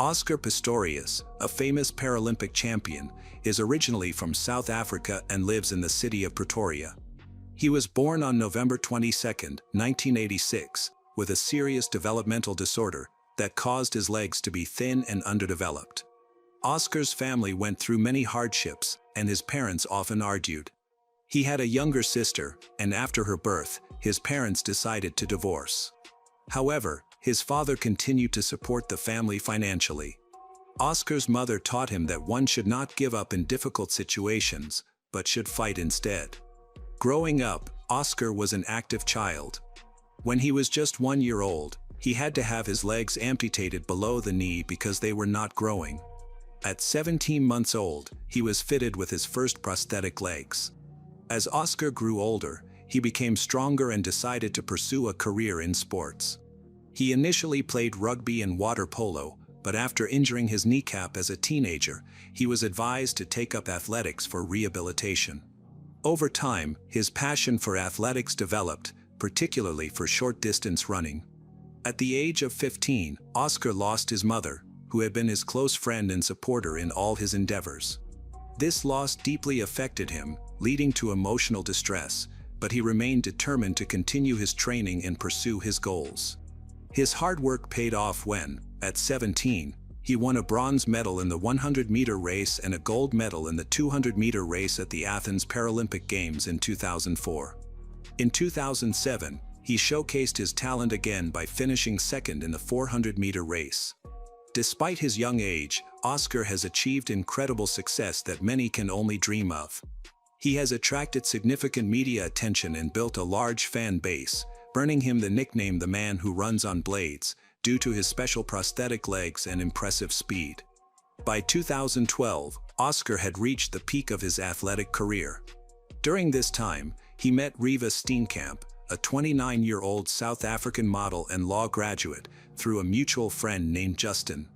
Oscar Pistorius, a famous Paralympic champion, is originally from South Africa and lives in the city of Pretoria. He was born on November 22, 1986, with a serious developmental disorder that caused his legs to be thin and underdeveloped. Oscar's family went through many hardships, and his parents often argued. He had a younger sister, and after her birth, his parents decided to divorce. However, his father continued to support the family financially. Oscar's mother taught him that one should not give up in difficult situations, but should fight instead. Growing up, Oscar was an active child. When he was just 1 year old, he had to have his legs amputated below the knee because they were not growing. At 17 months old, he was fitted with his first prosthetic legs. As Oscar grew older, he became stronger and decided to pursue a career in sports. He initially played rugby and water polo, but after injuring his kneecap as a teenager, he was advised to take up athletics for rehabilitation. Over time, his passion for athletics developed, particularly for short-distance running. At the age of 15, Oscar lost his mother, who had been his close friend and supporter in all his endeavors. This loss deeply affected him, leading to emotional distress, but he remained determined to continue his training and pursue his goals. His hard work paid off when, at 17, he won a bronze medal in the 100-meter race and a gold medal in the 200-meter race at the Athens Paralympic Games in 2004. In 2007, he showcased his talent again by finishing second in the 400-meter race. Despite his young age, Oscar has achieved incredible success that many can only dream of. He has attracted significant media attention and built a large fan base, earning him the nickname "the man who runs on blades," due to his special prosthetic legs and impressive speed. By 2012, Oscar had reached the peak of his athletic career. During this time, he met Riva Steenkamp, a 29-year-old South African model and law graduate, through a mutual friend named Justin.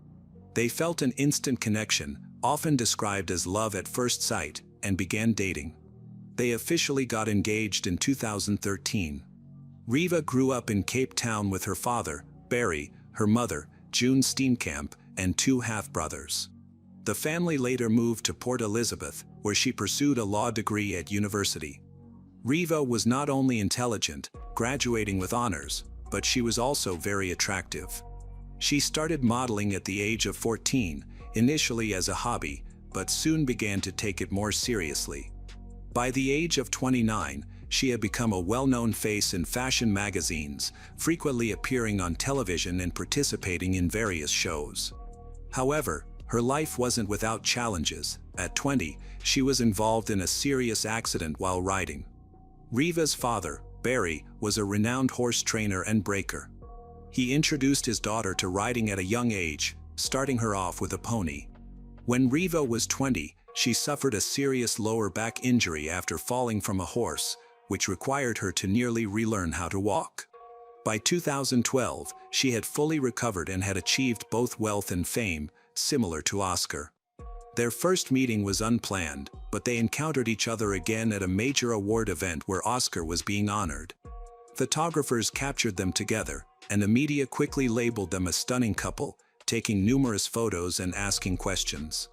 They felt an instant connection, often described as love at first sight, and began dating. They officially got engaged in 2013. Riva grew up in Cape Town with her father, Barry, her mother, June Steenkamp, and two half-brothers. The family later moved to Port Elizabeth, where she pursued a law degree at university. Riva was not only intelligent, graduating with honors, but she was also very attractive. She started modeling at the age of 14, initially as a hobby, but soon began to take it more seriously. By the age of 29, she had become a well-known face in fashion magazines, frequently appearing on television and participating in various shows. However, her life wasn't without challenges. At 20, she was involved in a serious accident while riding. Riva's father, Barry, was a renowned horse trainer and breaker. He introduced his daughter to riding at a young age, starting her off with a pony. When Riva was 20, she suffered a serious lower back injury after falling from a horse, which required her to nearly relearn how to walk. By 2012, she had fully recovered and had achieved both wealth and fame, similar to Oscar. Their first meeting was unplanned, but they encountered each other again at a major award event where Oscar was being honored. Photographers captured them together, and the media quickly labeled them a stunning couple, taking numerous photos and asking questions.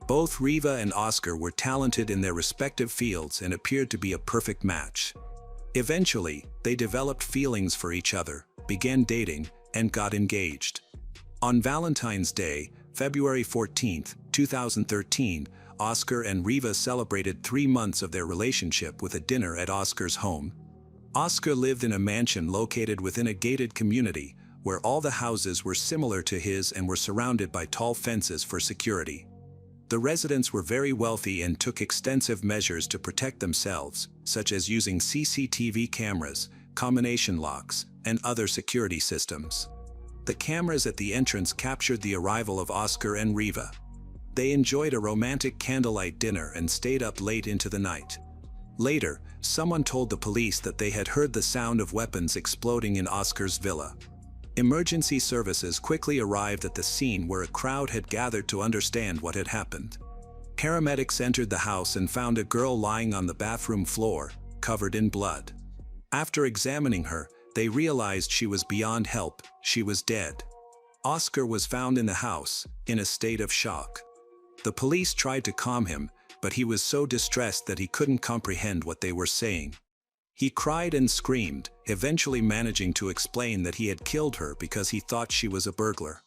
Both Riva and Oscar were talented in their respective fields and appeared to be a perfect match. Eventually, they developed feelings for each other, began dating, and got engaged. On Valentine's Day, February 14, 2013, Oscar and Riva celebrated 3 months of their relationship with a dinner at Oscar's home. Oscar lived in a mansion located within a gated community, where all the houses were similar to his and were surrounded by tall fences for security. The residents were very wealthy and took extensive measures to protect themselves, such as using CCTV cameras, combination locks, and other security systems. The cameras at the entrance captured the arrival of Oscar and Riva. They enjoyed a romantic candlelight dinner and stayed up late into the night. Later, someone told the police that they had heard the sound of weapons exploding in Oscar's villa. Emergency services quickly arrived at the scene where a crowd had gathered to understand what had happened. Paramedics entered the house and found a girl lying on the bathroom floor, covered in blood. After examining her, they realized she was beyond help, she was dead. Oscar was found in the house, in a state of shock. The police tried to calm him, but he was so distressed that he couldn't comprehend what they were saying. He cried and screamed, eventually managing to explain that he had killed her because he thought she was a burglar.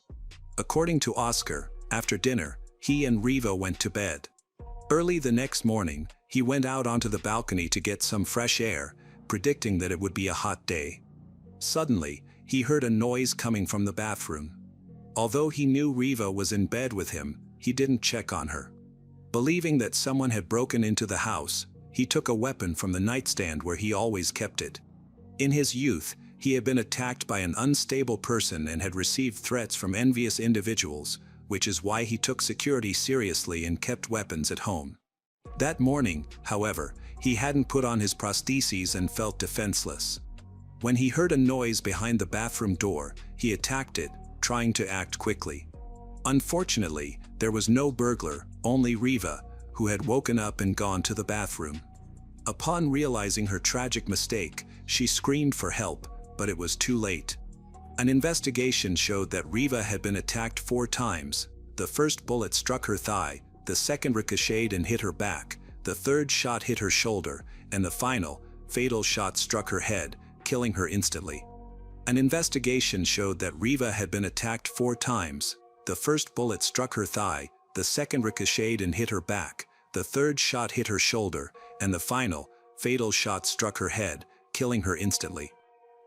According to Oscar, after dinner, he and Riva went to bed. Early the next morning, he went out onto the balcony to get some fresh air, predicting that it would be a hot day. Suddenly, he heard a noise coming from the bathroom. Although he knew Riva was in bed with him, he didn't check on her. Believing that someone had broken into the house, he took a weapon from the nightstand where he always kept it. In his youth, he had been attacked by an unstable person and had received threats from envious individuals, which is why he took security seriously and kept weapons at home. That morning, however, he hadn't put on his prostheses and felt defenseless. When he heard a noise behind the bathroom door, he attacked it, trying to act quickly. Unfortunately, there was no burglar, only Riva, who had woken up and gone to the bathroom. Upon realizing her tragic mistake, she screamed for help, but it was too late. An investigation showed that Riva had been attacked 4 times. The first bullet struck her thigh, the second ricocheted and hit her back, the third shot hit her shoulder, and the final, fatal shot struck her head, killing her instantly. An investigation showed that Riva had been attacked 4 times. The first bullet struck her thigh, the second ricocheted and hit her back, the third shot hit her shoulder, and the final, fatal shot struck her head, killing her instantly.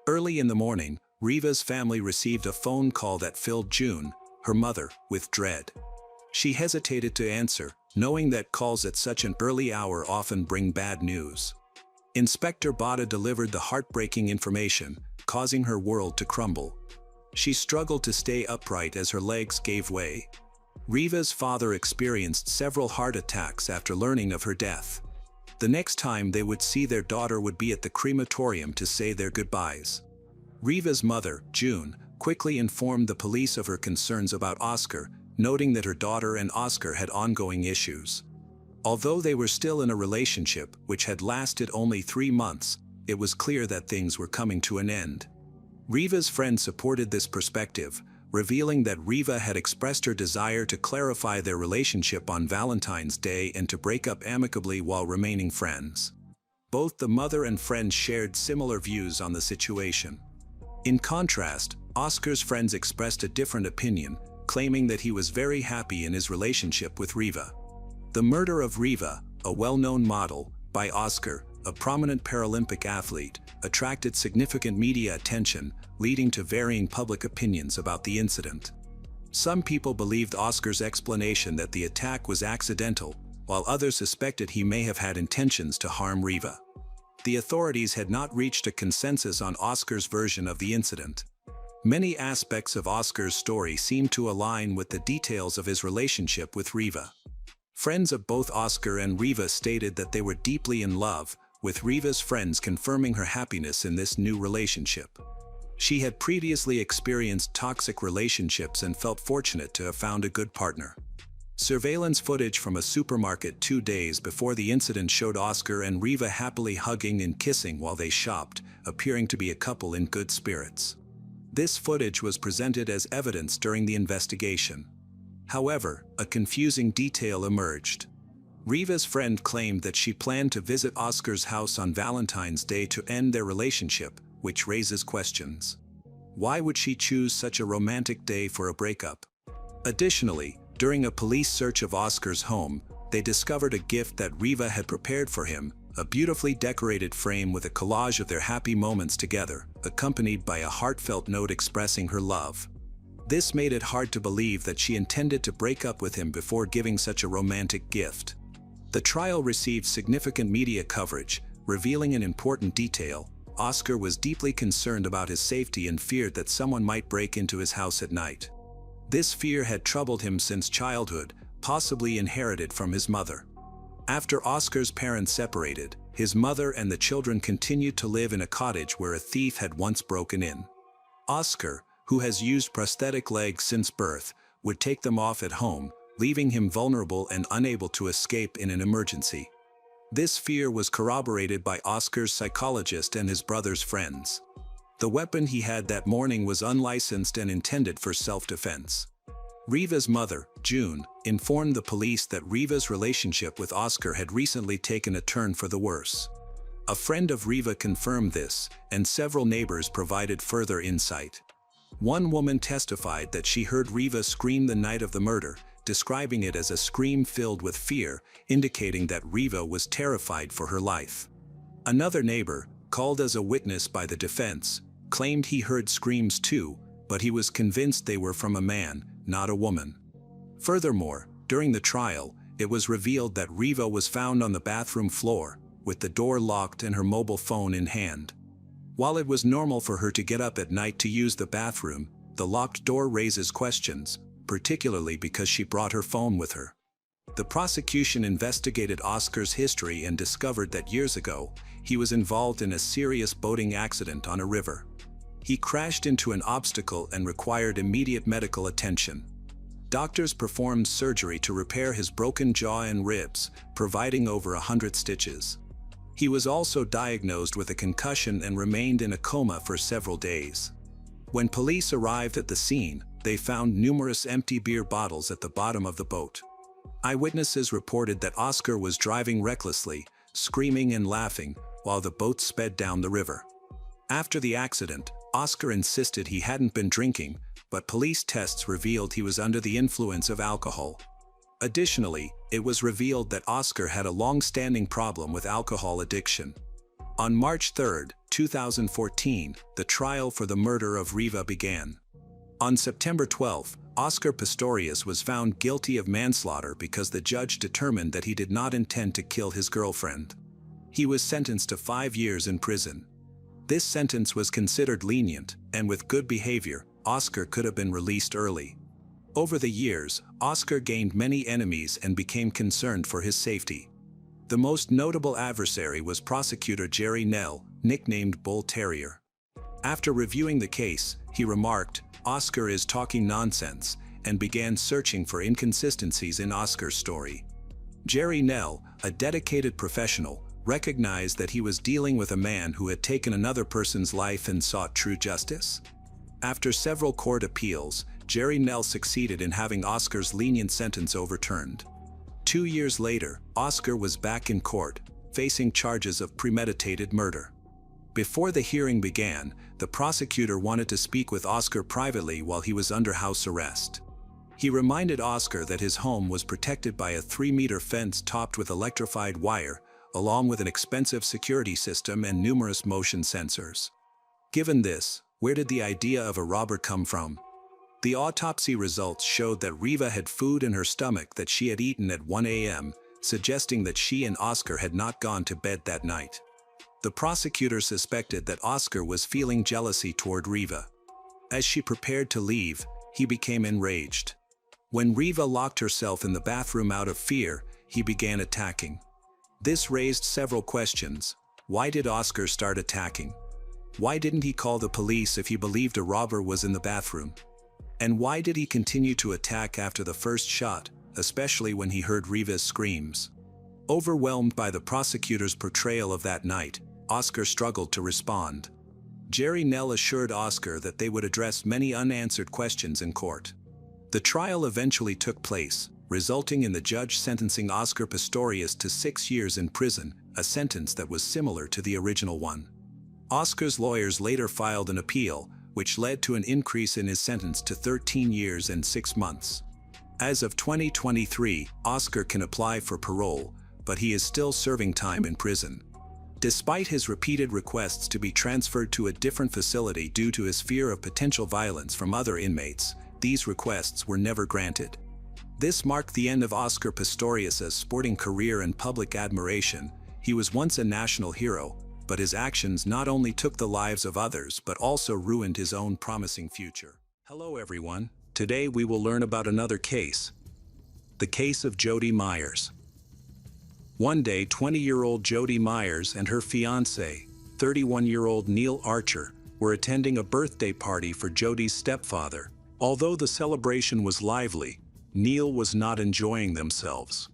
Early in the morning, Riva's family received a phone call that filled June, her mother, with dread. She hesitated to answer, knowing that calls at such an early hour often bring bad news. Inspector Bada delivered the heartbreaking information, causing her world to crumble. She struggled to stay upright as her legs gave way. Riva's father experienced several heart attacks after learning of her death. The next time they would see their daughter would be at the crematorium to say their goodbyes. Riva's mother, June, quickly informed the police of her concerns about Oscar, noting that her daughter and Oscar had ongoing issues. Although they were still in a relationship which had lasted only 3 months, it was clear that things were coming to an end. Riva's friend supported this perspective, revealing that Riva had expressed her desire to clarify their relationship on Valentine's Day and to break up amicably while remaining friends. Both the mother and friend shared similar views on the situation. In contrast, Oscar's friends expressed a different opinion, claiming that he was very happy in his relationship with Riva. The murder of Riva, a well-known model, by Oscar, a prominent Paralympic athlete, attracted significant media attention, leading to varying public opinions about the incident. Some people believed Oscar's explanation that the attack was accidental, while others suspected he may have had intentions to harm Riva. The authorities had not reached a consensus on Oscar's version of the incident. Many aspects of Oscar's story seemed to align with the details of his relationship with Riva. Friends of both Oscar and Riva stated that they were deeply in love, with Riva's friends confirming her happiness in this new relationship. She had previously experienced toxic relationships and felt fortunate to have found a good partner. Surveillance footage from a supermarket 2 days before the incident showed Oscar and Riva happily hugging and kissing while they shopped, appearing to be a couple in good spirits. This footage was presented as evidence during the investigation. However, a confusing detail emerged. Riva's friend claimed that she planned to visit Oscar's house on Valentine's Day to end their relationship, which raises questions. Why would she choose such a romantic day for a breakup? Additionally, during a police search of Oscar's home, they discovered a gift that Riva had prepared for him, a beautifully decorated frame with a collage of their happy moments together, accompanied by a heartfelt note expressing her love. This made it hard to believe that she intended to break up with him before giving such a romantic gift. The trial received significant media coverage, revealing an important detail. Oscar was deeply concerned about his safety and feared that someone might break into his house at night. This fear had troubled him since childhood, possibly inherited from his mother. After Oscar's parents separated, his mother and the children continued to live in a cottage where a thief had once broken in. Oscar, who has used prosthetic legs since birth, would take them off at home, leaving him vulnerable and unable to escape in an emergency. This fear was corroborated by Oscar's psychologist and his brother's friends. The weapon he had that morning was unlicensed and intended for self-defense. Riva's mother, June, informed the police that Riva's relationship with Oscar had recently taken a turn for the worse. A friend of Riva confirmed this, and several neighbors provided further insight. One woman testified that she heard Riva scream the night of the murder, describing it as a scream filled with fear, indicating that Riva was terrified for her life. Another neighbor, called as a witness by the defense, claimed he heard screams too, but he was convinced they were from a man, not a woman. Furthermore, during the trial, it was revealed that Riva was found on the bathroom floor, with the door locked and her mobile phone in hand. While it was normal for her to get up at night to use the bathroom, the locked door raises questions, particularly because she brought her phone with her. The prosecution investigated Oscar's history and discovered that years ago, he was involved in a serious boating accident on a river. He crashed into an obstacle and required immediate medical attention. Doctors performed surgery to repair his broken jaw and ribs, providing over 100 stitches. He was also diagnosed with a concussion and remained in a coma for several days. When police arrived at the scene, they found numerous empty beer bottles at the bottom of the boat. Eyewitnesses reported that Oscar was driving recklessly, screaming and laughing, while the boat sped down the river. After the accident, Oscar insisted he hadn't been drinking, but police tests revealed he was under the influence of alcohol. Additionally, it was revealed that Oscar had a long-standing problem with alcohol addiction. On March 3, 2014, the trial for the murder of Riva began. On September 12, Oscar Pistorius was found guilty of manslaughter because the judge determined that he did not intend to kill his girlfriend. He was sentenced to 5 years in prison. This sentence was considered lenient, and with good behavior, Oscar could have been released early. Over the years, Oscar gained many enemies and became concerned for his safety. The most notable adversary was prosecutor Jerry Nell, nicknamed Bull Terrier. After reviewing the case, he remarked, "Oscar is talking nonsense," and began searching for inconsistencies in Oscar's story. Jerry Nell, a dedicated professional, recognized that he was dealing with a man who had taken another person's life and sought true justice. After several court appeals, Jerry Nell succeeded in having Oscar's lenient sentence overturned. 2 years later, Oscar was back in court, facing charges of premeditated murder. Before the hearing began, the prosecutor wanted to speak with Oscar privately while he was under house arrest. He reminded Oscar that his home was protected by a 3-meter fence topped with electrified wire, along with an expensive security system and numerous motion sensors. Given this, where did the idea of a robber come from? The autopsy results showed that Riva had food in her stomach that she had eaten at 1 a.m., suggesting that she and Oscar had not gone to bed that night. The prosecutor suspected that Oscar was feeling jealousy toward Riva. As she prepared to leave, he became enraged. When Riva locked herself in the bathroom out of fear, he began attacking. This raised several questions. Why did Oscar start attacking? Why didn't he call the police if he believed a robber was in the bathroom? And why did he continue to attack after the first shot, especially when he heard Riva's screams? Overwhelmed by the prosecutor's portrayal of that night, Oscar struggled to respond. Jerry Nell assured Oscar that they would address many unanswered questions in court. The trial eventually took place, resulting in the judge sentencing Oscar Pistorius to 6 years in prison, a sentence that was similar to the original one. Oscar's lawyers later filed an appeal, which led to an increase in his sentence to 13 years and 6 months. As of 2023, Oscar can apply for parole, but he is still serving time in prison. Despite his repeated requests to be transferred to a different facility due to his fear of potential violence from other inmates, these requests were never granted. This marked the end of Oscar Pistorius' sporting career and public admiration. He was once a national hero, but his actions not only took the lives of others but also ruined his own promising future. Hello everyone, today we will learn about another case. The case of Jody Myers. One day, 20-year-old Jody Myers and her fiancé, 31-year-old Neil Archer, were attending a birthday party for Jody's stepfather. Although the celebration was lively, Neil was not enjoying themselves.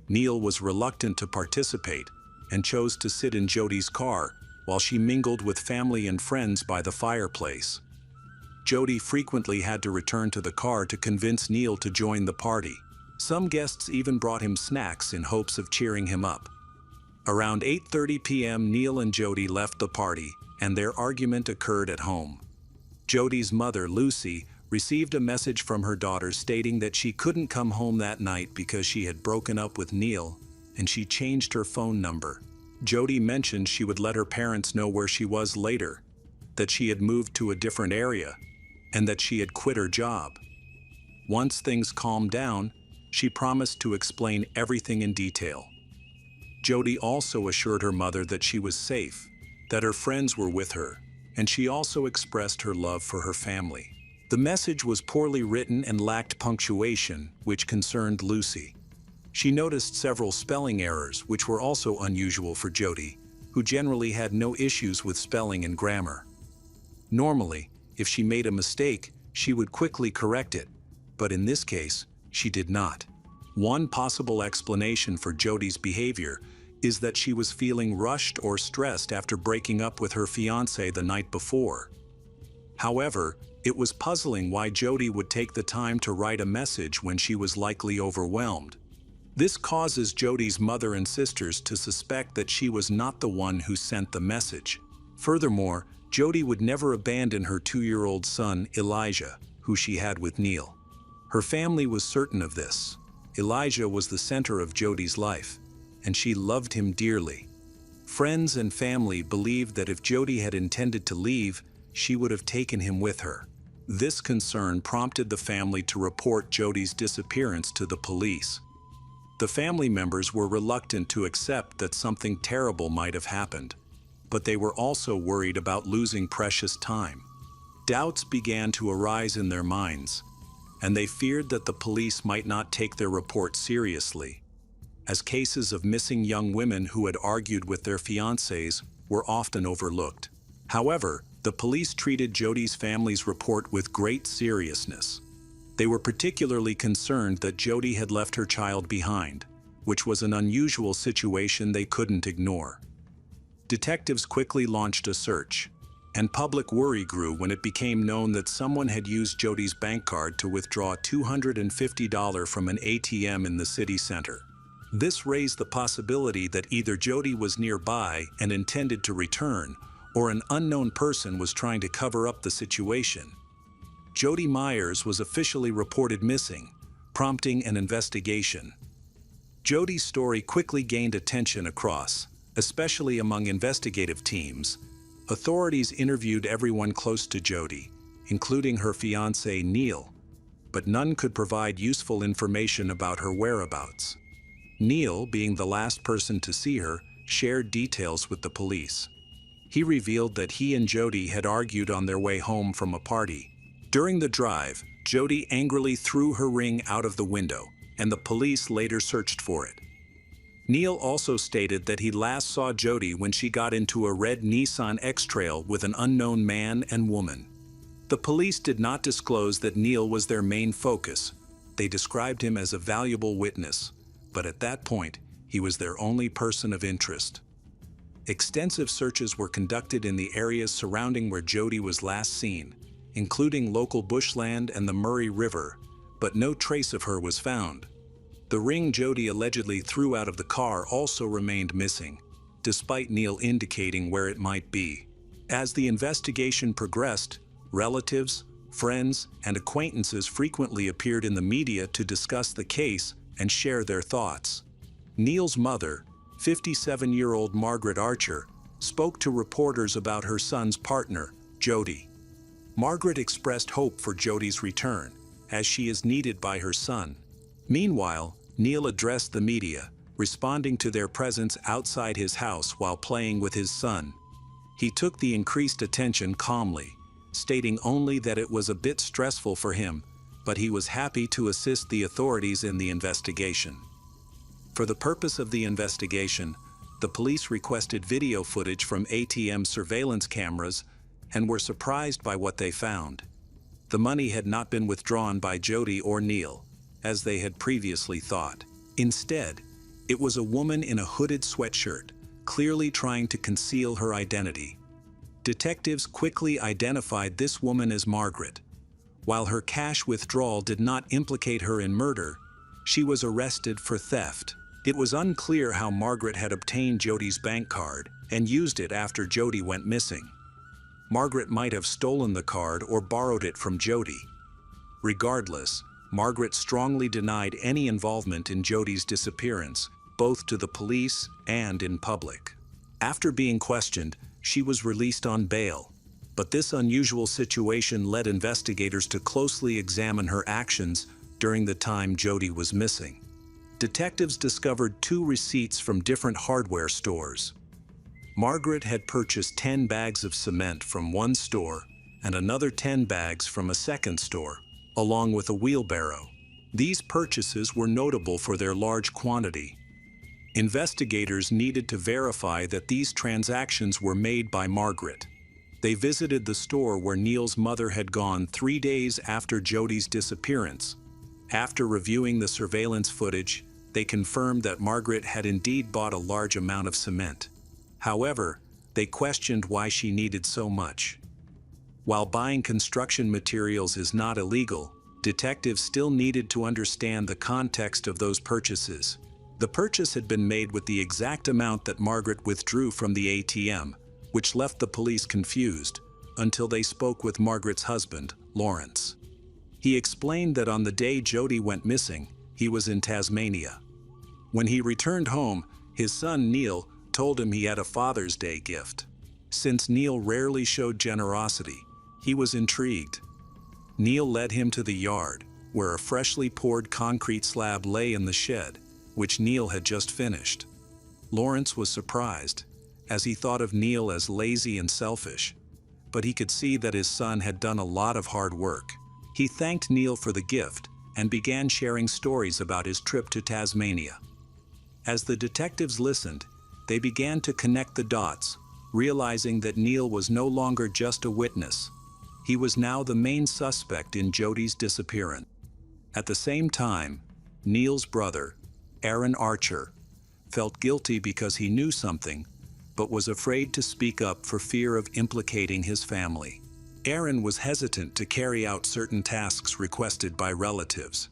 Neil was reluctant to participate and chose to sit in Jody's car, while she mingled with family and friends by the fireplace. Jody frequently had to return to the car to convince Neil to join the party. Some guests even brought him snacks in hopes of cheering him up. Around 8:30 p.m. Neil and Jody left the party, and their argument occurred at home. Jody's mother, Lucy, received a message from her daughter stating that she couldn't come home that night because she had broken up with Neil, and she changed her phone number. Jody mentioned she would let her parents know where she was later, that she had moved to a different area, and that she had quit her job. Once things calmed down, she promised to explain everything in detail. Jody also assured her mother that she was safe, that her friends were with her, and she also expressed her love for her family. The message was poorly written and lacked punctuation, which concerned Lucy. She noticed several spelling errors, which were also unusual for Jody, who generally had no issues with spelling and grammar. Normally, if she made a mistake, she would quickly correct it, but in this case, she did not. One possible explanation for Jody's behavior is that she was feeling rushed or stressed after breaking up with her fiancé the night before. However, it was puzzling why Jody would take the time to write a message when she was likely overwhelmed. This causes Jody's mother and sisters to suspect that she was not the one who sent the message. Furthermore, Jody would never abandon her 2-year-old son, Elijah, who she had with Neil. Her family was certain of this. Elijah was the center of Jody's life, and she loved him dearly. Friends and family believed that if Jody had intended to leave, she would have taken him with her. This concern prompted the family to report Jody's disappearance to the police. The family members were reluctant to accept that something terrible might have happened, but they were also worried about losing precious time. Doubts began to arise in their minds, and they feared that the police might not take their report seriously, as cases of missing young women who had argued with their fiancés were often overlooked. However, the police treated Jody's family's report with great seriousness. They were particularly concerned that Jody had left her child behind, which was an unusual situation they couldn't ignore. Detectives quickly launched a search, and public worry grew when it became known that someone had used Jody's bank card to withdraw $250 from an ATM in the city center. This raised the possibility that either Jody was nearby and intended to return, or an unknown person was trying to cover up the situation. Jody Myers was officially reported missing, prompting an investigation. Jody's story quickly gained attention across, especially among investigative teams. Authorities interviewed everyone close to Jody, including her fiancé Neil, but none could provide useful information about her whereabouts. Neil, being the last person to see her, shared details with the police. He revealed that he and Jody had argued on their way home from a party. During the drive, Jody angrily threw her ring out of the window, and the police later searched for it. Neil also stated that he last saw Jody when she got into a red Nissan X-Trail with an unknown man and woman. The police did not disclose that Neil was their main focus. They described him as a valuable witness, but at that point, he was their only person of interest. Extensive searches were conducted in the areas surrounding where Jody was last seen, including local bushland and the Murray River, but no trace of her was found. The ring Jody allegedly threw out of the car also remained missing, despite Neil indicating where it might be. As the investigation progressed, relatives, friends, and acquaintances frequently appeared in the media to discuss the case and share their thoughts. Neil's mother, 57-year-old Margaret Archer, spoke to reporters about her son's partner, Jody. Margaret expressed hope for Jody's return, as she is needed by her son. Meanwhile, Neil addressed the media, responding to their presence outside his house while playing with his son. He took the increased attention calmly, stating only that it was a bit stressful for him, but he was happy to assist the authorities in the investigation. For the purpose of the investigation, the police requested video footage from ATM surveillance cameras and were surprised by what they found. The money had not been withdrawn by Jody or Neil, as they had previously thought. Instead, it was a woman in a hooded sweatshirt, clearly trying to conceal her identity. Detectives quickly identified this woman as Margaret. While her cash withdrawal did not implicate her in murder, she was arrested for theft. It was unclear how Margaret had obtained Jody's bank card and used it after Jody went missing. Margaret might have stolen the card or borrowed it from Jody. Regardless, Margaret strongly denied any involvement in Jody's disappearance, both to the police and in public. After being questioned, she was released on bail. But this unusual situation led investigators to closely examine her actions during the time Jody was missing. Detectives discovered 2 receipts from different hardware stores. Margaret had purchased 10 bags of cement from one store and another 10 bags from a second store, along with a wheelbarrow. These purchases were notable for their large quantity. Investigators needed to verify that these transactions were made by Margaret. They visited the store where Neil's mother had gone 3 days after Jody's disappearance. After reviewing the surveillance footage, they confirmed that Margaret had indeed bought a large amount of cement. However, they questioned why she needed so much. While buying construction materials is not illegal, detectives still needed to understand the context of those purchases. The purchase had been made with the exact amount that Margaret withdrew from the ATM, which left the police confused, until they spoke with Margaret's husband, Lawrence. He explained that on the day Jody went missing, he was in Tasmania. When he returned home, his son Neil told him he had a Father's Day gift. Since Neil rarely showed generosity, he was intrigued. Neil led him to the yard, where a freshly poured concrete slab lay in the shed, which Neil had just finished. Lawrence was surprised, as he thought of Neil as lazy and selfish, but he could see that his son had done a lot of hard work. He thanked Neil for the gift and began sharing stories about his trip to Tasmania. As the detectives listened, they began to connect the dots, realizing that Neil was no longer just a witness. He was now the main suspect in Jody's disappearance. At the same time, Neil's brother, Aaron Archer, felt guilty because he knew something, but was afraid to speak up for fear of implicating his family. Aaron was hesitant to carry out certain tasks requested by relatives.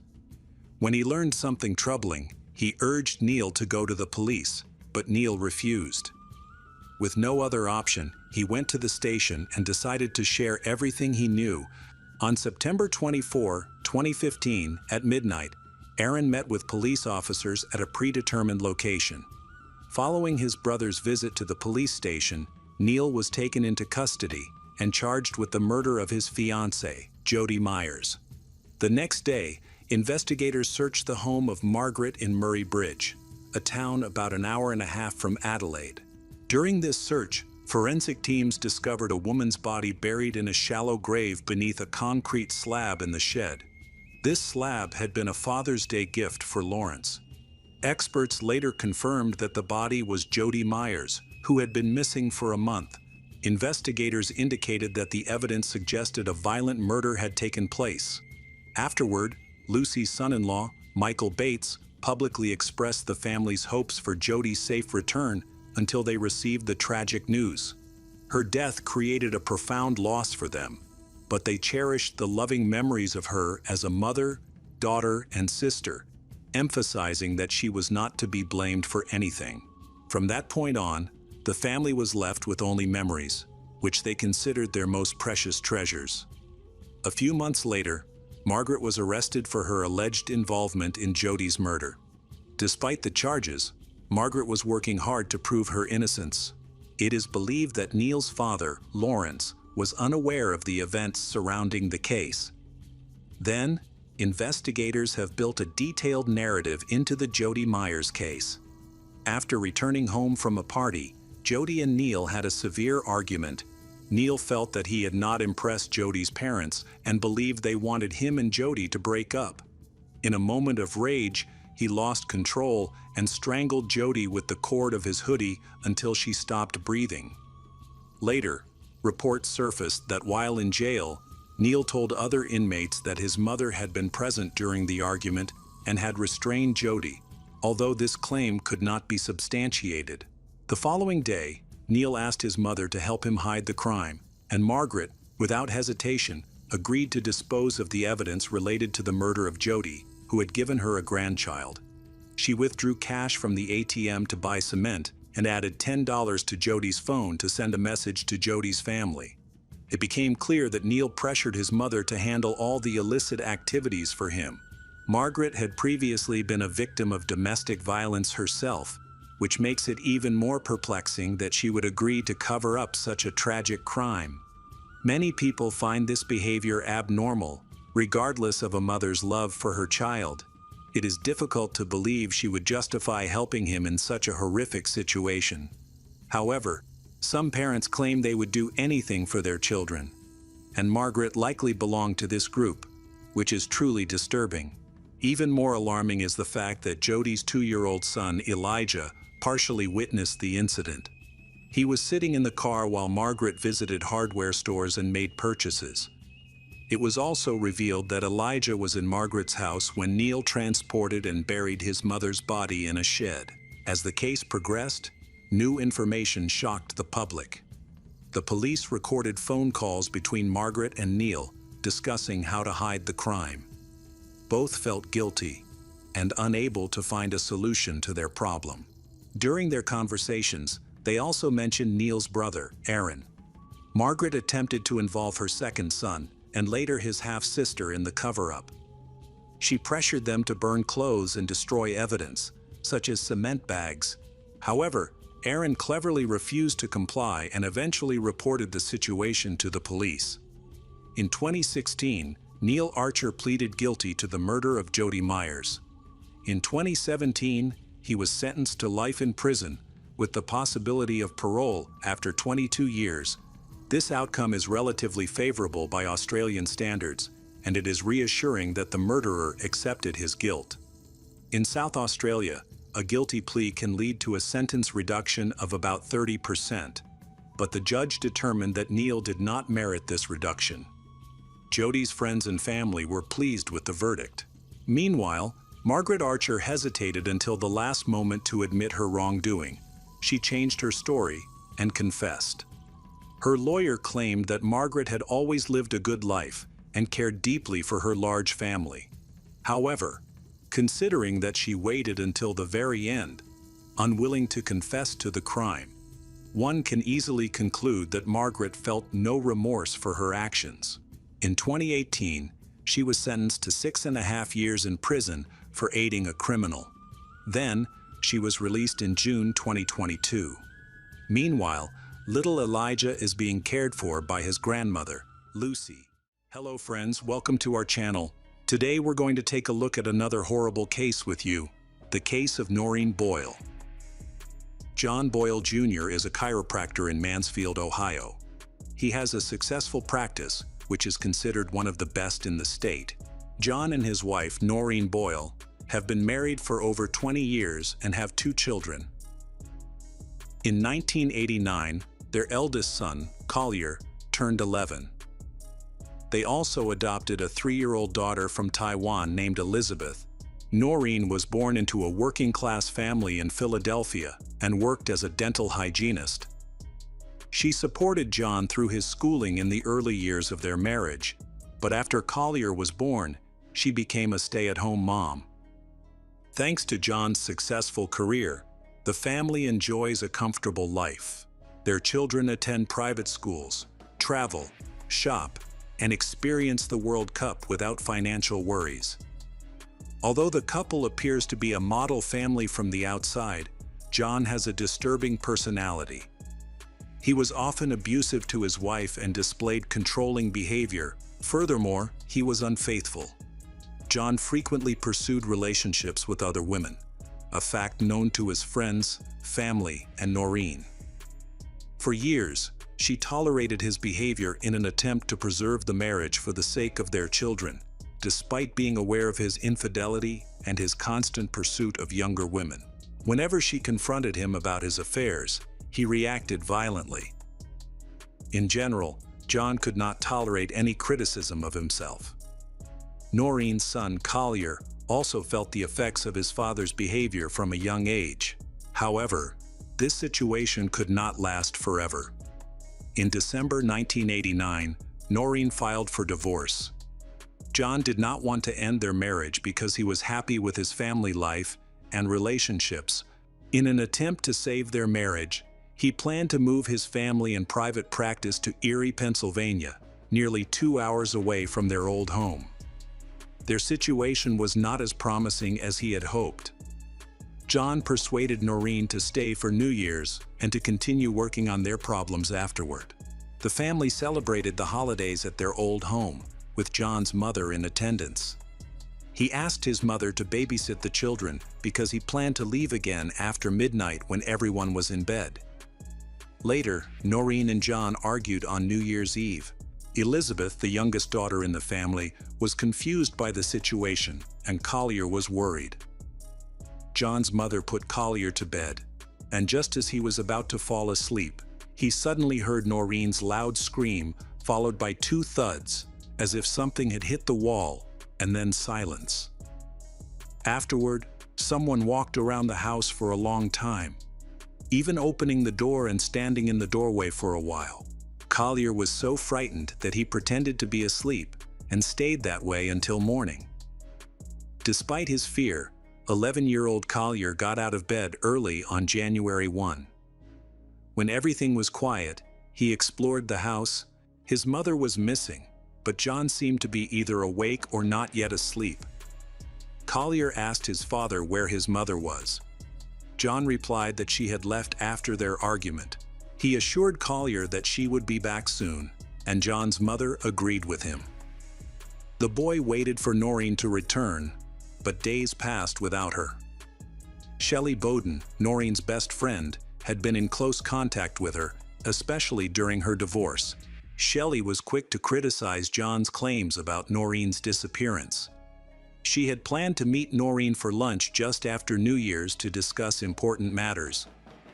When he learned something troubling, he urged Neil to go to the police, but Neil refused. With no other option, he went to the station and decided to share everything he knew. On September 24, 2015, at midnight, Aaron met with police officers at a predetermined location. Following his brother's visit to the police station, Neil was taken into custody and charged with the murder of his fiancée, Jody Myers. The next day, investigators searched the home of Margaret in Murray Bridge, a town about an hour and a half from Adelaide. During this search, forensic teams discovered a woman's body buried in a shallow grave beneath a concrete slab in the shed. This slab had been a Father's Day gift for Lawrence. Experts later confirmed that the body was Jody Myers, who had been missing for a month. Investigators indicated that the evidence suggested a violent murder had taken place. Afterward, Lucy's son-in-law, Michael Bates, publicly expressed the family's hopes for Jody's safe return until they received the tragic news. Her death created a profound loss for them, but they cherished the loving memories of her as a mother, daughter, and sister, emphasizing that she was not to be blamed for anything. From that point on, the family was left with only memories, which they considered their most precious treasures. A few months later, Margaret was arrested for her alleged involvement in Jody's murder. Despite the charges, Margaret was working hard to prove her innocence. It is believed that Neil's father, Lawrence, was unaware of the events surrounding the case. Then, investigators have built a detailed narrative into the Jody Myers case. After returning home from a party, Jody and Neil had a severe argument. Neil felt that he had not impressed Jody's parents and believed they wanted him and Jody to break up. In a moment of rage, he lost control and strangled Jody with the cord of his hoodie until she stopped breathing. Later, reports surfaced that while in jail, Neil told other inmates that his mother had been present during the argument and had restrained Jody, although this claim could not be substantiated. The following day, Neil asked his mother to help him hide the crime, and Margaret, without hesitation, agreed to dispose of the evidence related to the murder of Jody, who had given her a grandchild. She withdrew cash from the ATM to buy cement and added $10 to Jody's phone to send a message to Jody's family. It became clear that Neil pressured his mother to handle all the illicit activities for him. Margaret had previously been a victim of domestic violence herself, which makes it even more perplexing that she would agree to cover up such a tragic crime. Many people find this behavior abnormal, regardless of a mother's love for her child. It is difficult to believe she would justify helping him in such a horrific situation. However, some parents claim they would do anything for their children, and Margaret likely belonged to this group, which is truly disturbing. Even more alarming is the fact that Jody's 2-year-old son, Elijah, partially witnessed the incident. He was sitting in the car while Margaret visited hardware stores and made purchases. It was also revealed that Elijah was in Margaret's house when Neil transported and buried his mother's body in a shed. As the case progressed, new information shocked the public. The police recorded phone calls between Margaret and Neil discussing how to hide the crime. Both felt guilty and unable to find a solution to their problem. During their conversations, they also mentioned Neil's brother, Aaron. Margaret attempted to involve her second son, and later his half-sister, in the cover-up. She pressured them to burn clothes and destroy evidence, such as cement bags. However, Aaron cleverly refused to comply and eventually reported the situation to the police. In 2016, Neil Archer pleaded guilty to the murder of Jody Myers. In 2017, he was sentenced to life in prison, with the possibility of parole after 22 years. This outcome is relatively favorable by Australian standards, and it is reassuring that the murderer accepted his guilt. In South Australia, a guilty plea can lead to a sentence reduction of about 30%, but the judge determined that Neil did not merit this reduction. Jody's friends and family were pleased with the verdict. Meanwhile, Margaret Archer hesitated until the last moment to admit her wrongdoing. She changed her story and confessed. Her lawyer claimed that Margaret had always lived a good life and cared deeply for her large family. However, considering that she waited until the very end, unwilling to confess to the crime, one can easily conclude that Margaret felt no remorse for her actions. In 2018, she was sentenced to 6.5 years in prison for aiding a criminal. Then, she was released in June 2022. Meanwhile, little Elijah is being cared for by his grandmother, Lucy. Hello friends, welcome to our channel. Today we're going to take a look at another horrible case with you, the case of Noreen Boyle. John Boyle Jr. is a chiropractor in Mansfield, Ohio. He has a successful practice, which is considered one of the best in the state. John and his wife, Noreen Boyle, have been married for over 20 years and have 2 children. In 1989, their eldest son, Collier, turned 11. They also adopted a 3-year-old daughter from Taiwan named Elizabeth. Noreen was born into a working-class family in Philadelphia and worked as a dental hygienist. She supported John through his schooling in the early years of their marriage, but after Collier was born, she became a stay-at-home mom. Thanks to John's successful career, the family enjoys a comfortable life. Their children attend private schools, travel, shop, and experience the World Cup without financial worries. Although the couple appears to be a model family from the outside, John has a disturbing personality. He was often abusive to his wife and displayed controlling behavior. Furthermore, he was unfaithful. John frequently pursued relationships with other women, a fact known to his friends, family, and Noreen. For years, she tolerated his behavior in an attempt to preserve the marriage for the sake of their children, despite being aware of his infidelity and his constant pursuit of younger women. Whenever she confronted him about his affairs, he reacted violently. In general, John could not tolerate any criticism of himself. Noreen's son, Collier, also felt the effects of his father's behavior from a young age. However, This situation could not last forever. In December 1989, Noreen filed for divorce. John did not want to end their marriage because he was happy with his family life and relationships. In an attempt to save their marriage, he planned to move his family and private practice to Erie, Pennsylvania, nearly 2 hours away from their old home. Their situation was not as promising as he had hoped. John persuaded Noreen to stay for New Year's and to continue working on their problems afterward. The family celebrated the holidays at their old home, with John's mother in attendance. He asked his mother to babysit the children because he planned to leave again after midnight when everyone was in bed. Later, Noreen and John argued on New Year's Eve. Elizabeth, the youngest daughter in the family, was confused by the situation, and Collier was worried. John's mother put Collier to bed, and just as he was about to fall asleep, he suddenly heard Noreen's loud scream, followed by 2 thuds, as if something had hit the wall, and then silence. Afterward, someone walked around the house for a long time, even opening the door and standing in the doorway for a while. Collier was so frightened that he pretended to be asleep and stayed that way until morning. Despite his fear, 11-year-old Collier got out of bed early on January 1. When everything was quiet, he explored the house. His mother was missing, but John seemed to be either awake or not yet asleep. Collier asked his father where his mother was. John replied that she had left after their argument. He assured Collier that she would be back soon, and John's mother agreed with him. The boy waited for Noreen to return, but days passed without her. Shelley Bowden, Noreen's best friend, had been in close contact with her, especially during her divorce. Shelley was quick to criticize John's claims about Noreen's disappearance. She had planned to meet Noreen for lunch just after New Year's to discuss important matters,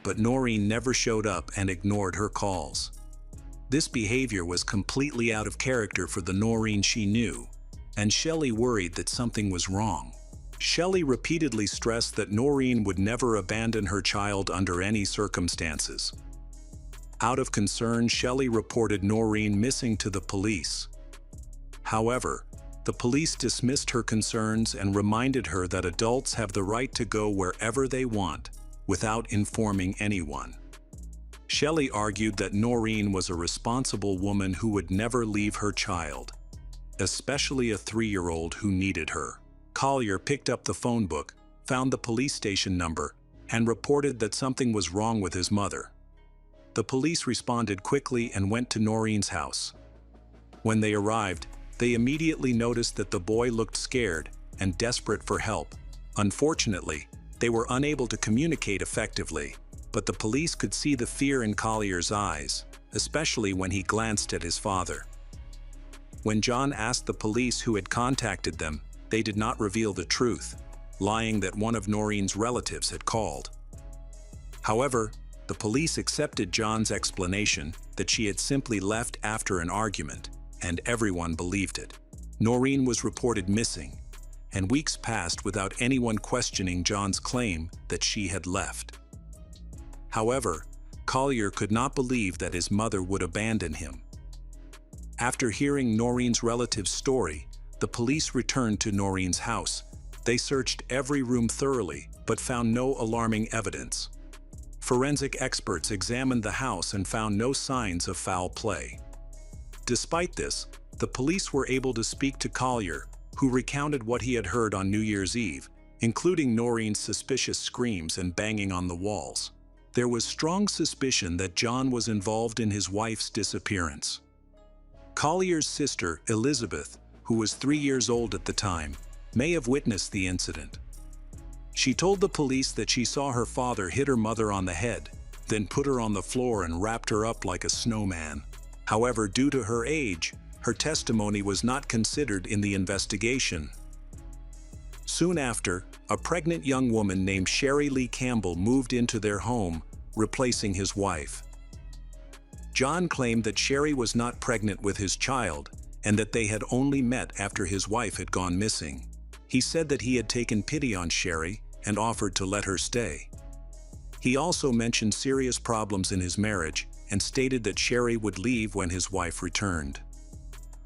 but Noreen never showed up and ignored her calls. This behavior was completely out of character for the Noreen she knew, and Shelley worried that something was wrong. Shelley repeatedly stressed that Noreen would never abandon her child under any circumstances. Out of concern, Shelley reported Noreen missing to the police. However, the police dismissed her concerns and reminded her that adults have the right to go wherever they want, without informing anyone. Shelley argued that Noreen was a responsible woman who would never leave her child, especially a 3-year-old who needed her. Collier picked up the phone book, found the police station number, and reported that something was wrong with his mother. The police responded quickly and went to Noreen's house. When they arrived, they immediately noticed that the boy looked scared and desperate for help. Unfortunately, they were unable to communicate effectively, but the police could see the fear in Collier's eyes, especially when he glanced at his father. When John asked the police who had contacted them, they did not reveal the truth, lying that one of Noreen's relatives had called. However, the police accepted John's explanation that she had simply left after an argument, and everyone believed it. Noreen was reported missing, and weeks passed without anyone questioning John's claim that she had left. However, Collier could not believe that his mother would abandon him. After hearing Noreen's relative's story, the police returned to Noreen's house. They searched every room thoroughly, but found no alarming evidence. Forensic experts examined the house and found no signs of foul play. Despite this, the police were able to speak to Collier, who recounted what he had heard on New Year's Eve, including Noreen's suspicious screams and banging on the walls. There was strong suspicion that John was involved in his wife's disappearance. Collier's sister, Elizabeth, who was 3 years old at the time, may have witnessed the incident. She told the police that she saw her father hit her mother on the head, then put her on the floor and wrapped her up like a snowman. However, due to her age, her testimony was not considered in the investigation. Soon after, a pregnant young woman named Sherry Lee Campbell moved into their home, replacing his wife. John claimed that Sherry was not pregnant with his child, and that they had only met after his wife had gone missing. He said that he had taken pity on Sherry and offered to let her stay. He also mentioned serious problems in his marriage and stated that Sherry would leave when his wife returned.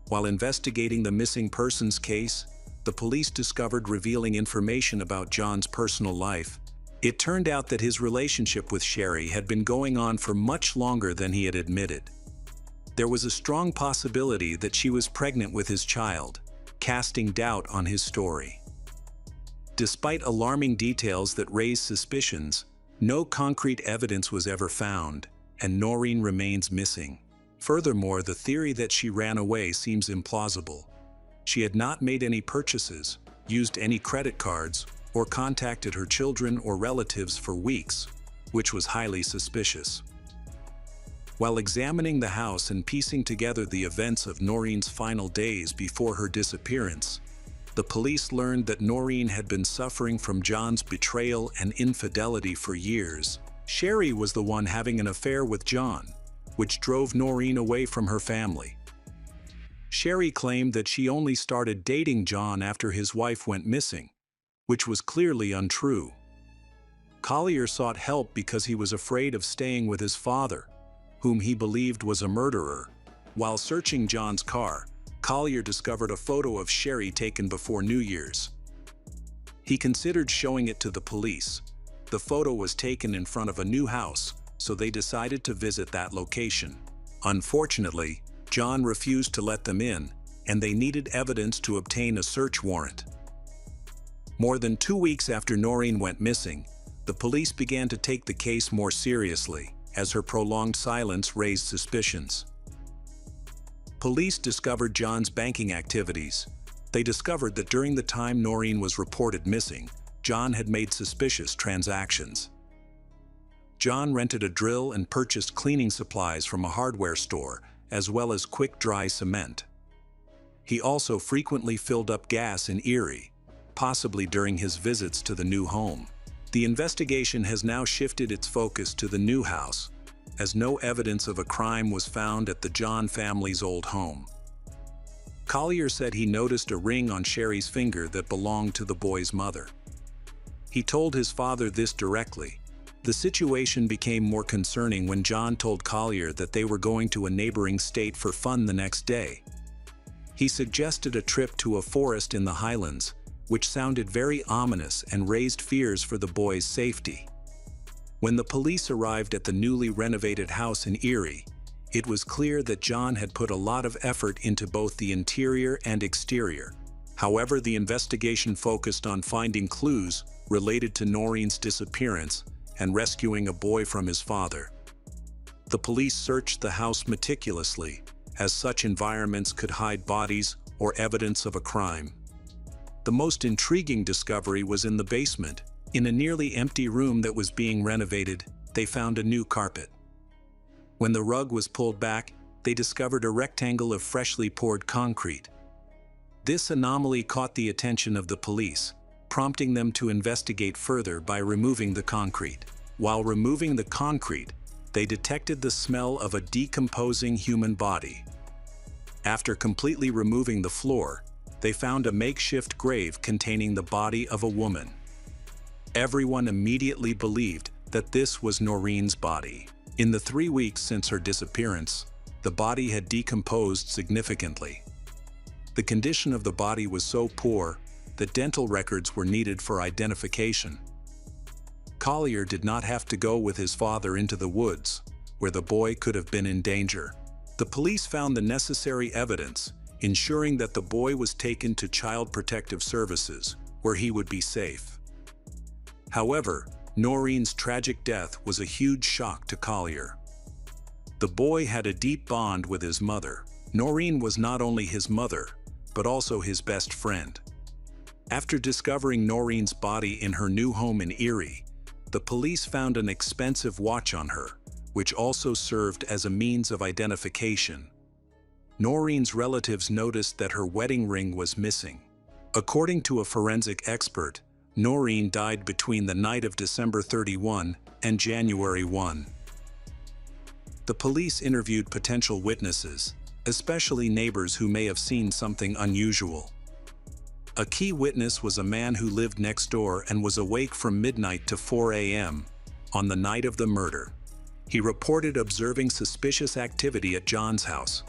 While investigating the missing persons case, the police discovered revealing information about John's personal life. It turned out that his relationship with Sherry had been going on for much longer than he had admitted. There was a strong possibility that she was pregnant with his child, casting doubt on his story. Despite alarming details that raised suspicions, no concrete evidence was ever found, and Noreen remains missing. Furthermore, the theory that she ran away seems implausible. She had not made any purchases, used any credit cards, or contacted her children or relatives for weeks, which was highly suspicious. While examining the house and piecing together the events of Noreen's final days before her disappearance, the police learned that Noreen had been suffering from John's betrayal and infidelity for years. Sherry was the one having an affair with John, which drove Noreen away from her family. Sherry claimed that she only started dating John after his wife went missing, which was clearly untrue. Collier sought help because he was afraid of staying with his father, whom he believed was a murderer. While searching John's car, Collier discovered a photo of Sherry taken before New Year's. He considered showing it to the police. The photo was taken in front of a new house, so they decided to visit that location. Unfortunately, John refused to let them in, and they needed evidence to obtain a search warrant. More than 2 weeks after Noreen went missing, the police began to take the case more seriously, as her prolonged silence raised suspicions. Police discovered John's banking activities. They discovered that during the time Noreen was reported missing, John had made suspicious transactions. John rented a drill and purchased cleaning supplies from a hardware store, as well as quick-dry cement. He also frequently filled up gas in Erie, possibly during his visits to the new home. The investigation has now shifted its focus to the new house, as no evidence of a crime was found at the John family's old home. Collier said he noticed a ring on Sherry's finger that belonged to the boy's mother. He told his father this directly. The situation became more concerning when John told Collier that they were going to a neighboring state for fun the next day. He suggested a trip to a forest in the Highlands, which sounded very ominous and raised fears for the boy's safety. When the police arrived at the newly renovated house in Erie, it was clear that John had put a lot of effort into both the interior and exterior. However, the investigation focused on finding clues related to Noreen's disappearance and rescuing a boy from his father. The police searched the house meticulously, as such environments could hide bodies or evidence of a crime. The most intriguing discovery was in the basement. In a nearly empty room that was being renovated, they found a new carpet. When the rug was pulled back, they discovered a rectangle of freshly poured concrete. This anomaly caught the attention of the police, prompting them to investigate further by removing the concrete. While removing the concrete, they detected the smell of a decomposing human body. After completely removing the floor, they found a makeshift grave containing the body of a woman. Everyone immediately believed that this was Noreen's body. In the 3 weeks since her disappearance, the body had decomposed significantly. The condition of the body was so poor that dental records were needed for identification. Collier did not have to go with his father into the woods, where the boy could have been in danger. The police found the necessary evidence, ensuring that the boy was taken to Child Protective Services, where he would be safe. However, Noreen's tragic death was a huge shock to Collier. The boy had a deep bond with his mother. Noreen was not only his mother, but also his best friend. After discovering Noreen's body in her new home in Erie, the police found an expensive watch on her, which also served as a means of identification. Noreen's relatives noticed that her wedding ring was missing. According to a forensic expert, Noreen died between the night of December 31 and January 1. The police interviewed potential witnesses, especially neighbors who may have seen something unusual. A key witness was a man who lived next door and was awake from midnight to 4 a.m. on the night of the murder. He reported observing suspicious activity at John's house.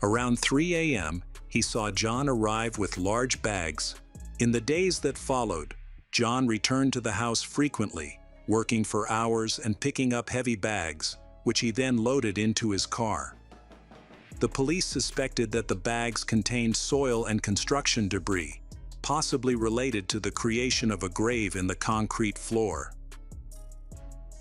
Around 3 a.m., he saw John arrive with large bags. In the days that followed, John returned to the house frequently, working for hours and picking up heavy bags, which he then loaded into his car. The police suspected that the bags contained soil and construction debris, possibly related to the creation of a grave in the concrete floor.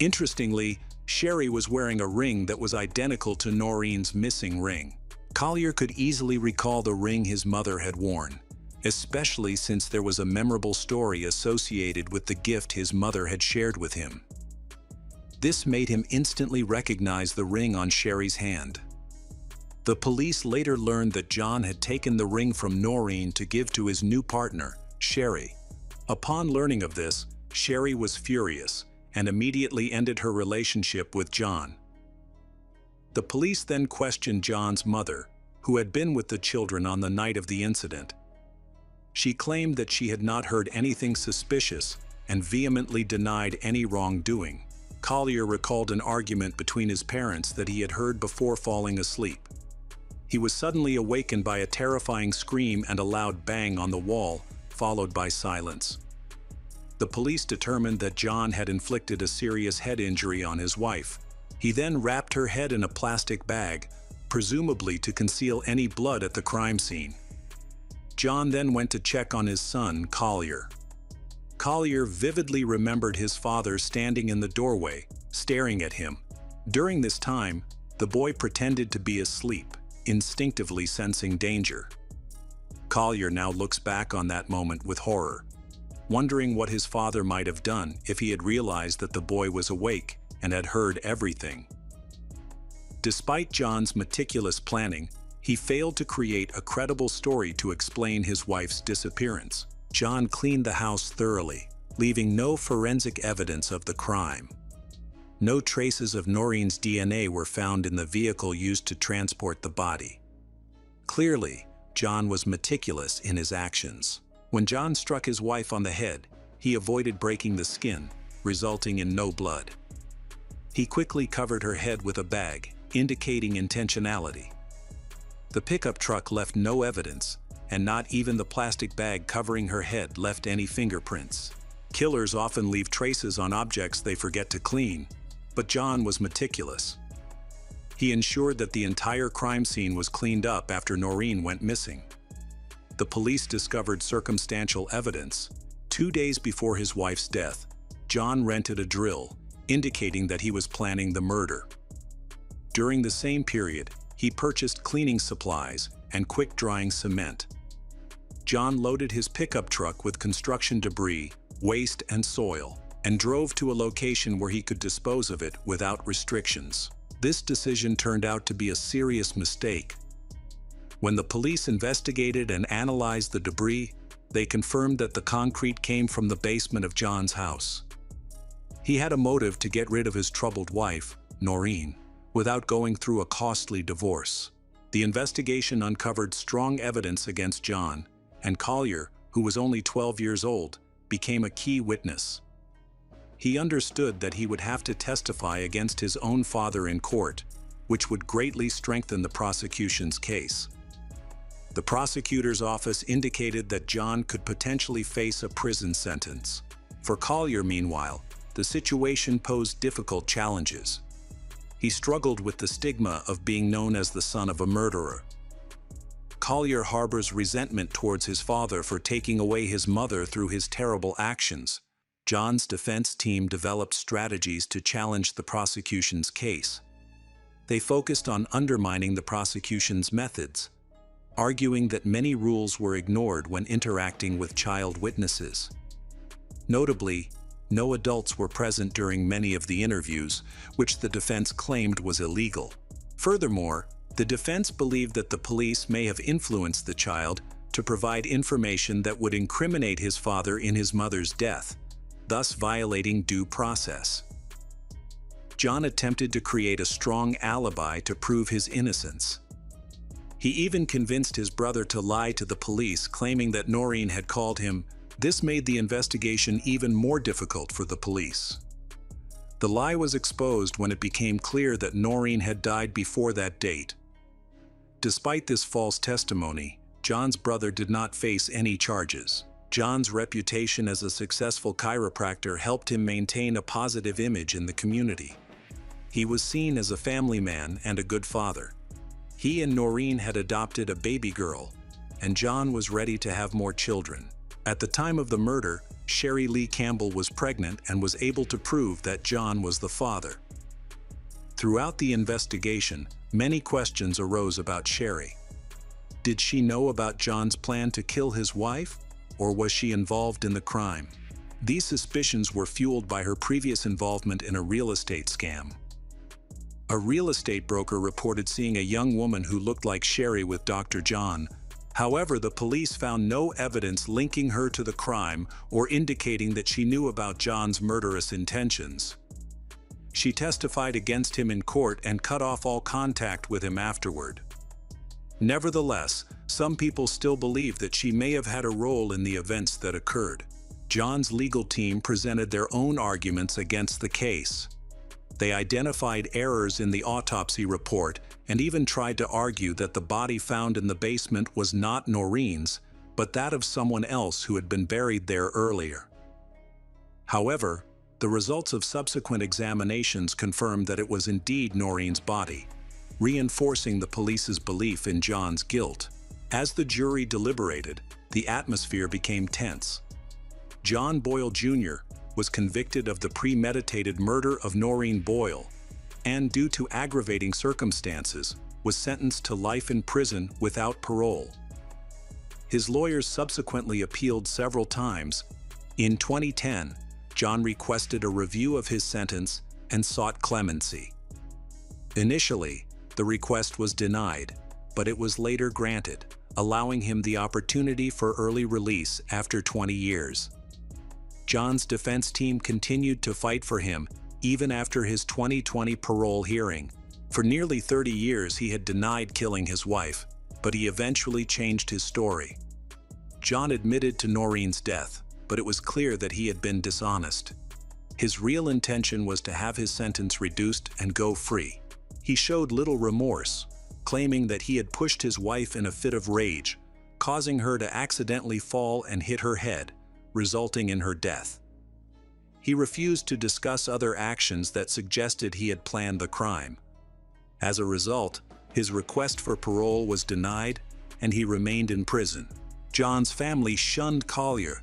Interestingly, Sherry was wearing a ring that was identical to Noreen's missing ring. Collier could easily recall the ring his mother had worn, especially since there was a memorable story associated with the gift his mother had shared with him. This made him instantly recognize the ring on Sherry's hand. The police later learned that John had taken the ring from Noreen to give to his new partner, Sherry. Upon learning of this, Sherry was furious and immediately ended her relationship with John. The police then questioned John's mother, who had been with the children on the night of the incident. She claimed that she had not heard anything suspicious and vehemently denied any wrongdoing. Collier recalled an argument between his parents that he had heard before falling asleep. He was suddenly awakened by a terrifying scream and a loud bang on the wall, followed by silence. The police determined that John had inflicted a serious head injury on his wife. He then wrapped her head in a plastic bag, presumably to conceal any blood at the crime scene. John then went to check on his son, Collier. Collier vividly remembered his father standing in the doorway, staring at him. During this time, the boy pretended to be asleep, instinctively sensing danger. Collier now looks back on that moment with horror, wondering what his father might have done if he had realized that the boy was awake and had heard everything. Despite John's meticulous planning, he failed to create a credible story to explain his wife's disappearance. John cleaned the house thoroughly, leaving no forensic evidence of the crime. No traces of Noreen's DNA were found in the vehicle used to transport the body. Clearly, John was meticulous in his actions. When John struck his wife on the head, he avoided breaking the skin, resulting in no blood. He quickly covered her head with a bag, indicating intentionality. The pickup truck left no evidence, and not even the plastic bag covering her head left any fingerprints. Killers often leave traces on objects they forget to clean, but John was meticulous. He ensured that the entire crime scene was cleaned up after Noreen went missing. The police discovered circumstantial evidence. 2 days before his wife's death, John rented a drill, indicating that he was planning the murder. During the same period, he purchased cleaning supplies and quick-drying cement. John loaded his pickup truck with construction debris, waste, and soil, and drove to a location where he could dispose of it without restrictions. This decision turned out to be a serious mistake. When the police investigated and analyzed the debris, they confirmed that the concrete came from the basement of John's house. He had a motive to get rid of his troubled wife, Noreen, without going through a costly divorce. The investigation uncovered strong evidence against John, and Collier, who was only 12 years old, became a key witness. He understood that he would have to testify against his own father in court, which would greatly strengthen the prosecution's case. The prosecutor's office indicated that John could potentially face a prison sentence. For Collier, meanwhile, the situation posed difficult challenges. He struggled with the stigma of being known as the son of a murderer. Collier harbors resentment towards his father for taking away his mother through his terrible actions. John's defense team developed strategies to challenge the prosecution's case. They focused on undermining the prosecution's methods, arguing that many rules were ignored when interacting with child witnesses. Notably, no adults were present during many of the interviews, which the defense claimed was illegal. Furthermore, the defense believed that the police may have influenced the child to provide information that would incriminate his father in his mother's death, thus violating due process. John attempted to create a strong alibi to prove his innocence. He even convinced his brother to lie to the police, claiming that Noreen had called him. This made the investigation even more difficult for the police. The lie was exposed when it became clear that Noreen had died before that date. Despite this false testimony, John's brother did not face any charges. John's reputation as a successful chiropractor helped him maintain a positive image in the community. He was seen as a family man and a good father. He and Noreen had adopted a baby girl, and John was ready to have more children. At the time of the murder, Sherry Lee Campbell was pregnant and was able to prove that John was the father. Throughout the investigation, many questions arose about Sherry. Did she know about John's plan to kill his wife, or was she involved in the crime? These suspicions were fueled by her previous involvement in a real estate scam. A real estate broker reported seeing a young woman who looked like Sherry with Dr. John. However, the police found no evidence linking her to the crime or indicating that she knew about John's murderous intentions. She testified against him in court and cut off all contact with him afterward. Nevertheless, some people still believe that she may have had a role in the events that occurred. John's legal team presented their own arguments against the case. They identified errors in the autopsy report and even tried to argue that the body found in the basement was not Noreen's, but that of someone else who had been buried there earlier. However, the results of subsequent examinations confirmed that it was indeed Noreen's body, reinforcing the police's belief in John's guilt. As the jury deliberated, the atmosphere became tense. John Boyle Jr. was convicted of the premeditated murder of Noreen Boyle, and due to aggravating circumstances, was sentenced to life in prison without parole. His lawyers subsequently appealed several times. In 2010, John requested a review of his sentence and sought clemency. Initially, the request was denied, but it was later granted, allowing him the opportunity for early release after 20 years. John's defense team continued to fight for him even after his 2020 parole hearing. For nearly 30 years he had denied killing his wife, but he eventually changed his story. John admitted to Noreen's death, but it was clear that he had been dishonest. His real intention was to have his sentence reduced and go free. He showed little remorse, claiming that he had pushed his wife in a fit of rage, causing her to accidentally fall and hit her head, resulting in her death. He refused to discuss other actions that suggested he had planned the crime. As a result, his request for parole was denied, and he remained in prison. John's family shunned Collier,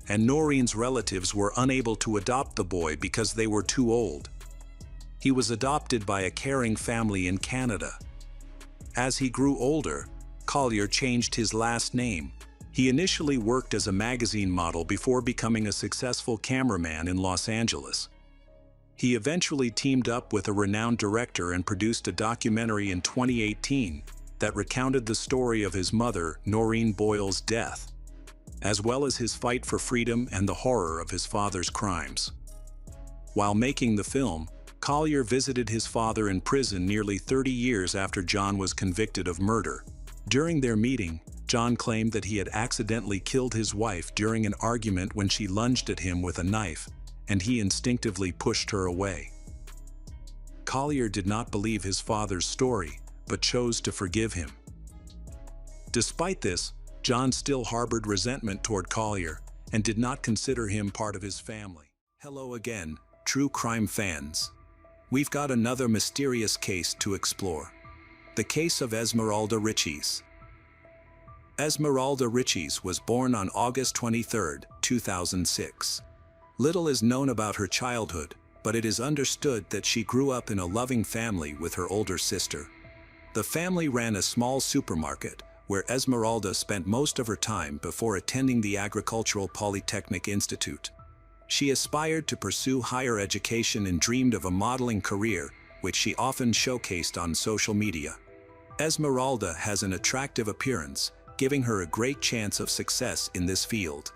and Noreen's relatives were unable to adopt the boy because they were too old. He was adopted by a caring family in Canada. As he grew older, Collier changed his last name. He initially worked as a magazine model before becoming a successful cameraman in Los Angeles. He eventually teamed up with a renowned director and produced a documentary in 2018 that recounted the story of his mother, Noreen Boyle's death, as well as his fight for freedom and the horror of his father's crimes. While making the film, Collier visited his father in prison nearly 30 years after John was convicted of murder. During their meeting, John claimed that he had accidentally killed his wife during an argument when she lunged at him with a knife, and he instinctively pushed her away. Collier did not believe his father's story, but chose to forgive him. Despite this, John still harbored resentment toward Collier and did not consider him part of his family. Hello again, true crime fans. We've got another mysterious case to explore. The case of Esmeralda Riches. Esmeralda Riches was born on August 23, 2006. Little is known about her childhood, but it is understood that she grew up in a loving family with her older sister. The family ran a small supermarket, where Esmeralda spent most of her time before attending the Agricultural Polytechnic Institute. She aspired to pursue higher education and dreamed of a modeling career, which she often showcased on social media. Esmeralda has an attractive appearance, giving her a great chance of success in this field.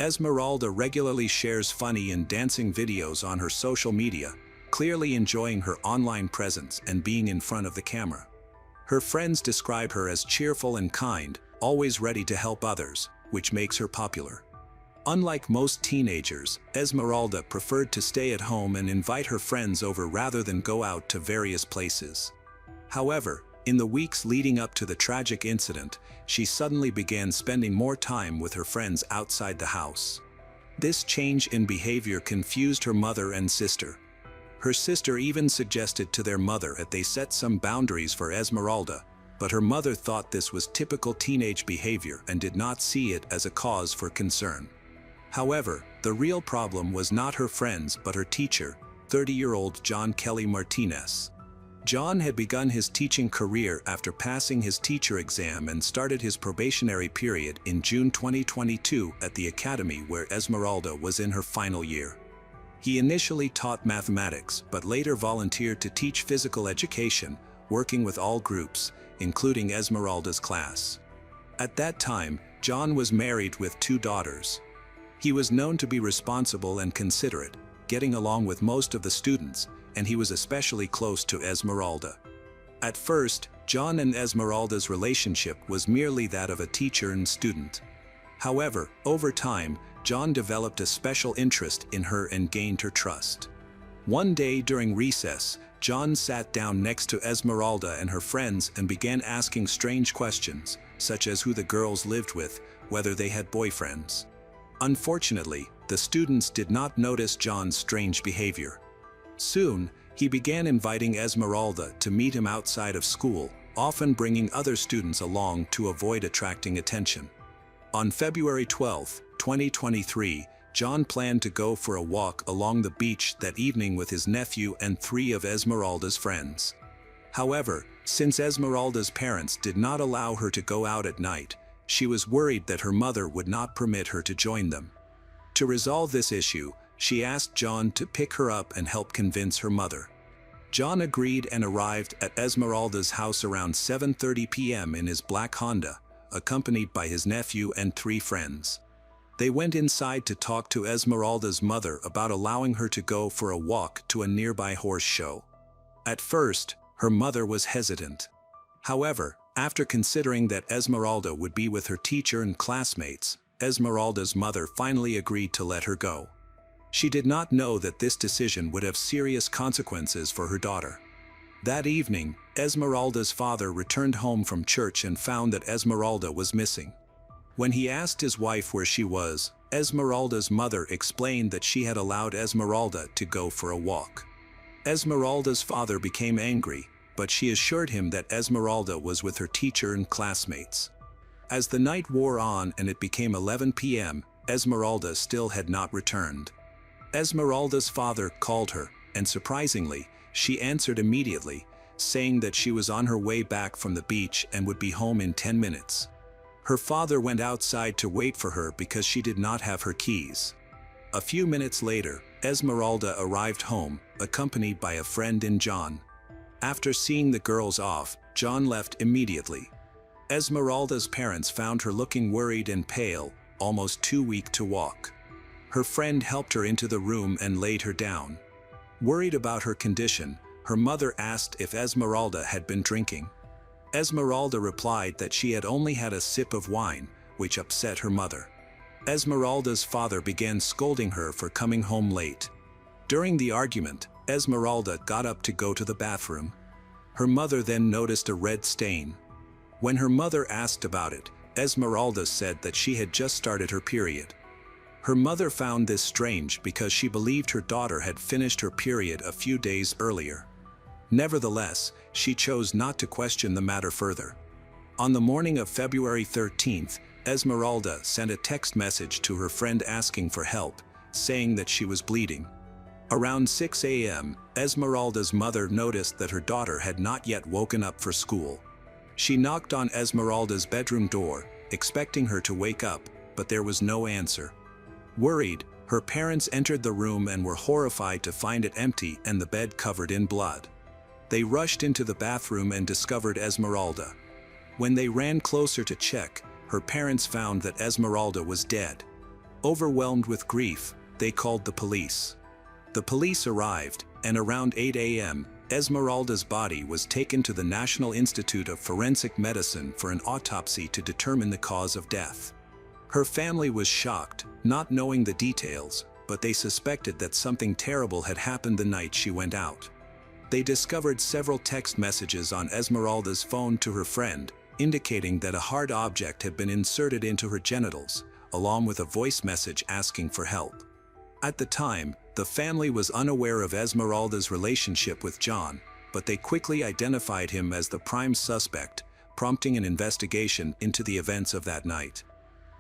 Esmeralda regularly shares funny and dancing videos on her social media, clearly enjoying her online presence and being in front of the camera. Her friends describe her as cheerful and kind, always ready to help others, which makes her popular. Unlike most teenagers, Esmeralda preferred to stay at home and invite her friends over rather than go out to various places. However, in the weeks leading up to the tragic incident, she suddenly began spending more time with her friends outside the house. This change in behavior confused her mother and sister. Her sister even suggested to their mother that they set some boundaries for Esmeralda, but her mother thought this was typical teenage behavior and did not see it as a cause for concern. However, the real problem was not her friends but her teacher, 30-year-old John Kelly Martinez. John had begun his teaching career after passing his teacher exam and started his probationary period in June 2022 at the academy where Esmeralda was in her final year. He initially taught mathematics but later volunteered to teach physical education, working with all groups, including Esmeralda's class. At that time, John was married with 2 daughters. He was known to be responsible and considerate, getting along with most of the students, and he was especially close to Esmeralda. At first, John and Esmeralda's relationship was merely that of a teacher and student. However, over time, John developed a special interest in her and gained her trust. One day during recess, John sat down next to Esmeralda and her friends and began asking strange questions, such as who the girls lived with, whether they had boyfriends. Unfortunately, the students did not notice John's strange behavior. Soon, he began inviting Esmeralda to meet him outside of school, often bringing other students along to avoid attracting attention. On February 12, 2023, John planned to go for a walk along the beach that evening with his nephew and 3 of Esmeralda's friends. However, since Esmeralda's parents did not allow her to go out at night, she was worried that her mother would not permit her to join them. To resolve this issue, she asked John to pick her up and help convince her mother. John agreed and arrived at Esmeralda's house around 7:30 p.m. in his black Honda, accompanied by his nephew and 3 friends. They went inside to talk to Esmeralda's mother about allowing her to go for a walk to a nearby horse show. At first, her mother was hesitant. However, after considering that Esmeralda would be with her teacher and classmates, Esmeralda's mother finally agreed to let her go. She did not know that this decision would have serious consequences for her daughter. That evening, Esmeralda's father returned home from church and found that Esmeralda was missing. When he asked his wife where she was, Esmeralda's mother explained that she had allowed Esmeralda to go for a walk. Esmeralda's father became angry, but she assured him that Esmeralda was with her teacher and classmates. As the night wore on and it became 11 p.m., Esmeralda still had not returned. Esmeralda's father called her, and surprisingly, she answered immediately, saying that she was on her way back from the beach and would be home in 10 minutes. Her father went outside to wait for her because she did not have her keys. A few minutes later, Esmeralda arrived home, accompanied by a friend and John. After seeing the girls off, John left immediately. Esmeralda's parents found her looking worried and pale, almost too weak to walk. Her friend helped her into the room and laid her down. Worried about her condition, her mother asked if Esmeralda had been drinking. Esmeralda replied that she had only had a sip of wine, which upset her mother. Esmeralda's father began scolding her for coming home late. During the argument, Esmeralda got up to go to the bathroom. Her mother then noticed a red stain. When her mother asked about it, Esmeralda said that she had just started her period. Her mother found this strange because she believed her daughter had finished her period a few days earlier. Nevertheless, she chose not to question the matter further. On the morning of February 13th, Esmeralda sent a text message to her friend asking for help, saying that she was bleeding. Around 6 a.m., Esmeralda's mother noticed that her daughter had not yet woken up for school. She knocked on Esmeralda's bedroom door, expecting her to wake up, but there was no answer. Worried, her parents entered the room and were horrified to find it empty and the bed covered in blood. They rushed into the bathroom and discovered Esmeralda. When they ran closer to check, her parents found that Esmeralda was dead. Overwhelmed with grief, they called the police. The police arrived, and around 8 a.m., Esmeralda's body was taken to the National Institute of Forensic Medicine for an autopsy to determine the cause of death. Her family was shocked, not knowing the details, but they suspected that something terrible had happened the night she went out. They discovered several text messages on Esmeralda's phone to her friend, indicating that a hard object had been inserted into her genitals, along with a voice message asking for help. At the time, the family was unaware of Esmeralda's relationship with John, but they quickly identified him as the prime suspect, prompting an investigation into the events of that night.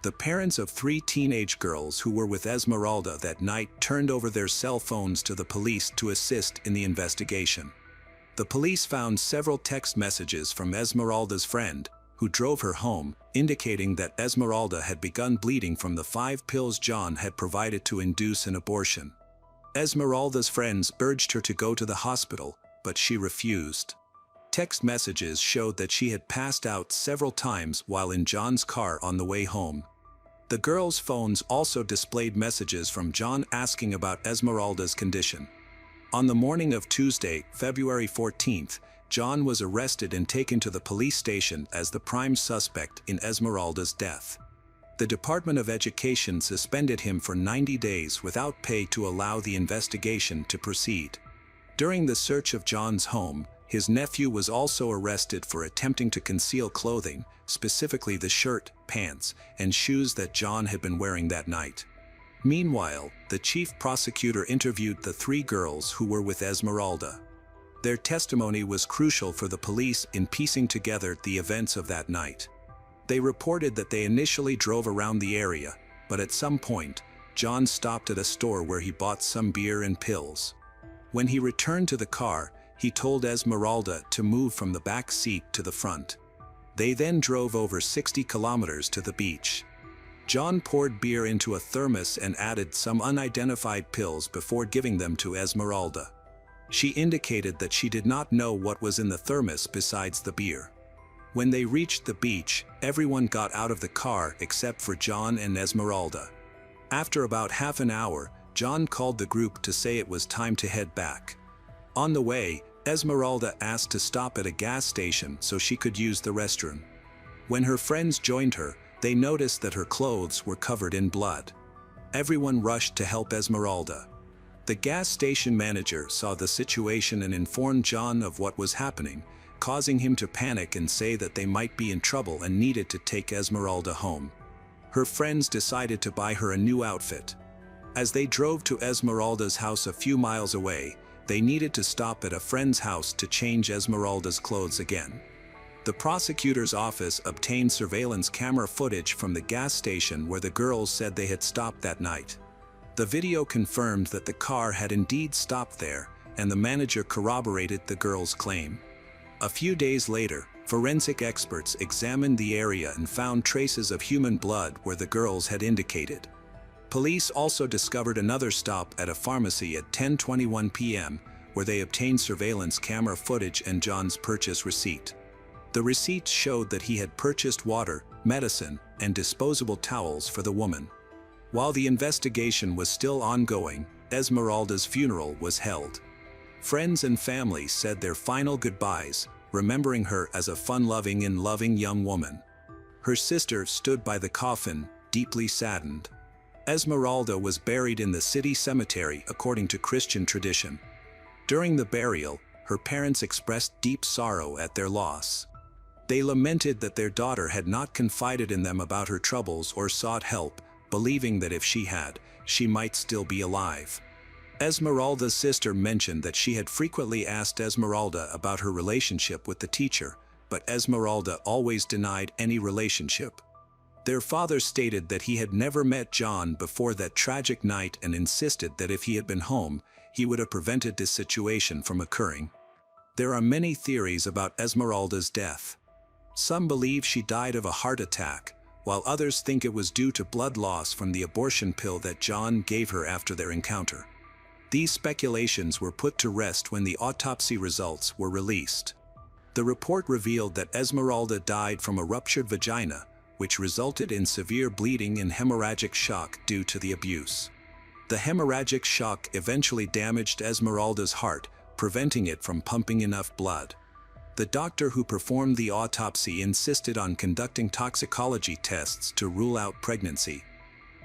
The parents of 3 teenage girls who were with Esmeralda that night turned over their cell phones to the police to assist in the investigation. The police found several text messages from Esmeralda's friend, who drove her home, indicating that Esmeralda had begun bleeding from the 5 pills John had provided to induce an abortion. Esmeralda's friends urged her to go to the hospital, but she refused. Text messages showed that she had passed out several times while in John's car on the way home. The girls' phones also displayed messages from John asking about Esmeralda's condition. On the morning of Tuesday, February 14th, John was arrested and taken to the police station as the prime suspect in Esmeralda's death. The Department of Education suspended him for 90 days without pay to allow the investigation to proceed. During the search of John's home, his nephew was also arrested for attempting to conceal clothing, specifically the shirt, pants, and shoes that John had been wearing that night. Meanwhile, the chief prosecutor interviewed the 3 girls who were with Esmeralda. Their testimony was crucial for the police in piecing together the events of that night. They reported that they initially drove around the area, but at some point, John stopped at a store where he bought some beer and pills. When he returned to the car, he told Esmeralda to move from the back seat to the front. They then drove over 60 kilometers to the beach. John poured beer into a thermos and added some unidentified pills before giving them to Esmeralda. She indicated that she did not know what was in the thermos besides the beer. When they reached the beach, everyone got out of the car except for John and Esmeralda. After about half an hour, John called the group to say it was time to head back. On the way, Esmeralda asked to stop at a gas station so she could use the restroom. When her friends joined her, they noticed that her clothes were covered in blood. Everyone rushed to help Esmeralda. The gas station manager saw the situation and informed John of what was happening, causing him to panic and say that they might be in trouble and needed to take Esmeralda home. Her friends decided to buy her a new outfit. As they drove to Esmeralda's house a few miles away, they needed to stop at a friend's house to change Esmeralda's clothes again. The prosecutor's office obtained surveillance camera footage from the gas station where the girls said they had stopped that night. The video confirmed that the car had indeed stopped there, and the manager corroborated the girls' claim. A few days later, forensic experts examined the area and found traces of human blood where the girls had indicated. Police also discovered another stop at a pharmacy at 10:21 p.m., where they obtained surveillance camera footage and John's purchase receipt. The receipts showed that he had purchased water, medicine, and disposable towels for the woman. While the investigation was still ongoing, Esmeralda's funeral was held. Friends and family said their final goodbyes, remembering her as a fun-loving and loving young woman. Her sister stood by the coffin, deeply saddened. Esmeralda was buried in the city cemetery according to Christian tradition. During the burial, her parents expressed deep sorrow at their loss. They lamented that their daughter had not confided in them about her troubles or sought help, believing that if she had, she might still be alive. Esmeralda's sister mentioned that she had frequently asked Esmeralda about her relationship with the teacher, but Esmeralda always denied any relationship. Their father stated that he had never met John before that tragic night and insisted that if he had been home, he would have prevented this situation from occurring. There are many theories about Esmeralda's death. Some believe she died of a heart attack, while others think it was due to blood loss from the abortion pill that John gave her after their encounter. These speculations were put to rest when the autopsy results were released. The report revealed that Esmeralda died from a ruptured vagina, which resulted in severe bleeding and hemorrhagic shock due to the abuse. The hemorrhagic shock eventually damaged Esmeralda's heart, preventing it from pumping enough blood. The doctor who performed the autopsy insisted on conducting toxicology tests to rule out pregnancy.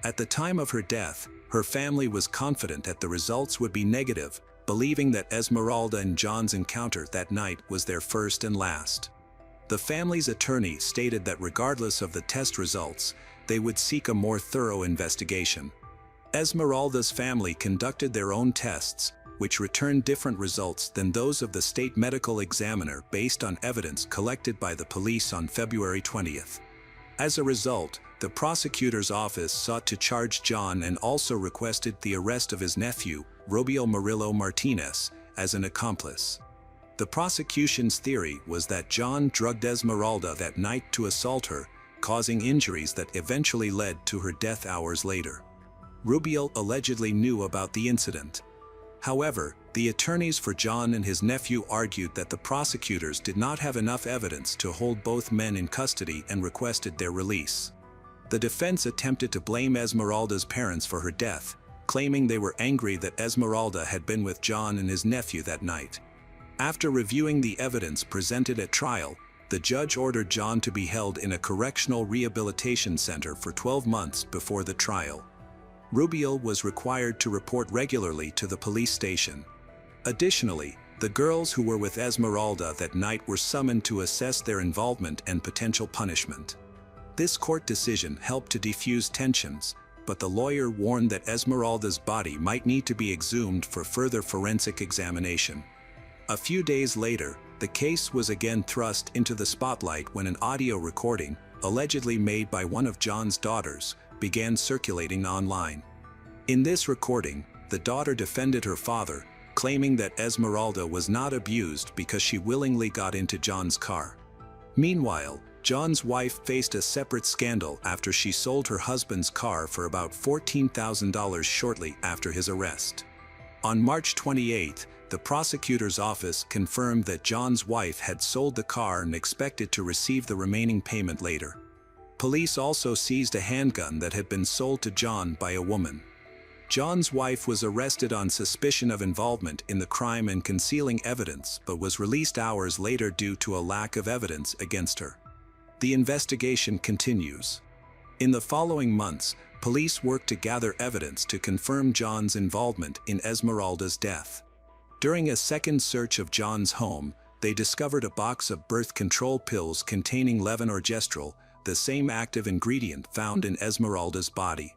At the time of her death, her family was confident that the results would be negative, believing that Esmeralda and John's encounter that night was their first and last. The family's attorney stated that regardless of the test results, they would seek a more thorough investigation. Esmeralda's family conducted their own tests, which returned different results than those of the state medical examiner based on evidence collected by the police on February 20th. As a result, the prosecutor's office sought to charge John and also requested the arrest of his nephew, Robiel Murillo Martinez, as an accomplice. The prosecution's theory was that John drugged Esmeralda that night to assault her, causing injuries that eventually led to her death hours later. Robiel allegedly knew about the incident. However, the attorneys for John and his nephew argued that the prosecutors did not have enough evidence to hold both men in custody and requested their release. The defense attempted to blame Esmeralda's parents for her death, claiming they were angry that Esmeralda had been with John and his nephew that night. After reviewing the evidence presented at trial, the judge ordered John to be held in a correctional rehabilitation center for 12 months before the trial. Robiel was required to report regularly to the police station. Additionally, the girls who were with Esmeralda that night were summoned to assess their involvement and potential punishment. This court decision helped to defuse tensions, but the lawyer warned that Esmeralda's body might need to be exhumed for further forensic examination. A few days later, the case was again thrust into the spotlight when an audio recording, allegedly made by one of John's daughters, began circulating online. In this recording, the daughter defended her father, claiming that Esmeralda was not abused because she willingly got into John's car. Meanwhile, John's wife faced a separate scandal after she sold her husband's car for about $14,000 shortly after his arrest. On March 28, the prosecutor's office confirmed that John's wife had sold the car and expected to receive the remaining payment later. Police also seized a handgun that had been sold to John by a woman. John's wife was arrested on suspicion of involvement in the crime and concealing evidence, but was released hours later due to a lack of evidence against her. The investigation continues. In the following months, police worked to gather evidence to confirm John's involvement in Esmeralda's death. During a second search of John's home, they discovered a box of birth control pills containing levonorgestrel, the same active ingredient found in Esmeralda's body.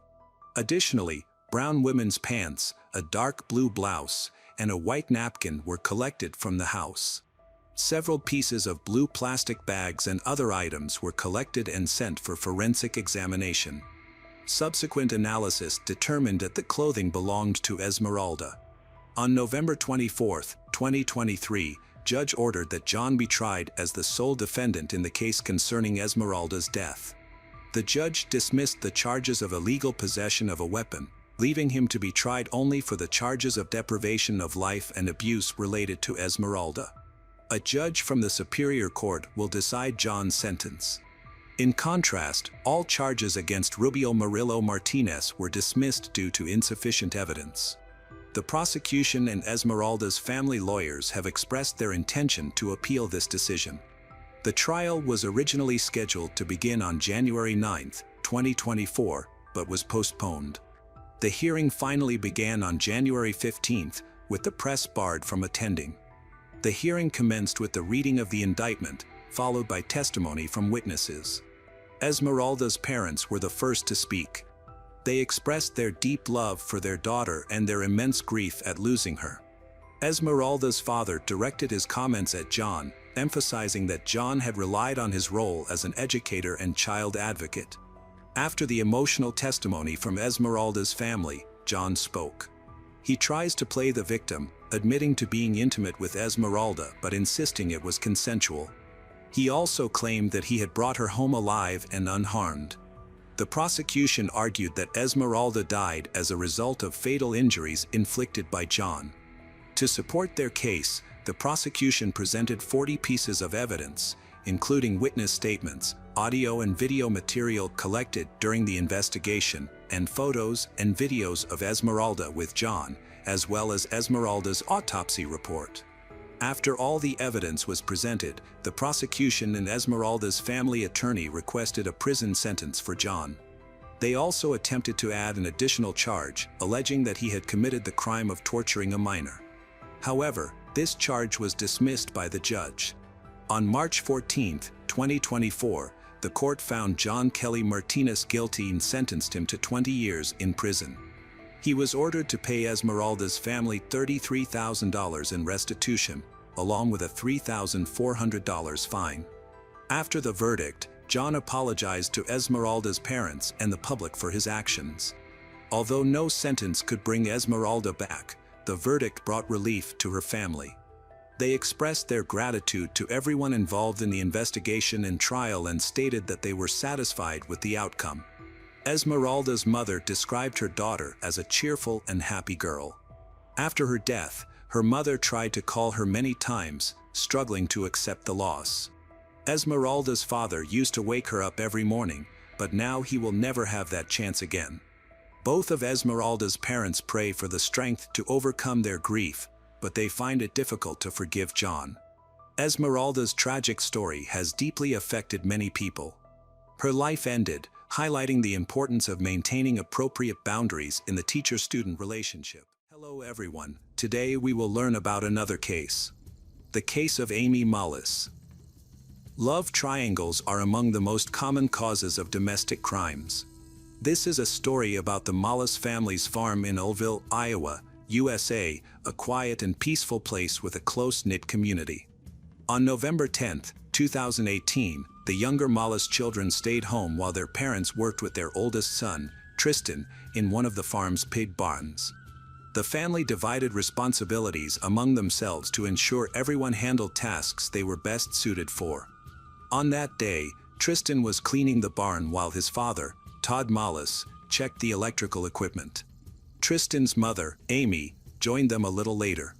Additionally, brown women's pants, a dark blue blouse, and a white napkin were collected from the house. Several pieces of blue plastic bags and other items were collected and sent for forensic examination. Subsequent analysis determined that the clothing belonged to Esmeralda. On November 24, 2023, judge ordered that John be tried as the sole defendant in the case concerning Esmeralda's death. The judge dismissed the charges of illegal possession of a weapon, leaving him to be tried only for the charges of deprivation of life and abuse related to Esmeralda. A judge from the Superior Court will decide John's sentence. In contrast, all charges against Robiel Murillo Martinez were dismissed due to insufficient evidence. The prosecution and Esmeralda's family lawyers have expressed their intention to appeal this decision. The trial was originally scheduled to begin on January 9, 2024, but was postponed. The hearing finally began on January 15, with the press barred from attending. The hearing commenced with the reading of the indictment, followed by testimony from witnesses. Esmeralda's parents were the first to speak. They expressed their deep love for their daughter and their immense grief at losing her. Esmeralda's father directed his comments at John, emphasizing that John had relied on his role as an educator and child advocate. After the emotional testimony from Esmeralda's family, John spoke. He tries to play the victim, admitting to being intimate with Esmeralda but insisting it was consensual. He also claimed that he had brought her home alive and unharmed. The prosecution argued that Esmeralda died as a result of fatal injuries inflicted by John. To support their case, the prosecution presented 40 pieces of evidence, including witness statements, audio and video material collected during the investigation, and photos and videos of Esmeralda with John, as well as Esmeralda's autopsy report. After all the evidence was presented, the prosecution and Esmeralda's family attorney requested a prison sentence for John. They also attempted to add an additional charge, alleging that he had committed the crime of torturing a minor. However, this charge was dismissed by the judge. On March 14, 2024, the court found John Kelly Martinez guilty and sentenced him to 20 years in prison. He was ordered to pay Esmeralda's family $33,000 in restitution, along with a $3,400 fine. After the verdict, John apologized to Esmeralda's parents and the public for his actions. Although no sentence could bring Esmeralda back, the verdict brought relief to her family. They expressed their gratitude to everyone involved in the investigation and trial and stated that they were satisfied with the outcome. Esmeralda's mother described her daughter as a cheerful and happy girl. After her death, her mother tried to call her many times, struggling to accept the loss. Esmeralda's father used to wake her up every morning, but now he will never have that chance again. Both of Esmeralda's parents pray for the strength to overcome their grief, but they find it difficult to forgive John. Esmeralda's tragic story has deeply affected many people. Her life ended, highlighting the importance of maintaining appropriate boundaries in the teacher-student relationship. Hello everyone, today we will learn about another case. The case of Amy Mullis. Love triangles are among the most common causes of domestic crimes. This is a story about the Mullis family's farm in Ulville, Iowa, USA, a quiet and peaceful place with a close-knit community. On November 10, 2018, the younger Mullis children stayed home while their parents worked with their oldest son, Tristan, in one of the farm's pig barns. The family divided responsibilities among themselves to ensure everyone handled tasks they were best suited for. On that day, Tristan was cleaning the barn while his father, Todd Mullis, checked the electrical equipment. Tristan's mother, Amy, joined them a little later.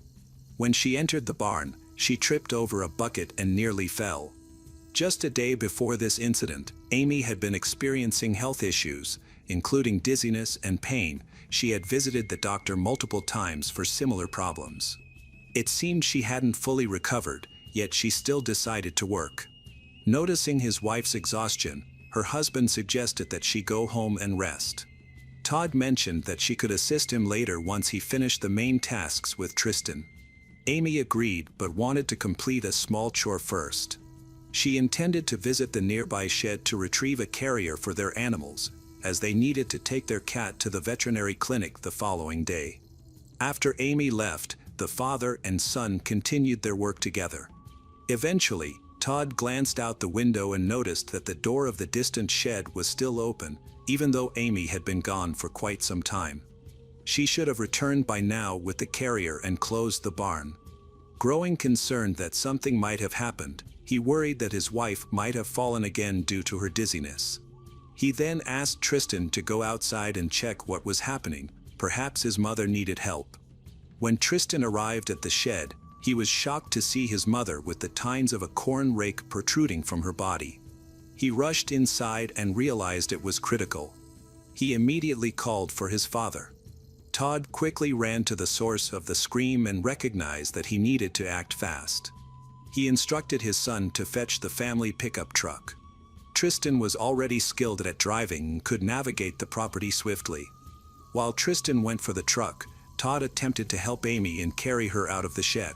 When she entered the barn, she tripped over a bucket and nearly fell. Just a day before this incident, Amy had been experiencing health issues, including dizziness and pain. She had visited the doctor multiple times for similar problems. It seemed she hadn't fully recovered, yet she still decided to work. Noticing his wife's exhaustion, her husband suggested that she go home and rest. Todd mentioned that she could assist him later once he finished the main tasks with Tristan. Amy agreed but wanted to complete a small chore first. She intended to visit the nearby shed to retrieve a carrier for their animals, as they needed to take their cat to the veterinary clinic the following day. After Amy left, the father and son continued their work together. Eventually, Todd glanced out the window and noticed that the door of the distant shed was still open, even though Amy had been gone for quite some time. She should have returned by now with the carrier and closed the barn. Growing concerned that something might have happened, he worried that his wife might have fallen again due to her dizziness. He then asked Tristan to go outside and check what was happening. Perhaps his mother needed help. When Tristan arrived at the shed, he was shocked to see his mother with the tines of a corn rake protruding from her body. He rushed inside and realized it was critical. He immediately called for his father. Todd quickly ran to the source of the scream and recognized that he needed to act fast. He instructed his son to fetch the family pickup truck. Tristan was already skilled at driving and could navigate the property swiftly. While Tristan went for the truck, Todd attempted to help Amy and carry her out of the shed.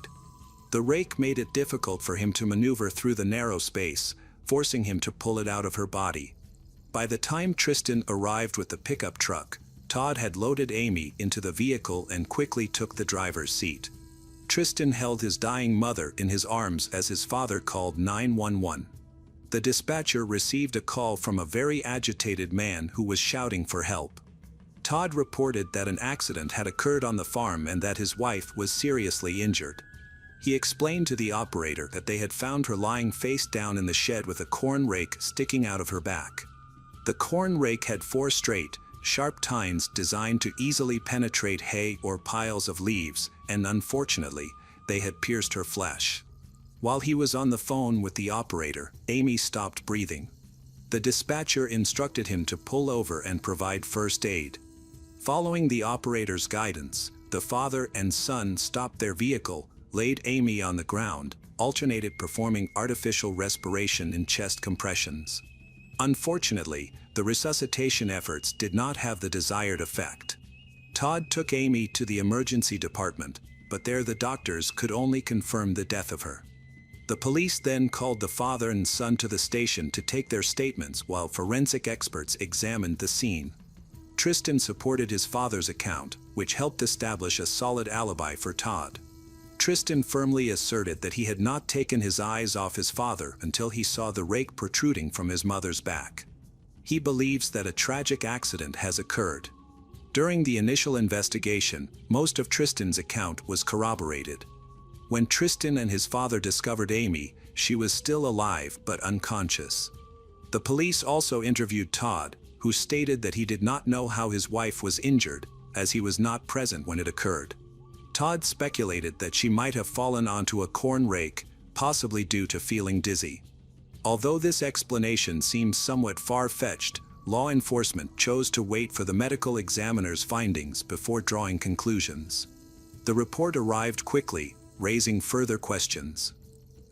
The rake made it difficult for him to maneuver through the narrow space, forcing him to pull it out of her body. By the time Tristan arrived with the pickup truck, Todd had loaded Amy into the vehicle and quickly took the driver's seat. Tristan held his dying mother in his arms as his father called 911. The dispatcher received a call from a very agitated man who was shouting for help. Todd reported that an accident had occurred on the farm and that his wife was seriously injured. He explained to the operator that they had found her lying face down in the shed with a corn rake sticking out of her back. The corn rake had 4 straight, sharp tines designed to easily penetrate hay or piles of leaves, and unfortunately, they had pierced her flesh. While he was on the phone with the operator, Amy stopped breathing. The dispatcher instructed him to pull over and provide first aid. Following the operator's guidance, the father and son stopped their vehicle, laid Amy on the ground, alternated performing artificial respiration and chest compressions. Unfortunately, the resuscitation efforts did not have the desired effect. Todd took Amy to the emergency department, but there the doctors could only confirm the death of her. The police then called the father and son to the station to take their statements while forensic experts examined the scene. Tristan supported his father's account, which helped establish a solid alibi for Todd. Tristan firmly asserted that he had not taken his eyes off his father until he saw the rake protruding from his mother's back. He believes that a tragic accident has occurred. During the initial investigation, most of Tristan's account was corroborated. When Tristan and his father discovered Amy, she was still alive but unconscious. The police also interviewed Todd, who stated that he did not know how his wife was injured, as he was not present when it occurred. Todd speculated that she might have fallen onto a corn rake, possibly due to feeling dizzy. Although this explanation seems somewhat far-fetched, law enforcement chose to wait for the medical examiner's findings before drawing conclusions. The report arrived quickly, raising further questions.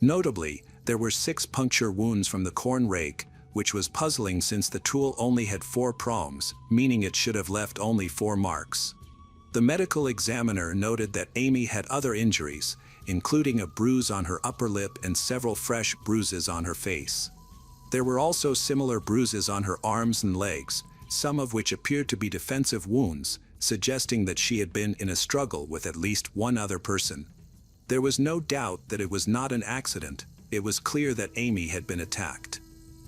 Notably, there were 6 puncture wounds from the corn rake, which was puzzling since the tool only had 4 prongs, meaning it should have left only 4 marks. The medical examiner noted that Amy had other injuries, including a bruise on her upper lip and several fresh bruises on her face. There were also similar bruises on her arms and legs, some of which appeared to be defensive wounds, suggesting that she had been in a struggle with at least one other person. There was no doubt that it was not an accident. It was clear that Amy had been attacked.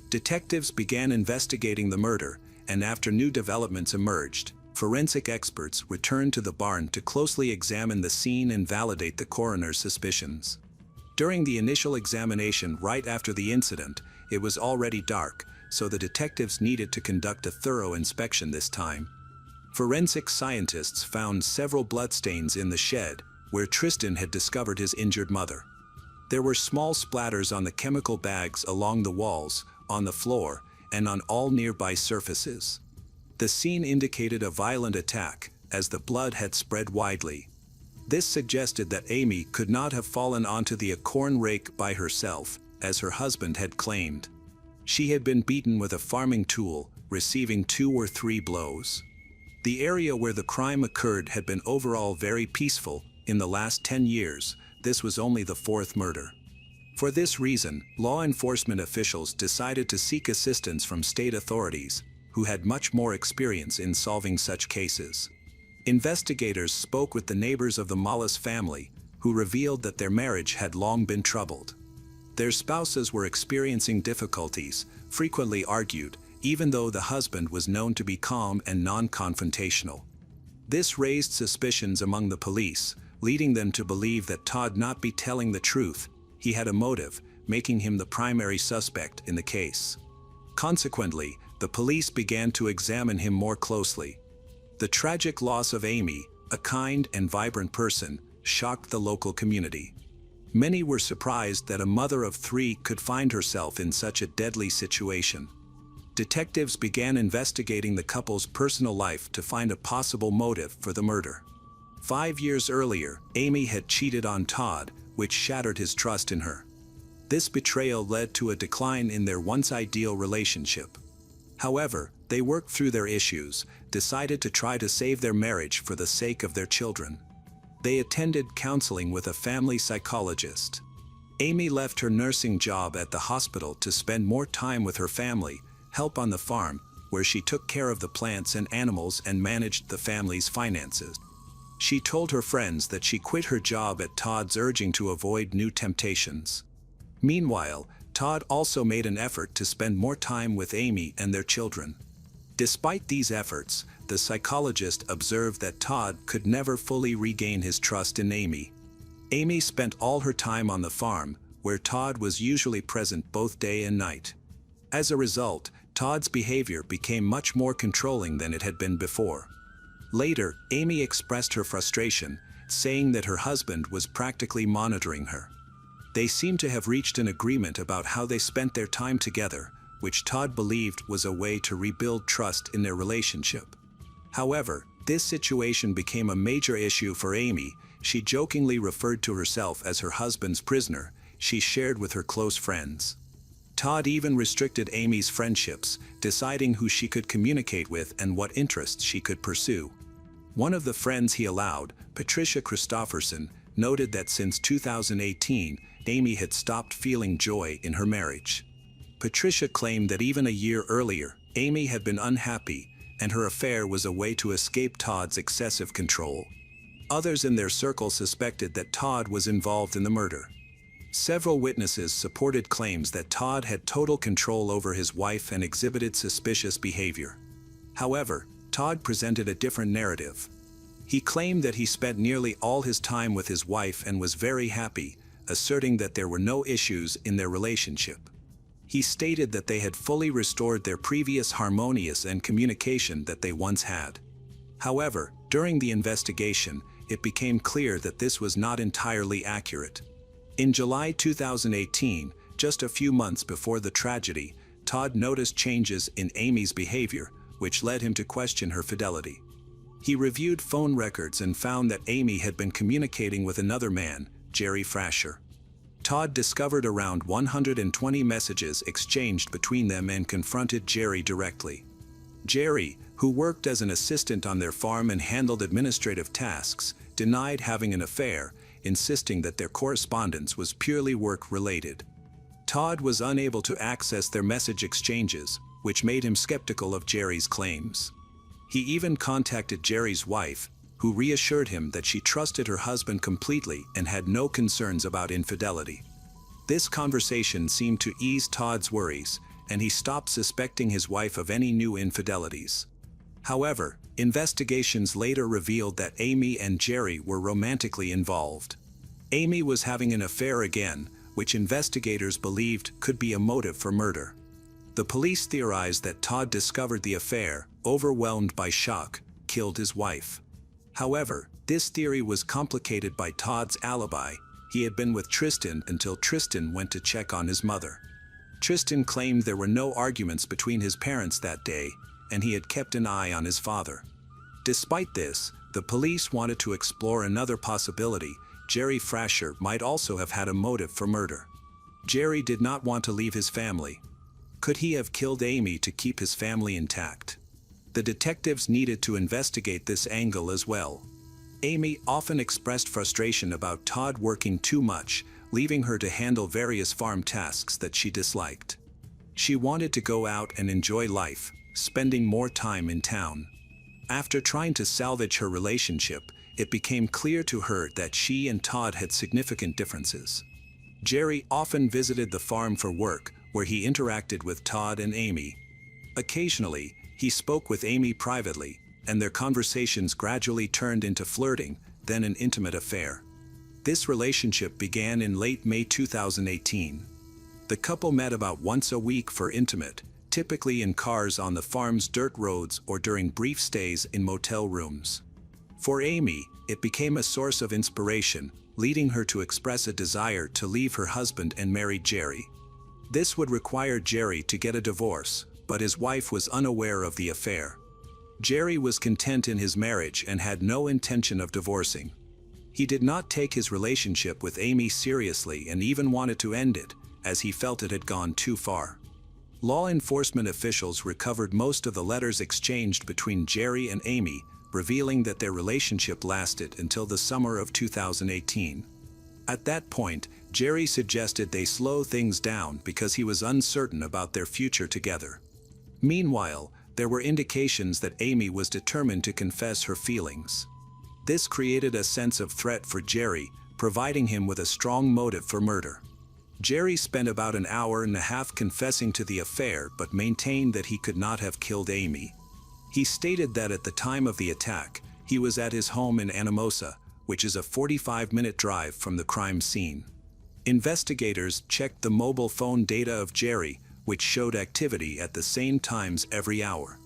Detectives began investigating the murder, and after new developments emerged, forensic experts returned to the barn to closely examine the scene and validate the coroner's suspicions. During the initial examination right after the incident, it was already dark, so the detectives needed to conduct a thorough inspection this time. Forensic scientists found several bloodstains in the shed, where Tristan had discovered his injured mother. There were small splatters on the chemical bags along the walls, on the floor, and on all nearby surfaces. The scene indicated a violent attack, as the blood had spread widely. This suggested that Amy could not have fallen onto the corn rake by herself, as her husband had claimed. She had been beaten with a farming tool, receiving 2 or 3 blows. The area where the crime occurred had been overall very peaceful. In the last 10 years, this was only the 4th murder. For this reason, law enforcement officials decided to seek assistance from state authorities, who had much more experience in solving such cases. Investigators spoke with the neighbors of the Malus family, who revealed that their marriage had long been troubled. Their spouses were experiencing difficulties, frequently argued, even though the husband was known to be calm and non-confrontational. This raised suspicions among the police, leading them to believe that Todd not be telling the truth. He had a motive, making him the primary suspect in the case. Consequently, the police began to examine him more closely. The tragic loss of Amy, a kind and vibrant person, shocked the local community. Many were surprised that a mother of 3 could find herself in such a deadly situation. Detectives began investigating the couple's personal life to find a possible motive for the murder. 5 years earlier, Amy had cheated on Todd, which shattered his trust in her. This betrayal led to a decline in their once ideal relationship. However, they worked through their issues, decided to try to save their marriage for the sake of their children. They attended counseling with a family psychologist. Amy left her nursing job at the hospital to spend more time with her family, help on the farm, where she took care of the plants and animals and managed the family's finances. She told her friends that she quit her job at Todd's, urging to avoid new temptations. Meanwhile, Todd also made an effort to spend more time with Amy and their children. Despite these efforts, the psychologist observed that Todd could never fully regain his trust in Amy. Amy spent all her time on the farm, where Todd was usually present both day and night. As a result, Todd's behavior became much more controlling than it had been before. Later, Amy expressed her frustration, saying that her husband was practically monitoring her. They seemed to have reached an agreement about how they spent their time together, which Todd believed was a way to rebuild trust in their relationship. However, this situation became a major issue for Amy. she jokingly referred to herself as her husband's prisoner, she shared with her close friends. Todd even restricted Amy's friendships, deciding who she could communicate with and what interests she could pursue. One of the friends he allowed, Patricia Christopherson, noted that since 2018, Amy had stopped feeling joy in her marriage. Patricia claimed that even a year earlier, Amy had been unhappy, and her affair was a way to escape Todd's excessive control. Others in their circle suspected that Todd was involved in the murder. Several witnesses supported claims that Todd had total control over his wife and exhibited suspicious behavior. However, Todd presented a different narrative. He claimed that he spent nearly all his time with his wife and was very happy, asserting that there were no issues in their relationship. He stated that they had fully restored their previous harmonious and communication that they once had. However, during the investigation, it became clear that this was not entirely accurate. In July 2018, just a few months before the tragedy, Todd noticed changes in Amy's behavior, which led him to question her fidelity. He reviewed phone records and found that Amy had been communicating with another man, Jerry Frasher. Todd discovered around 120 messages exchanged between them and confronted Jerry directly. Jerry, who worked as an assistant on their farm and handled administrative tasks, denied having an affair, insisting that their correspondence was purely work-related. Todd was unable to access their message exchanges, which made him skeptical of Jerry's claims. He even contacted Jerry's wife, who reassured him that she trusted her husband completely and had no concerns about infidelity. This conversation seemed to ease Todd's worries, and he stopped suspecting his wife of any new infidelities. However, investigations later revealed that Amy and Jerry were romantically involved. Amy was having an affair again, which investigators believed could be a motive for murder. The police theorized that Todd discovered the affair, overwhelmed by shock, killed his wife. However, this theory was complicated by Todd's alibi. He had been with Tristan until Tristan went to check on his mother. Tristan claimed there were no arguments between his parents that day, and he had kept an eye on his father. Despite this, the police wanted to explore another possibility. Jerry Frasher might also have had a motive for murder. Jerry did not want to leave his family. Could he have killed Amy to keep his family intact? The detectives needed to investigate this angle as well. Amy often expressed frustration about Todd working too much, leaving her to handle various farm tasks that she disliked. She wanted to go out and enjoy life, spending more time in town. After trying to salvage her relationship, it became clear to her that she and Todd had significant differences. Jerry often visited the farm for work, where he interacted with Todd and Amy. Occasionally, he spoke with Amy privately, and their conversations gradually turned into flirting, then an intimate affair. This relationship began in late May 2018. The couple met about once a week for intimate, typically in cars on the farm's dirt roads or during brief stays in motel rooms. For Amy, it became a source of inspiration, leading her to express a desire to leave her husband and marry Jerry. This would require Jerry to get a divorce, but his wife was unaware of the affair. Jerry was content in his marriage and had no intention of divorcing. He did not take his relationship with Amy seriously and even wanted to end it, as he felt it had gone too far. Law enforcement officials recovered most of the letters exchanged between Jerry and Amy, revealing that their relationship lasted until the summer of 2018. At that point, Jerry suggested they slow things down because he was uncertain about their future together. Meanwhile, there were indications that Amy was determined to confess her feelings. This created a sense of threat for Jerry, providing him with a strong motive for murder. Jerry spent about an hour and a half confessing to the affair but maintained that he could not have killed Amy. He stated that at the time of the attack, he was at his home in Anamosa, which is a 45-minute drive from the crime scene. Investigators checked the mobile phone data of Jerry, which showed activity at the same times every hour.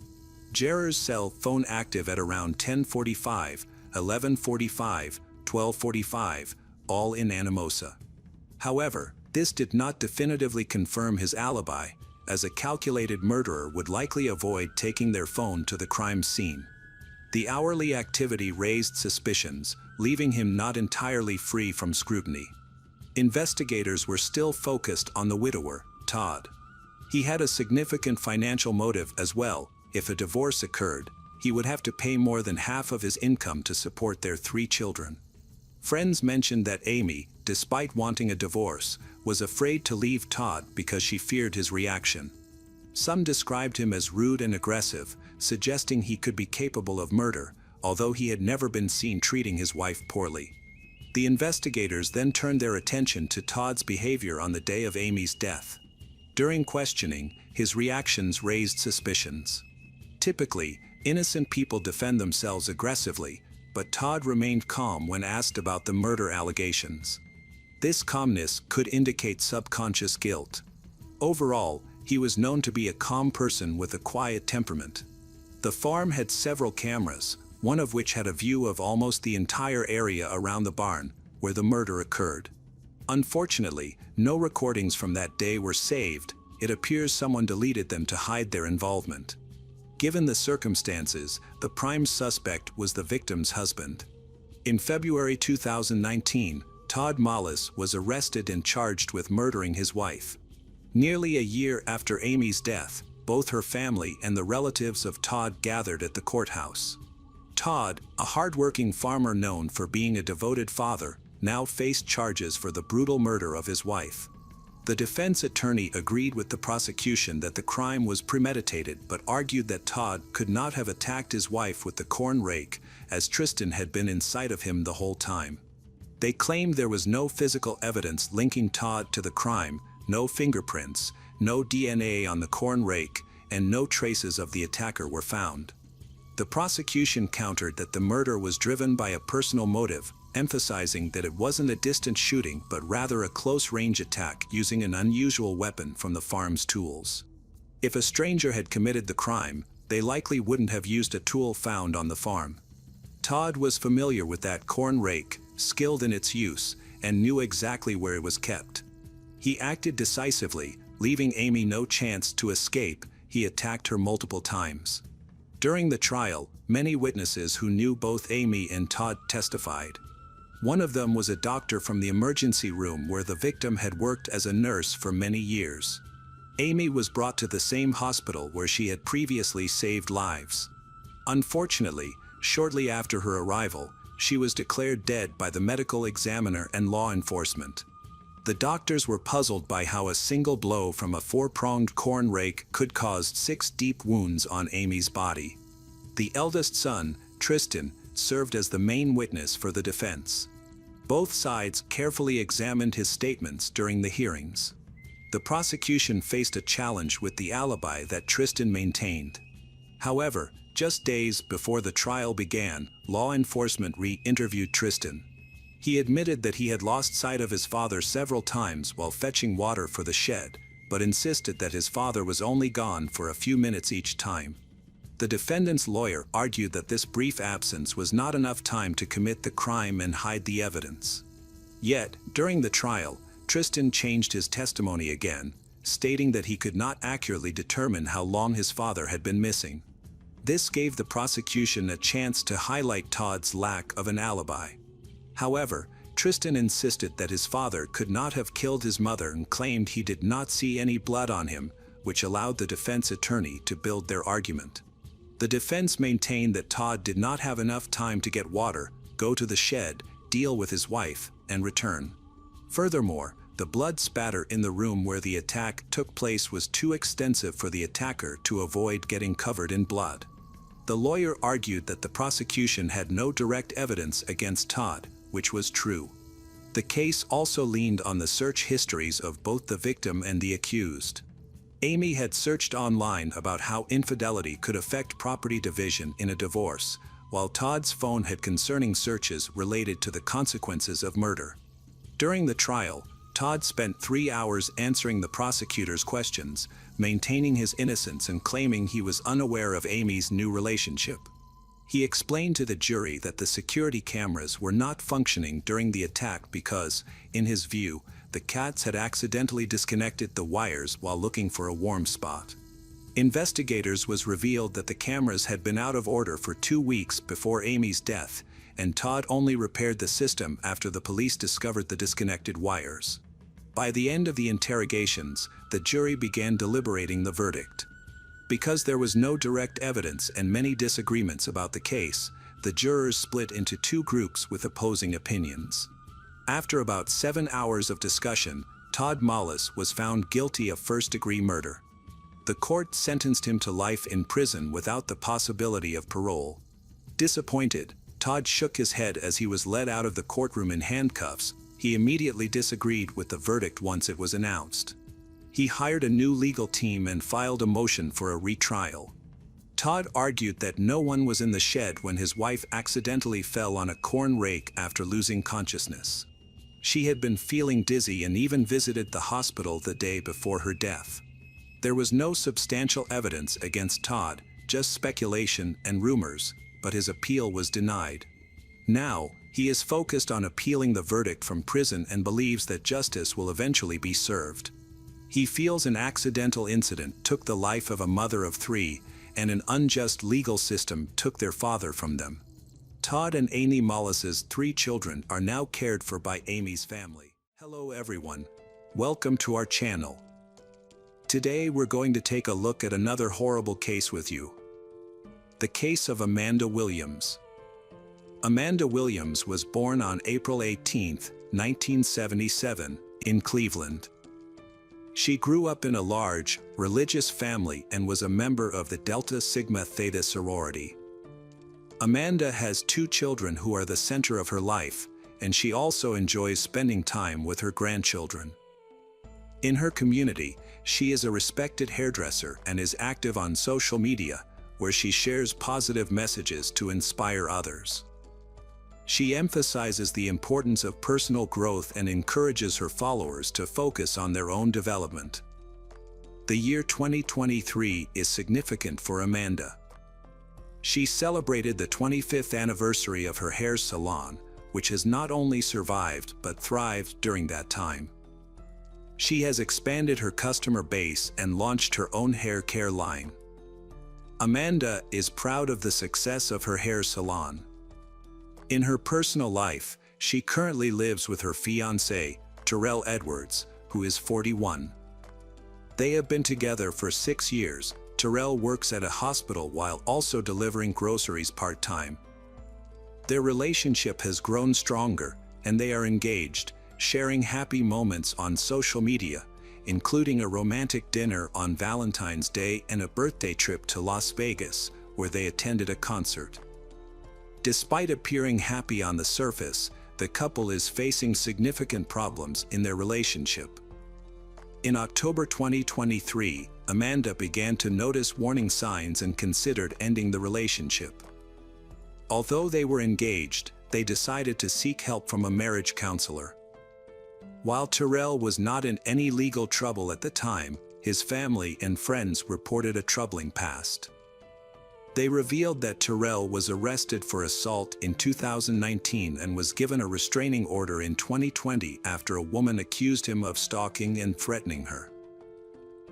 Jerry's cell phone active at around 10:45, 11:45, 12:45, all in Anamosa. However, this did not definitively confirm his alibi, as a calculated murderer would likely avoid taking their phone to the crime scene. The hourly activity raised suspicions, leaving him not entirely free from scrutiny. Investigators were still focused on the widower, Todd. He had a significant financial motive as well. If a divorce occurred, he would have to pay more than half of his income to support their 3 children. Friends mentioned that Amy, despite wanting a divorce, was afraid to leave Todd because she feared his reaction. Some described him as rude and aggressive, suggesting he could be capable of murder, although he had never been seen treating his wife poorly. The investigators then turned their attention to Todd's behavior on the day of Amy's death. During questioning, his reactions raised suspicions. Typically, innocent people defend themselves aggressively, but Todd remained calm when asked about the murder allegations. This calmness could indicate subconscious guilt. Overall, he was known to be a calm person with a quiet temperament. The farm had several cameras, one of which had a view of almost the entire area around the barn, where the murder occurred. Unfortunately, no recordings from that day were saved. It appears someone deleted them to hide their involvement. Given the circumstances, the prime suspect was the victim's husband. In February 2019, Todd Mollis was arrested and charged with murdering his wife. Nearly a year after Amy's death, both her family and the relatives of Todd gathered at the courthouse. Todd, a hard-working farmer known for being a devoted father, now faced charges for the brutal murder of his wife. The defense attorney agreed with the prosecution that the crime was premeditated but argued that Todd could not have attacked his wife with the corn rake, as Tristan had been in sight of him the whole time. They claimed there was no physical evidence linking Todd to the crime, no fingerprints, no DNA on the corn rake, and no traces of the attacker were found. The prosecution countered that the murder was driven by a personal motive, emphasizing that it wasn't a distant shooting but rather a close-range attack using an unusual weapon from the farm's tools. If a stranger had committed the crime, they likely wouldn't have used a tool found on the farm. Todd was familiar with that corn rake, skilled in its use, and knew exactly where it was kept. He acted decisively, leaving Amy no chance to escape. He attacked her multiple times. During the trial, many witnesses who knew both Amy and Todd testified. One of them was a doctor from the emergency room where the victim had worked as a nurse for many years. Amy was brought to the same hospital where she had previously saved lives. Unfortunately, shortly after her arrival, she was declared dead by the medical examiner and law enforcement. The doctors were puzzled by how a single blow from a 4-pronged corn rake could cause 6 deep wounds on Amy's body. The eldest son, Tristan, served as the main witness for the defense. Both sides carefully examined his statements during the hearings. The prosecution faced a challenge with the alibi that Tristan maintained. However, just days before the trial began, law enforcement re-interviewed Tristan. He admitted that he had lost sight of his father several times while fetching water for the shed, but insisted that his father was only gone for a few minutes each time. The defendant's lawyer argued that this brief absence was not enough time to commit the crime and hide the evidence. Yet, during the trial, Tristan changed his testimony again, stating that he could not accurately determine how long his father had been missing. This gave the prosecution a chance to highlight Todd's lack of an alibi. However, Tristan insisted that his father could not have killed his mother and claimed he did not see any blood on him, which allowed the defense attorney to build their argument. The defense maintained that Todd did not have enough time to get water, go to the shed, deal with his wife, and return. Furthermore, the blood spatter in the room where the attack took place was too extensive for the attacker to avoid getting covered in blood. The lawyer argued that the prosecution had no direct evidence against Todd, which was true. The case also leaned on the search histories of both the victim and the accused. Amy had searched online about how infidelity could affect property division in a divorce, while Todd's phone had concerning searches related to the consequences of murder. During the trial, Todd spent 3 hours answering the prosecutor's questions, maintaining his innocence and claiming he was unaware of Amy's new relationship. He explained to the jury that the security cameras were not functioning during the attack because, in his view, the cats had accidentally disconnected the wires while looking for a warm spot. Investigators was revealed that the cameras had been out of order for 2 weeks before Amy's death, and Todd only repaired the system after the police discovered the disconnected wires. By the end of the interrogations, the jury began deliberating the verdict. Because there was no direct evidence and many disagreements about the case, the jurors split into two groups with opposing opinions. After about 7 hours of discussion, Todd Mollis was found guilty of first-degree murder. The court sentenced him to life in prison without the possibility of parole. Disappointed, Todd shook his head as he was led out of the courtroom in handcuffs. He immediately disagreed with the verdict once it was announced. He hired a new legal team and filed a motion for a retrial. Todd argued that no one was in the shed when his wife accidentally fell on a corn rake after losing consciousness. She had been feeling dizzy and even visited the hospital the day before her death. There was no substantial evidence against Todd, just speculation and rumors, but his appeal was denied. Now, he is focused on appealing the verdict from prison and believes that justice will eventually be served. He feels an accidental incident took the life of a mother of 3, and an unjust legal system took their father from them. Todd and Amy Mollis's 3 children are now cared for by Amy's family. Hello everyone. Welcome to our channel. Today we're going to take a look at another horrible case with you. The case of Amanda Williams. Amanda Williams was born on April 18, 1977, in Cleveland. She grew up in a large, religious family and was a member of the Delta Sigma Theta sorority. Amanda has 2 children who are the center of her life, and she also enjoys spending time with her grandchildren. In her community, she is a respected hairdresser and is active on social media, where she shares positive messages to inspire others. She emphasizes the importance of personal growth and encourages her followers to focus on their own development. The year 2023 is significant for Amanda. She celebrated the 25th anniversary of her hair salon, which has not only survived but thrived during that time. She has expanded her customer base and launched her own hair care line. Amanda is proud of the success of her hair salon. In her personal life, she currently lives with her fiancé, Terrell Edwards, who is 41. They have been together for 6 years. Terrell works at a hospital while also delivering groceries part-time. Their relationship has grown stronger, and they are engaged, sharing happy moments on social media, including a romantic dinner on Valentine's Day and a birthday trip to Las Vegas, where they attended a concert. Despite appearing happy on the surface, the couple is facing significant problems in their relationship. In October 2023, Amanda began to notice warning signs and considered ending the relationship. Although they were engaged, they decided to seek help from a marriage counselor. While Terrell was not in any legal trouble at the time, his family and friends reported a troubling past. They revealed that Terrell was arrested for assault in 2019 and was given a restraining order in 2020 after a woman accused him of stalking and threatening her.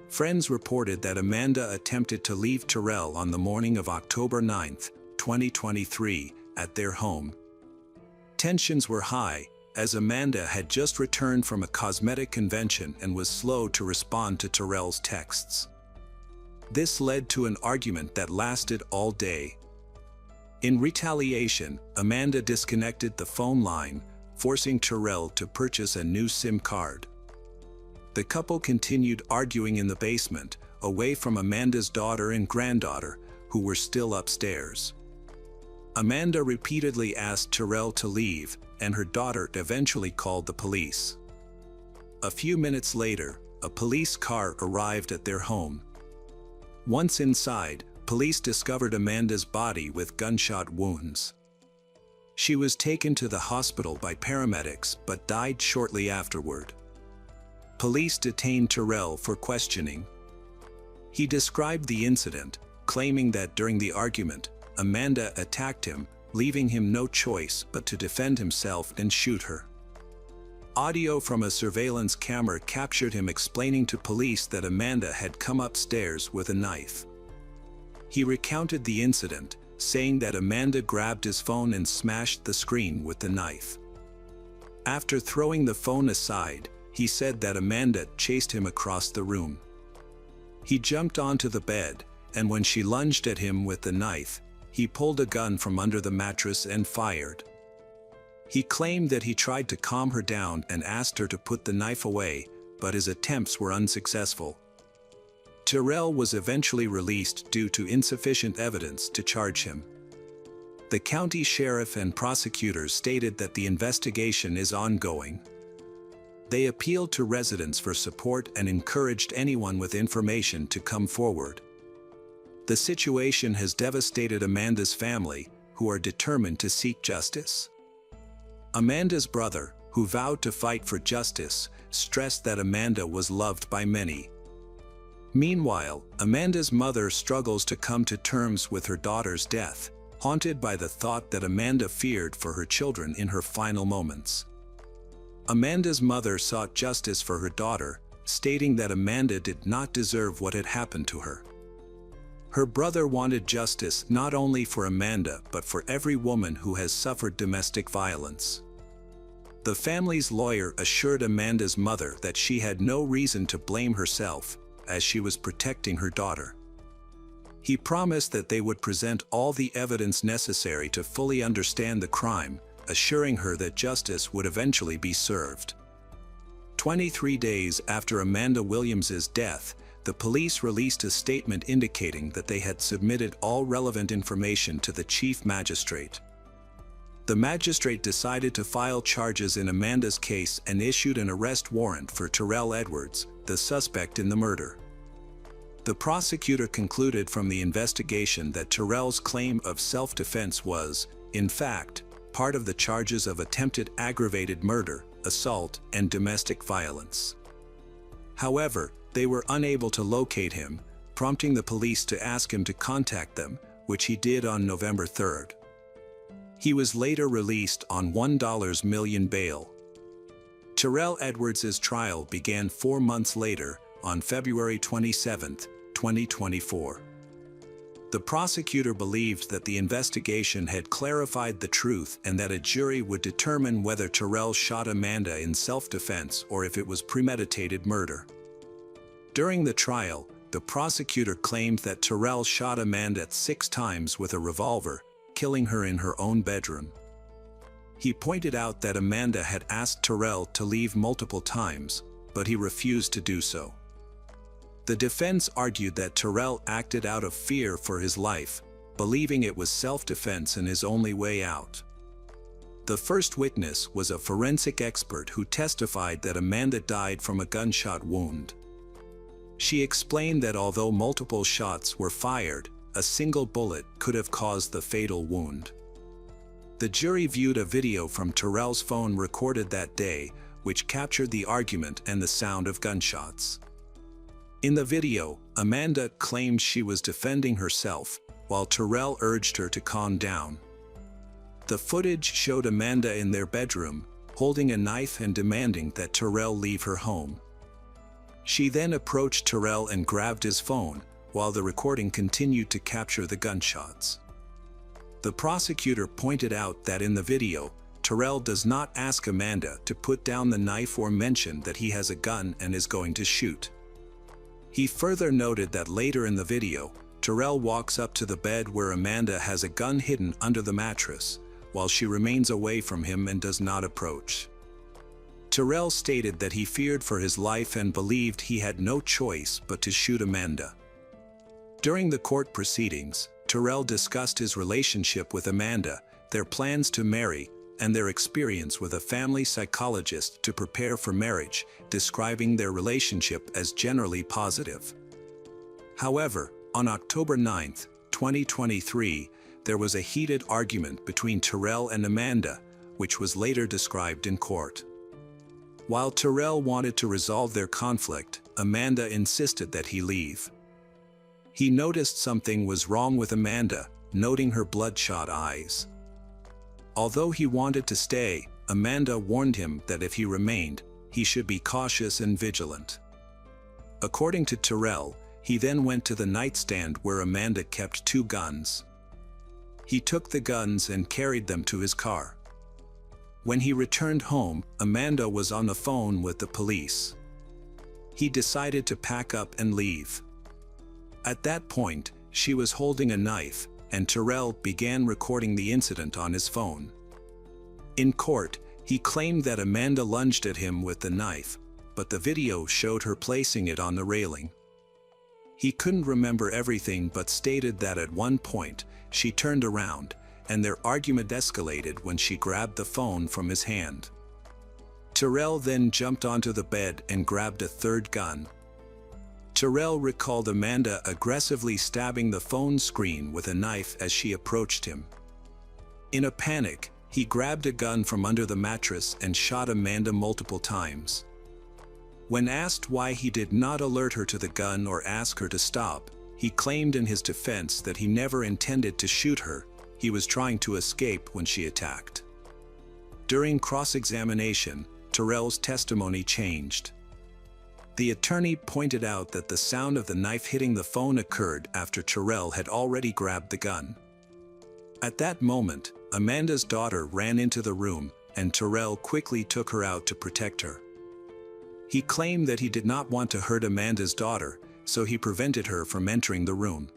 Friends reported that Amanda attempted to leave Terrell on the morning of October 9, 2023, at their home. Tensions were high, as Amanda had just returned from a cosmetic convention and was slow to respond to Terrell's texts. This led to an argument that lasted all day. In retaliation, Amanda disconnected the phone line, forcing Terrell to purchase a new SIM card. The couple continued arguing in the basement, away from Amanda's daughter and granddaughter, who were still upstairs. Amanda repeatedly asked Terrell to leave, and her daughter eventually called the police. A few minutes later, a police car arrived at their home. Once inside, police discovered Amanda's body with gunshot wounds. She was taken to the hospital by paramedics but died shortly afterward. Police detained Terrell for questioning. He described the incident, claiming that during the argument, Amanda attacked him, leaving him no choice but to defend himself and shoot her. Audio from a surveillance camera captured him explaining to police that Amanda had come upstairs with a knife. He recounted the incident, saying that Amanda grabbed his phone and smashed the screen with the knife. After throwing the phone aside, he said that Amanda chased him across the room. He jumped onto the bed, and when she lunged at him with the knife, he pulled a gun from under the mattress and fired. He claimed that he tried to calm her down and asked her to put the knife away, but his attempts were unsuccessful. Terrell was eventually released due to insufficient evidence to charge him. The county sheriff and prosecutors stated that the investigation is ongoing. They appealed to residents for support and encouraged anyone with information to come forward. The situation has devastated Amanda's family, who are determined to seek justice. Amanda's brother, who vowed to fight for justice, stressed that Amanda was loved by many. Meanwhile, Amanda's mother struggles to come to terms with her daughter's death, haunted by the thought that Amanda feared for her children in her final moments. Amanda's mother sought justice for her daughter, stating that Amanda did not deserve what had happened to her. Her brother wanted justice not only for Amanda but for every woman who has suffered domestic violence. The family's lawyer assured Amanda's mother that she had no reason to blame herself, as she was protecting her daughter. He promised that they would present all the evidence necessary to fully understand the crime, assuring her that justice would eventually be served. 23 days after Amanda Williams's death, the police released a statement indicating that they had submitted all relevant information to the chief magistrate. The magistrate decided to file charges in Amanda's case and issued an arrest warrant for Terrell Edwards, the suspect in the murder. The prosecutor concluded from the investigation that Terrell's claim of self-defense was, in fact, part of the charges of attempted aggravated murder, assault, and domestic violence. However, they were unable to locate him, prompting the police to ask him to contact them, which he did on November 3rd. He was later released on $1 million bail. Terrell Edwards's trial began 4 months later, on February 27, 2024. The prosecutor believed that the investigation had clarified the truth and that a jury would determine whether Terrell shot Amanda in self-defense or if it was premeditated murder. During the trial, the prosecutor claimed that Terrell shot Amanda 6 times with a revolver, killing her in her own bedroom. He pointed out that Amanda had asked Terrell to leave multiple times, but he refused to do so. The defense argued that Terrell acted out of fear for his life, believing it was self-defense and his only way out. The first witness was a forensic expert who testified that Amanda died from a gunshot wound. She explained that although multiple shots were fired, a single bullet could have caused the fatal wound. The jury viewed a video from Terrell's phone recorded that day, which captured the argument and the sound of gunshots. In the video, Amanda claimed she was defending herself, while Terrell urged her to calm down. The footage showed Amanda in their bedroom, holding a knife and demanding that Terrell leave her home. She then approached Terrell and grabbed his phone, while the recording continued to capture the gunshots. The prosecutor pointed out that in the video, Terrell does not ask Amanda to put down the knife or mention that he has a gun and is going to shoot. He further noted that later in the video, Terrell walks up to the bed where Amanda has a gun hidden under the mattress, while she remains away from him and does not approach. Terrell stated that he feared for his life and believed he had no choice but to shoot Amanda. During the court proceedings, Terrell discussed his relationship with Amanda, their plans to marry, and their experience with a family psychologist to prepare for marriage, describing their relationship as generally positive. However, on October 9, 2023, there was a heated argument between Terrell and Amanda, which was later described in court. While Terrell wanted to resolve their conflict, Amanda insisted that he leave. He noticed something was wrong with Amanda, noting her bloodshot eyes. Although he wanted to stay, Amanda warned him that if he remained, he should be cautious and vigilant. According to Terrell, he then went to the nightstand where Amanda kept 2 guns. He took the guns and carried them to his car. When he returned home, Amanda was on the phone with the police. He decided to pack up and leave. At that point, she was holding a knife, and Terrell began recording the incident on his phone. In court, he claimed that Amanda lunged at him with the knife, but the video showed her placing it on the railing. He couldn't remember everything but stated that at one point, she turned around, and their argument escalated when she grabbed the phone from his hand. Terrell then jumped onto the bed and grabbed a third gun. Terrell recalled Amanda aggressively stabbing the phone screen with a knife as she approached him. In a panic, he grabbed a gun from under the mattress and shot Amanda multiple times. When asked why he did not alert her to the gun or ask her to stop, he claimed in his defense that he never intended to shoot her. He was trying to escape when she attacked. During cross-examination, Terrell's testimony changed. The attorney pointed out that the sound of the knife hitting the phone occurred after Terrell had already grabbed the gun. At that moment, Amanda's daughter ran into the room, and Terrell quickly took her out to protect her. He claimed that he did not want to hurt Amanda's daughter, so he prevented her from entering the room.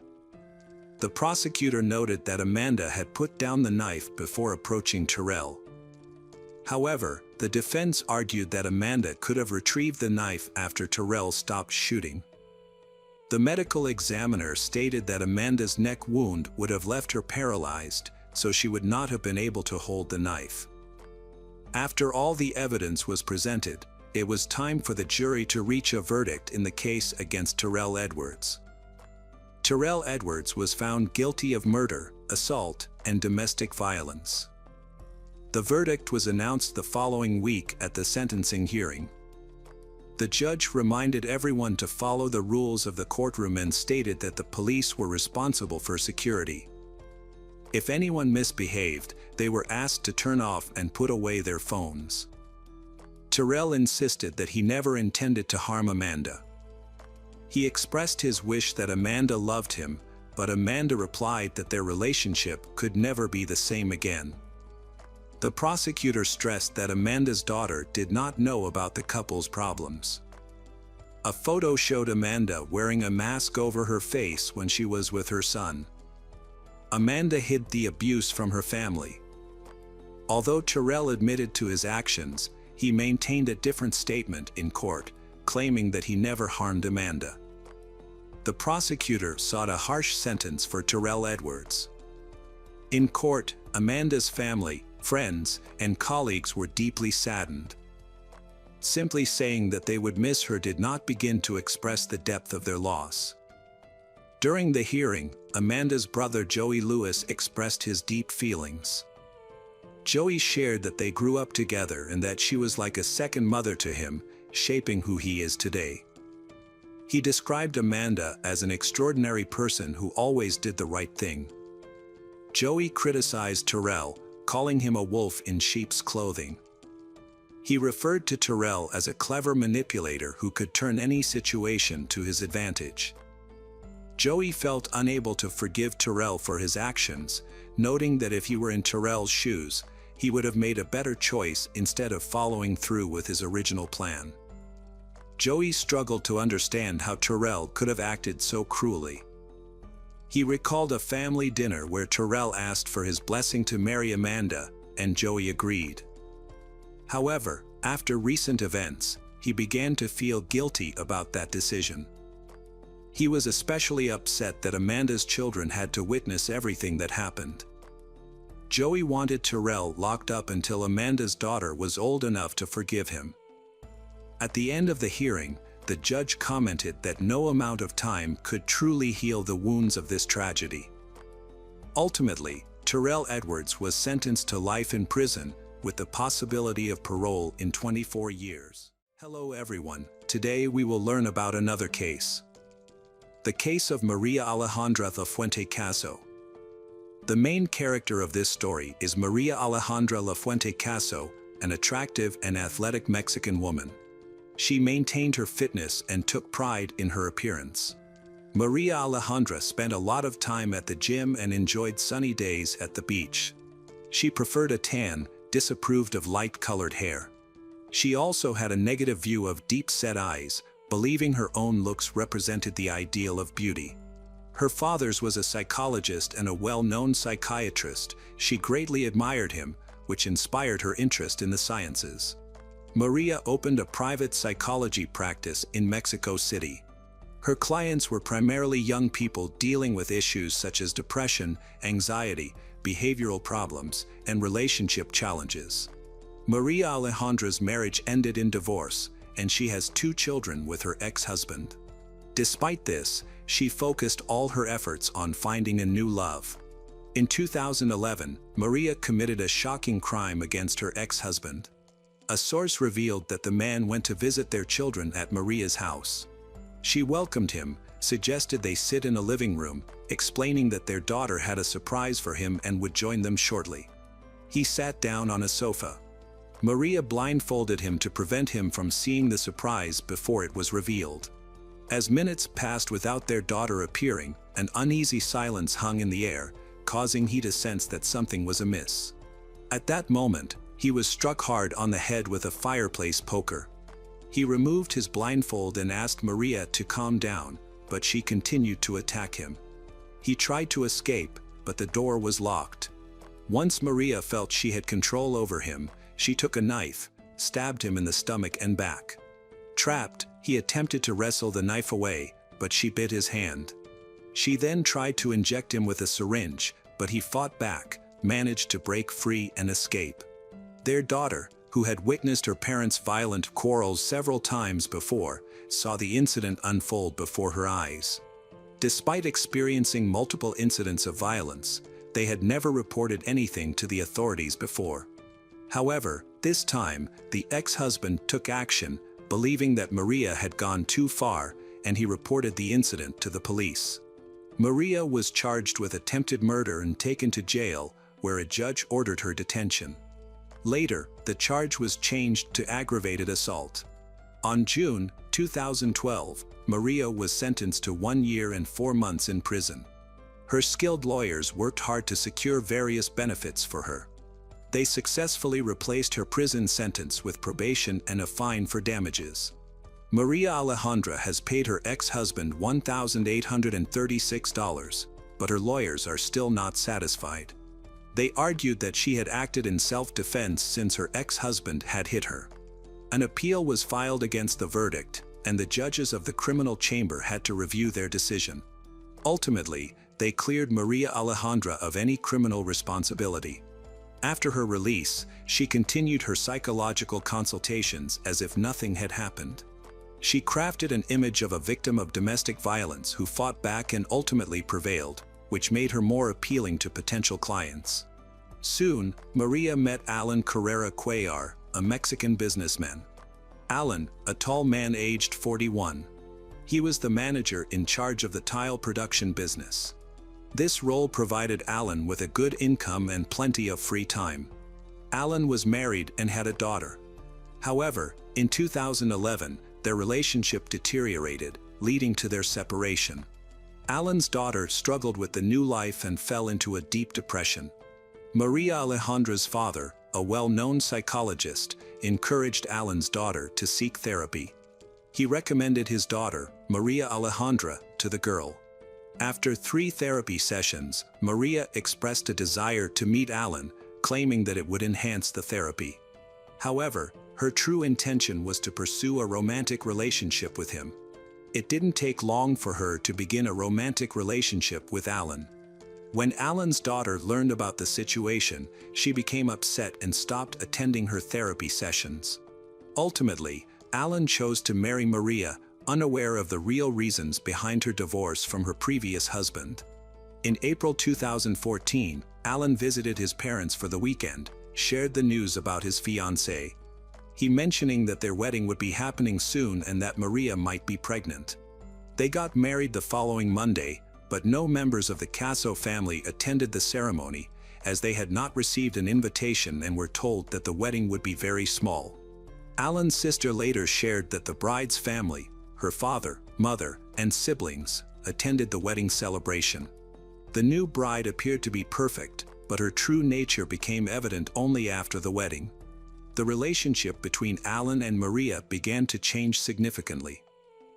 The prosecutor noted that Amanda had put down the knife before approaching Terrell. However, the defense argued that Amanda could have retrieved the knife after Terrell stopped shooting. The medical examiner stated that Amanda's neck wound would have left her paralyzed, so she would not have been able to hold the knife. After all the evidence was presented, it was time for the jury to reach a verdict in the case against Terrell Edwards. Terrell Edwards was found guilty of murder, assault, and domestic violence. The verdict was announced the following week at the sentencing hearing. The judge reminded everyone to follow the rules of the courtroom and stated that the police were responsible for security. If anyone misbehaved, they were asked to turn off and put away their phones. Terrell insisted that he never intended to harm Amanda. He expressed his wish that Amanda loved him, but Amanda replied that their relationship could never be the same again. The prosecutor stressed that Amanda's daughter did not know about the couple's problems. A photo showed Amanda wearing a mask over her face when she was with her son. Amanda hid the abuse from her family. Although Terrell admitted to his actions, he maintained a different statement in court, claiming that he never harmed Amanda. The prosecutor sought a harsh sentence for Terrell Edwards. In court, Amanda's family, friends, and colleagues were deeply saddened. Simply saying that they would miss her did not begin to express the depth of their loss. During the hearing, Amanda's brother Joey Lewis expressed his deep feelings. Joey shared that they grew up together and that she was like a second mother to him, shaping who he is today. He described Amanda as an extraordinary person who always did the right thing. Joey criticized Terrell, calling him a wolf in sheep's clothing. He referred to Terrell as a clever manipulator who could turn any situation to his advantage. Joey felt unable to forgive Terrell for his actions, noting that if he were in Terrell's shoes, he would have made a better choice instead of following through with his original plan. Joey struggled to understand how Terrell could have acted so cruelly. He recalled a family dinner where Terrell asked for his blessing to marry Amanda, and Joey agreed. However, after recent events, he began to feel guilty about that decision. He was especially upset that Amanda's children had to witness everything that happened. Joey wanted Terrell locked up until Amanda's daughter was old enough to forgive him. At the end of the hearing, the judge commented that no amount of time could truly heal the wounds of this tragedy. Ultimately, Terrell Edwards was sentenced to life in prison, with the possibility of parole in 24 years. Hello everyone, today we will learn about another case. The case of Maria Alejandra Lafuente Caso. The main character of this story is Maria Alejandra Lafuente Caso, an attractive and athletic Mexican woman. She maintained her fitness and took pride in her appearance. Maria Alejandra spent a lot of time at the gym and enjoyed sunny days at the beach. She preferred a tan, disapproved of light-colored hair. She also had a negative view of deep-set eyes, believing her own looks represented the ideal of beauty. Her father's was a psychologist and a well-known psychiatrist. She greatly admired him, which inspired her interest in the sciences. Maria opened a private psychology practice in Mexico City. Her clients were primarily young people dealing with issues such as depression, anxiety, behavioral problems, and relationship challenges. Maria Alejandra's marriage ended in divorce, and she has 2 children with her ex-husband. Despite this, she focused all her efforts on finding a new love. In 2011, Maria committed a shocking crime against her ex-husband. A source revealed that the man went to visit their children at Maria's house. She welcomed him, suggested they sit in a living room, explaining that their daughter had a surprise for him and would join them shortly. He sat down on a sofa. Maria blindfolded him to prevent him from seeing the surprise before it was revealed. As minutes passed without their daughter appearing, an uneasy silence hung in the air, causing he to sense that something was amiss. At that moment, he was struck hard on the head with a fireplace poker. He removed his blindfold and asked Maria to calm down, but she continued to attack him. He tried to escape, but the door was locked. Once Maria felt she had control over him, she took a knife, stabbed him in the stomach and back. Trapped, he attempted to wrestle the knife away, but she bit his hand. She then tried to inject him with a syringe, but he fought back, managed to break free and escape. Their daughter, who had witnessed her parents' violent quarrels several times before, saw the incident unfold before her eyes. Despite experiencing multiple incidents of violence, they had never reported anything to the authorities before. However, this time, the ex-husband took action, believing that Maria had gone too far, and he reported the incident to the police. Maria was charged with attempted murder and taken to jail, where a judge ordered her detention. Later, the charge was changed to aggravated assault. On June 2012, Maria was sentenced to 1 year and 4 months in prison. Her skilled lawyers worked hard to secure various benefits for her. They successfully replaced her prison sentence with probation and a fine for damages. Maria Alejandra has paid her ex-husband $1,836, but her lawyers are still not satisfied. They argued that she had acted in self-defense since her ex-husband had hit her. An appeal was filed against the verdict, and the judges of the criminal chamber had to review their decision. Ultimately, they cleared Maria Alejandra of any criminal responsibility. After her release, she continued her psychological consultations as if nothing had happened. She crafted an image of a victim of domestic violence who fought back and ultimately prevailed, which made her more appealing to potential clients. Soon, Maria met Alan Carrera Cuellar, a Mexican businessman. Alan, a tall man aged 41. He was the manager in charge of the tile production business. This role provided Alan with a good income and plenty of free time. Alan was married and had a daughter. However, in 2011, their relationship deteriorated, leading to their separation. Alan's daughter struggled with the new life and fell into a deep depression. Maria Alejandra's father, a well-known psychologist, encouraged Alan's daughter to seek therapy. He recommended his daughter, Maria Alejandra, to the girl. After 3 therapy sessions, Maria expressed a desire to meet Alan, claiming that it would enhance the therapy. However, her true intention was to pursue a romantic relationship with him. It didn't take long for her to begin a romantic relationship with Alan. When Alan's daughter learned about the situation, she became upset and stopped attending her therapy sessions. Ultimately, Alan chose to marry Maria, unaware of the real reasons behind her divorce from her previous husband. In April 2014, Alan visited his parents for the weekend, shared the news about his fiancée. He mentioning that their wedding would be happening soon and that Maria might be pregnant. They got married the following Monday, but no members of the Caso family attended the ceremony, as they had not received an invitation and were told that the wedding would be very small. Alan's sister later shared that the bride's family, her father, mother, and siblings, attended the wedding celebration. The new bride appeared to be perfect, but her true nature became evident only after the wedding. The relationship between Alan and Maria began to change significantly.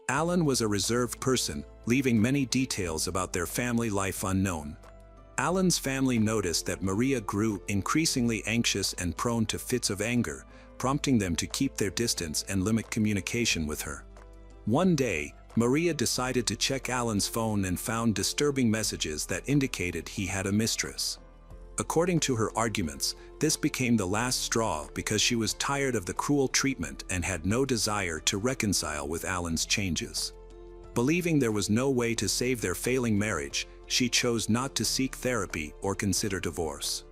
Alan was a reserved person, leaving many details about their family life unknown. Alan's family noticed that Maria grew increasingly anxious and prone to fits of anger, prompting them to keep their distance and limit communication with her. One day, Maria decided to check Alan's phone and found disturbing messages that indicated he had a mistress. According to her arguments, this became the last straw because she was tired of the cruel treatment and had no desire to reconcile with Alan's changes. Believing there was no way to save their failing marriage, she chose not to seek therapy or consider divorce.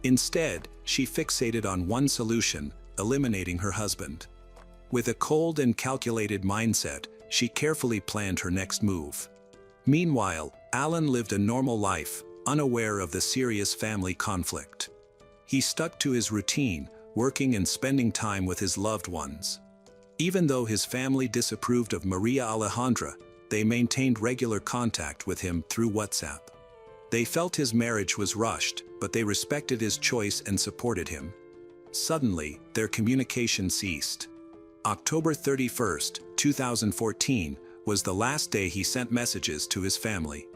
Instead, she fixated on one solution: eliminating her husband. With a cold and calculated mindset, she carefully planned her next move. Meanwhile, Alan lived a normal life, unaware of the serious family conflict. He stuck to his routine, working and spending time with his loved ones. Even though his family disapproved of Maria Alejandra, they maintained regular contact with him through WhatsApp. They felt his marriage was rushed, but they respected his choice and supported him. Suddenly, their communication ceased. October 31st, 2014, was the last day he sent messages to his family.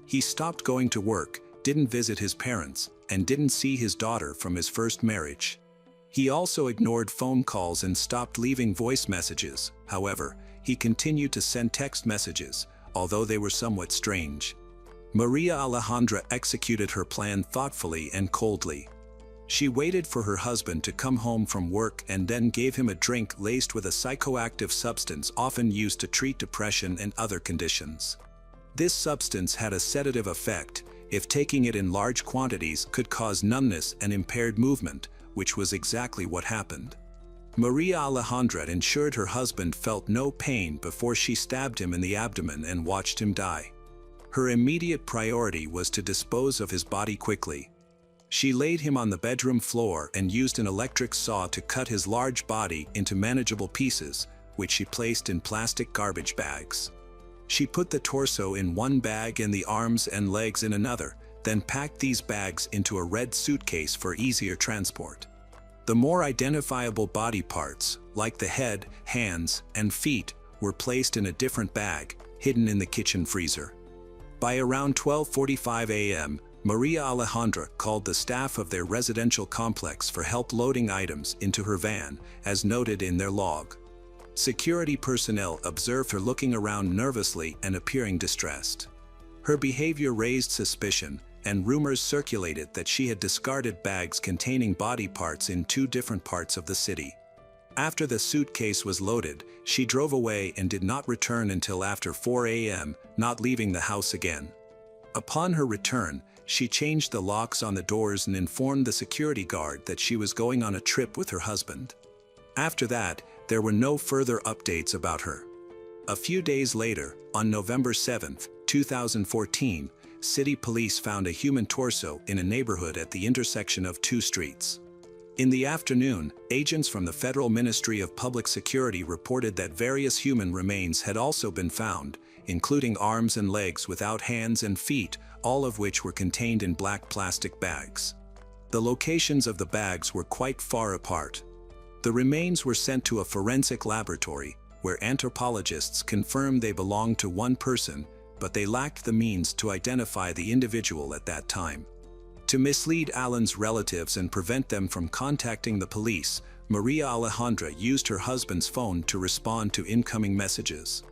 He stopped going to work, didn't visit his parents, and didn't see his daughter from his first marriage. He also ignored phone calls and stopped leaving voice messages. However, he continued to send text messages, although they were somewhat strange. Maria Alejandra executed her plan thoughtfully and coldly. She waited for her husband to come home from work and then gave him a drink laced with a psychoactive substance often used to treat depression and other conditions. This substance had a sedative effect. If taking it in large quantities could cause numbness and impaired movement, which was exactly what happened. Maria Alejandra ensured her husband felt no pain before she stabbed him in the abdomen and watched him die. Her immediate priority was to dispose of his body quickly. She laid him on the bedroom floor and used an electric saw to cut his large body into manageable pieces, which she placed in plastic garbage bags. She put the torso in one bag and the arms and legs in another, then packed these bags into a red suitcase for easier transport. The more identifiable body parts, like the head, hands, and feet, were placed in a different bag, hidden in the kitchen freezer. By around 12:45 a.m., Maria Alejandra called the staff of their residential complex for help loading items into her van, as noted in their log. Security personnel observed her looking around nervously and appearing distressed. Her behavior raised suspicion, and rumors circulated that she had discarded bags containing body parts in 2 different parts of the city. After the suitcase was loaded, she drove away and did not return until after 4 a.m., not leaving the house again. Upon her return, she changed the locks on the doors and informed the security guard that she was going on a trip with her husband. After that, there were no further updates about her. A few days later, on November 7, 2014, city police found a human torso in a neighborhood at the intersection of 2 streets. In the afternoon, agents from the Federal Ministry of Public Security reported that various human remains had also been found, including arms and legs without hands and feet, all of which were contained in black plastic bags. The locations of the bags were quite far apart. The remains were sent to a forensic laboratory, where anthropologists confirmed they belonged to one person, but they lacked the means to identify the individual at that time. To mislead Alan's relatives and prevent them from contacting the police, Maria Alejandra used her husband's phone to respond to incoming messages.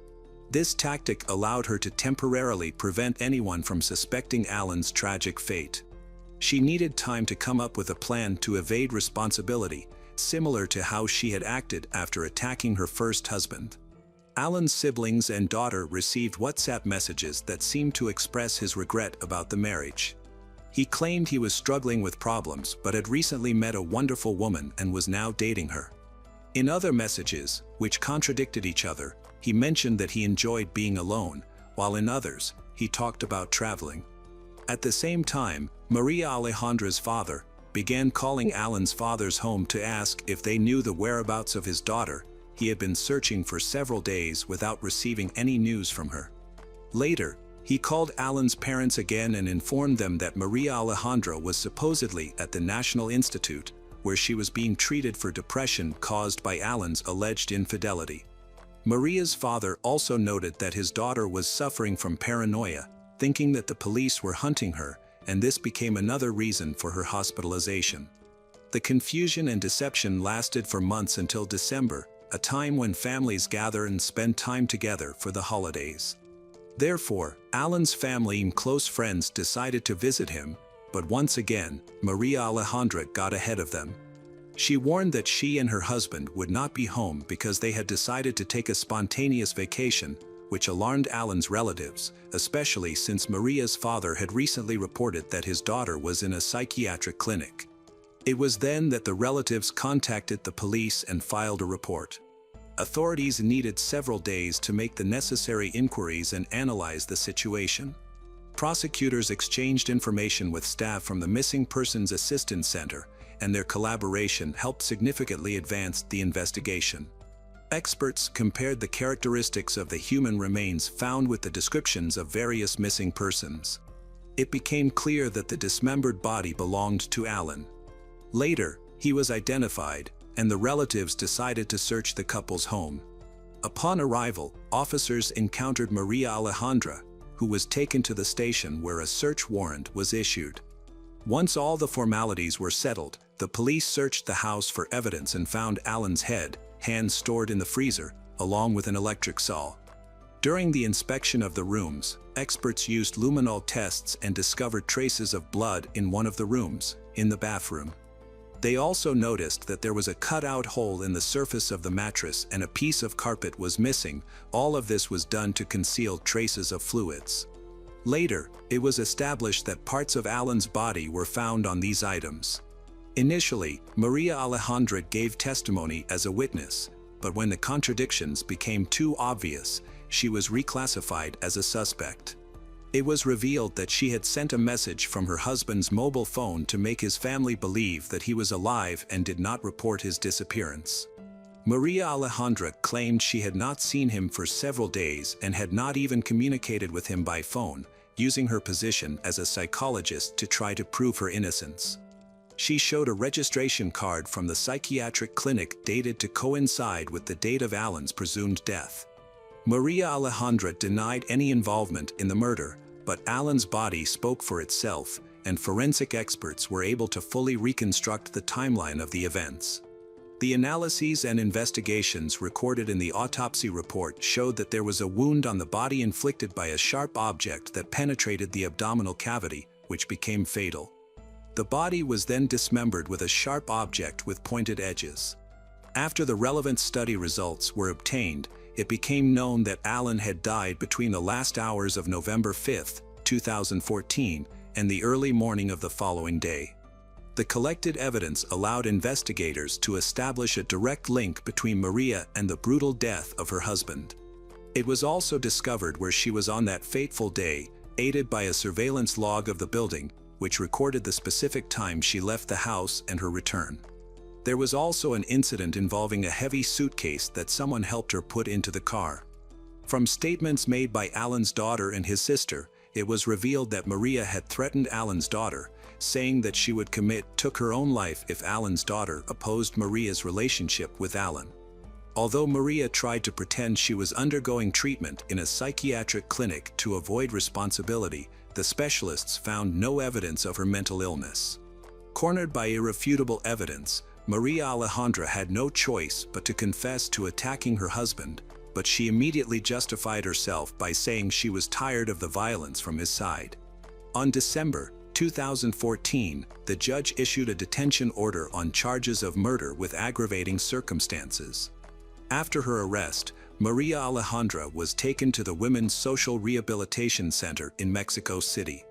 This tactic allowed her to temporarily prevent anyone from suspecting Alan's tragic fate. She needed time to come up with a plan to evade responsibility, similar to how she had acted after attacking her first husband. Alan's siblings and daughter received WhatsApp messages that seemed to express his regret about the marriage. He claimed he was struggling with problems but had recently met a wonderful woman and was now dating her. In other messages, which contradicted each other, he mentioned that he enjoyed being alone, while in others, he talked about traveling. At the same time, Maria Alejandra's father began calling Alan's father's home to ask if they knew the whereabouts of his daughter. He had been searching for several days without receiving any news from her. Later, He called Alan's parents again and informed them that Maria Alejandra was supposedly at the National Institute, where she was being treated for depression caused by Alan's alleged infidelity. Maria's father also noted that his daughter was suffering from paranoia, thinking that the police were hunting her, and this became another reason for her hospitalization. The confusion and deception lasted for months until December, a time when families gather and spend time together for the holidays. Therefore, Alan's family and close friends decided to visit him, but once again, Maria Alejandra got ahead of them. She warned that she and her husband would not be home because they had decided to take a spontaneous vacation, which alarmed Alan's relatives, especially since Maria's father had recently reported that his daughter was in a psychiatric clinic. It was then that the relatives contacted the police and filed a report. Authorities needed several days to make the necessary inquiries and analyze the situation. Prosecutors exchanged information with staff from the Missing Persons Assistance Center, and their collaboration helped significantly advance the investigation. Experts compared the characteristics of the human remains found with the descriptions of various missing persons. It became clear that the dismembered body belonged to Alan. Later, he was identified, and the relatives decided to search the couple's home. Upon arrival, officers encountered Maria Alejandra, who was taken to the station where a search warrant was issued. Once all the formalities were settled, the police searched the house for evidence and found Alan's head, hands stored in the freezer, along with an electric saw. During the inspection of the rooms, experts used luminol tests and discovered traces of blood in one of the rooms, in the bathroom. They also noticed that there was a cut-out hole in the surface of the mattress and a piece of carpet was missing. All of this was done to conceal traces of fluids. Later, it was established that parts of Alan's body were found on these items. Initially, Maria Alejandra gave testimony as a witness, but when the contradictions became too obvious, she was reclassified as a suspect. It was revealed that she had sent a message from her husband's mobile phone to make his family believe that he was alive and did not report his disappearance. Maria Alejandra claimed she had not seen him for several days and had not even communicated with him by phone, using her position as a psychologist to try to prove her innocence. She showed a registration card from the psychiatric clinic dated to coincide with the date of Alan's presumed death. Maria Alejandra denied any involvement in the murder, but Alan's body spoke for itself, and forensic experts were able to fully reconstruct the timeline of the events. The analyses and investigations recorded in the autopsy report showed that there was a wound on the body inflicted by a sharp object that penetrated the abdominal cavity, which became fatal. The body was then dismembered with a sharp object with pointed edges. After the relevant study results were obtained, it became known that Alan had died between the last hours of November 5, 2014, and the early morning of the following day. The collected evidence allowed investigators to establish a direct link between Maria and the brutal death of her husband. It was also discovered where she was on that fateful day, aided by a surveillance log of the building, which recorded the specific time she left the house and her return. There was also an incident involving a heavy suitcase that someone helped her put into the car. From statements made by Alan's daughter and his sister, it was revealed that Maria had threatened Alan's daughter, saying that she would took her own life if Alan's daughter opposed Maria's relationship with Alan. Although Maria tried to pretend she was undergoing treatment in a psychiatric clinic to avoid responsibility, the specialists found no evidence of her mental illness. Cornered by irrefutable evidence, Maria Alejandra had no choice but to confess to attacking her husband, but she immediately justified herself by saying she was tired of the violence from his side. On December 2014, the judge issued a detention order on charges of murder with aggravating circumstances. After her arrest, Maria Alejandra was taken to the Women's Social Rehabilitation Center in Mexico City.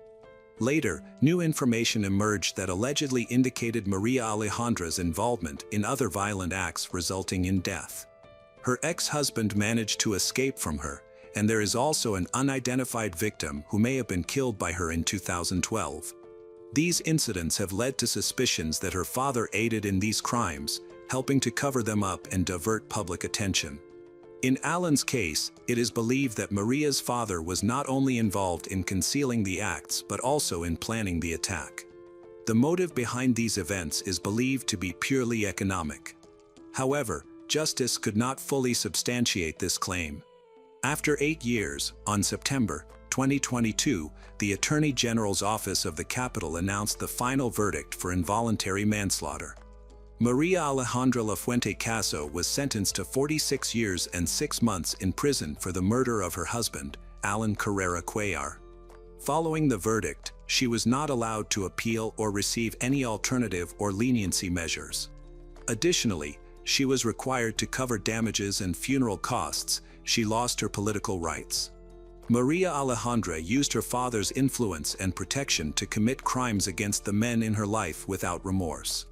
Later, new information emerged that allegedly indicated Maria Alejandra's involvement in other violent acts resulting in death. Her ex-husband managed to escape from her, and there is also an unidentified victim who may have been killed by her in 2012. These incidents have led to suspicions that her father aided in these crimes, helping to cover them up and divert public attention. In Alan's case, it is believed that Maria's father was not only involved in concealing the acts but also in planning the attack. The motive behind these events is believed to be purely economic. However, justice could not fully substantiate this claim. After 8 years, on September 2022, the Attorney General's Office of the Capital announced the final verdict for involuntary manslaughter. Maria Alejandra Lafuente Caso was sentenced to 46 years and 6 months in prison for the murder of her husband, Alan Carrera Cuellar. Following the verdict, she was not allowed to appeal or receive any alternative or leniency measures. Additionally, she was required to cover damages and funeral costs. She lost her political rights. Maria Alejandra used her father's influence and protection to commit crimes against the men in her life without remorse.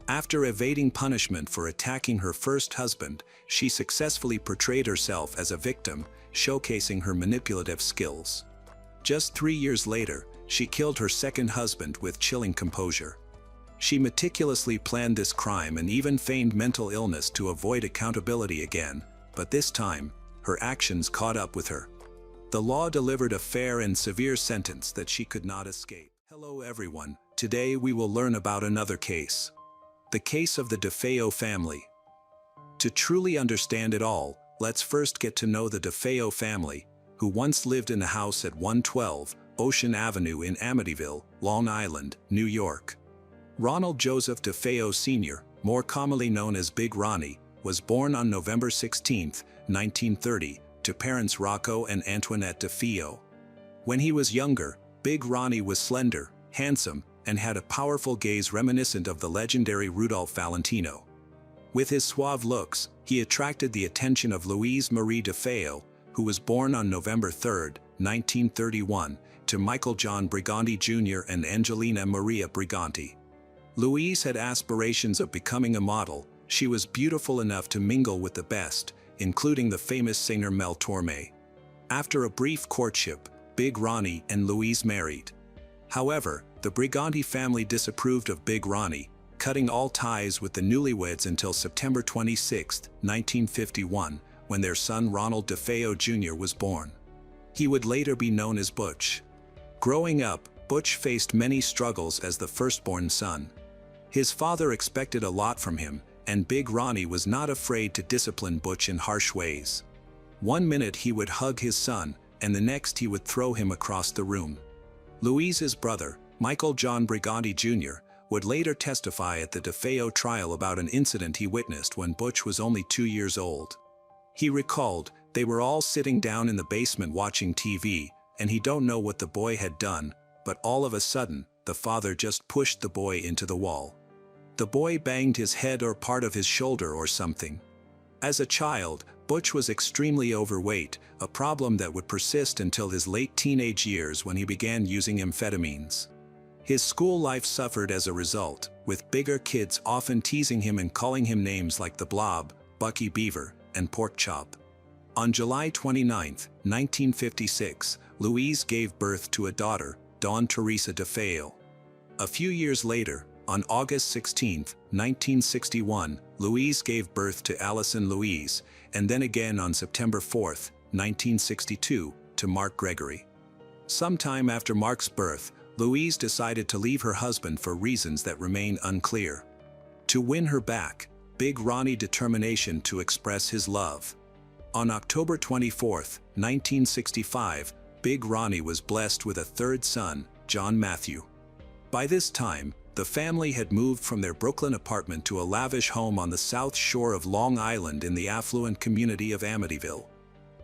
After evading punishment for attacking her first husband, she successfully portrayed herself as a victim, showcasing her manipulative skills. Just 3 years later, she killed her second husband with chilling composure. She meticulously planned this crime and even feigned mental illness to avoid accountability again, but this time, her actions caught up with her. The law delivered a fair and severe sentence that she could not escape. Hello everyone, today we will learn about another case. The case of the DeFeo family. To truly understand it all, let's first get to know the DeFeo family, who once lived in a house at 112 Ocean Avenue in Amityville, Long Island, New York. Ronald Joseph DeFeo Sr., more commonly known as Big Ronnie, was born on November 16, 1930, to parents Rocco and Antoinette DeFeo. When he was younger, Big Ronnie was slender, handsome, and had a powerful gaze reminiscent of the legendary Rudolph Valentino. With his suave looks, he attracted the attention of Louise Marie DeFeo, who was born on November 3, 1931, to Michael John Briganti Jr. and Angelina Maria Briganti. Louise had aspirations of becoming a model. She was beautiful enough to mingle with the best, including the famous singer Mel Torme. After a brief courtship, Big Ronnie and Louise married. However, the Briganti family disapproved of Big Ronnie, cutting all ties with the newlyweds until September 26, 1951, when their son Ronald DeFeo Jr. was born. He would later be known as Butch. Growing up, Butch faced many struggles as the firstborn son. His father expected a lot from him, and Big Ronnie was not afraid to discipline Butch in harsh ways. One minute he would hug his son, and the next he would throw him across the room. Louise's brother, Michael John Briganti Jr., would later testify at the DeFeo trial about an incident he witnessed when Butch was only 2 years old. He recalled, "They were all sitting down in the basement watching TV, and he don't know what the boy had done, but all of a sudden, the father just pushed the boy into the wall. The boy banged his head or part of his shoulder or something." As a child, Butch was extremely overweight, a problem that would persist until his late teenage years when he began using amphetamines. His school life suffered as a result, with bigger kids often teasing him and calling him names like the Blob, Bucky Beaver, and Pork Chop. On July 29, 1956, Louise gave birth to a daughter, Dawn Teresa DeFeo. A few years later, on August 16, 1961, Louise gave birth to Allison Louise, and then again on September 4, 1962, to Mark Gregory. Sometime after Mark's birth, Louise decided to leave her husband for reasons that remain unclear. To win her back, Big Ronnie determination to express his love. On October 24, 1965, Big Ronnie was blessed with a third son, John Matthew. By this time, the family had moved from their Brooklyn apartment to a lavish home on the south shore of Long Island in the affluent community of Amityville.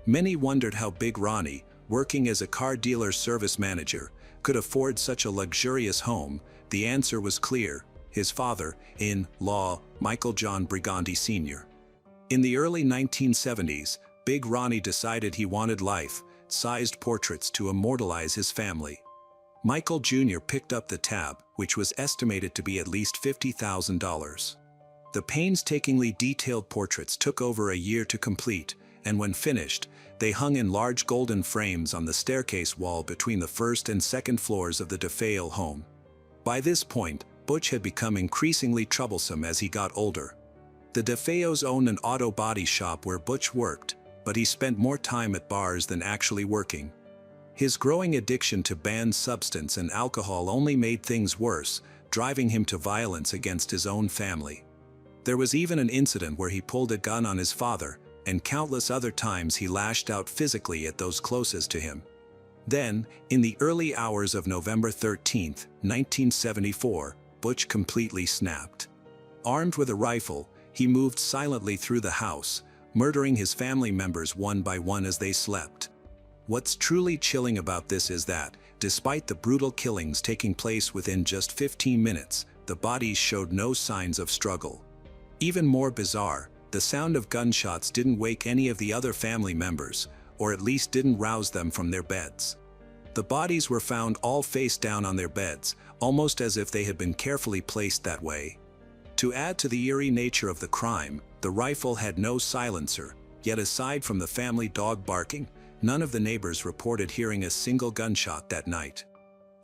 Many wondered how Big Ronnie, working as a car dealer service manager, could afford such a luxurious home. The answer was clear: his father-in-law, Michael John Briganti Sr. In the early 1970s, Big Ronnie decided he wanted life-sized portraits to immortalize his family. Michael Jr. picked up the tab, which was estimated to be at least $50,000. The painstakingly detailed portraits took over a year to complete, and when finished, they hung in large golden frames on the staircase wall between the first and second floors of the DeFeo home. By this point, Butch had become increasingly troublesome as he got older. The DeFeos owned an auto body shop where Butch worked, but he spent more time at bars than actually working. His growing addiction to banned substance and alcohol only made things worse, driving him to violence against his own family. There was even an incident where he pulled a gun on his father, and countless other times he lashed out physically at those closest to him. Then, in the early hours of November 13, 1974, Butch completely snapped. Armed with a rifle, he moved silently through the house, murdering his family members one by one as they slept. What's truly chilling about this is that, despite the brutal killings taking place within just 15 minutes, the bodies showed no signs of struggle. Even more bizarre, the sound of gunshots didn't wake any of the other family members, or at least didn't rouse them from their beds. The bodies were found all face down on their beds, almost as if they had been carefully placed that way. To add to the eerie nature of the crime, the rifle had no silencer, yet aside from the family dog barking, none of the neighbors reported hearing a single gunshot that night.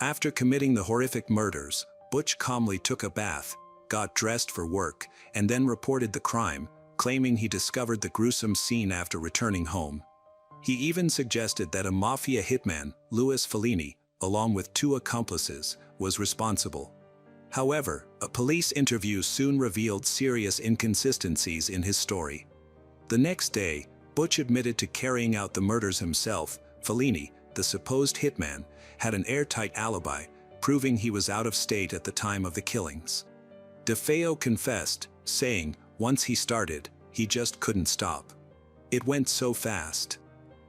After committing the horrific murders, Butch calmly took a bath, got dressed for work, and then reported the crime, claiming he discovered the gruesome scene after returning home. He even suggested that a mafia hitman, Louis Fellini, along with 2 accomplices, was responsible. However, a police interview soon revealed serious inconsistencies in his story. The next day, Butch admitted to carrying out the murders himself. Fellini, the supposed hitman, had an airtight alibi, proving he was out of state at the time of the killings. DeFeo confessed, saying, once he started, he just couldn't stop. It went so fast.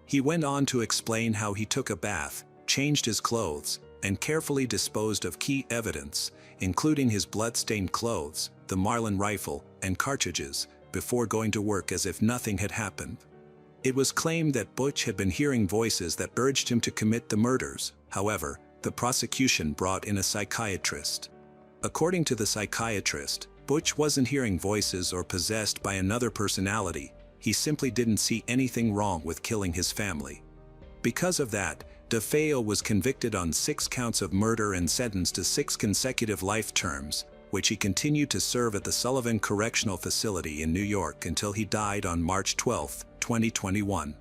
He went on to explain how he took a bath, changed his clothes, and carefully disposed of key evidence, including his blood-stained clothes, the Marlin rifle, and cartridges, before going to work as if nothing had happened. It was claimed that Butch had been hearing voices that urged him to commit the murders. However, the prosecution brought in a psychiatrist. According to the psychiatrist, Butch wasn't hearing voices or possessed by another personality. He simply didn't see anything wrong with killing his family. Because of that, DeFeo was convicted on 6 counts of murder and sentenced to 6 consecutive life terms, which he continued to serve at the Sullivan Correctional Facility in New York until he died on March 12, 2021.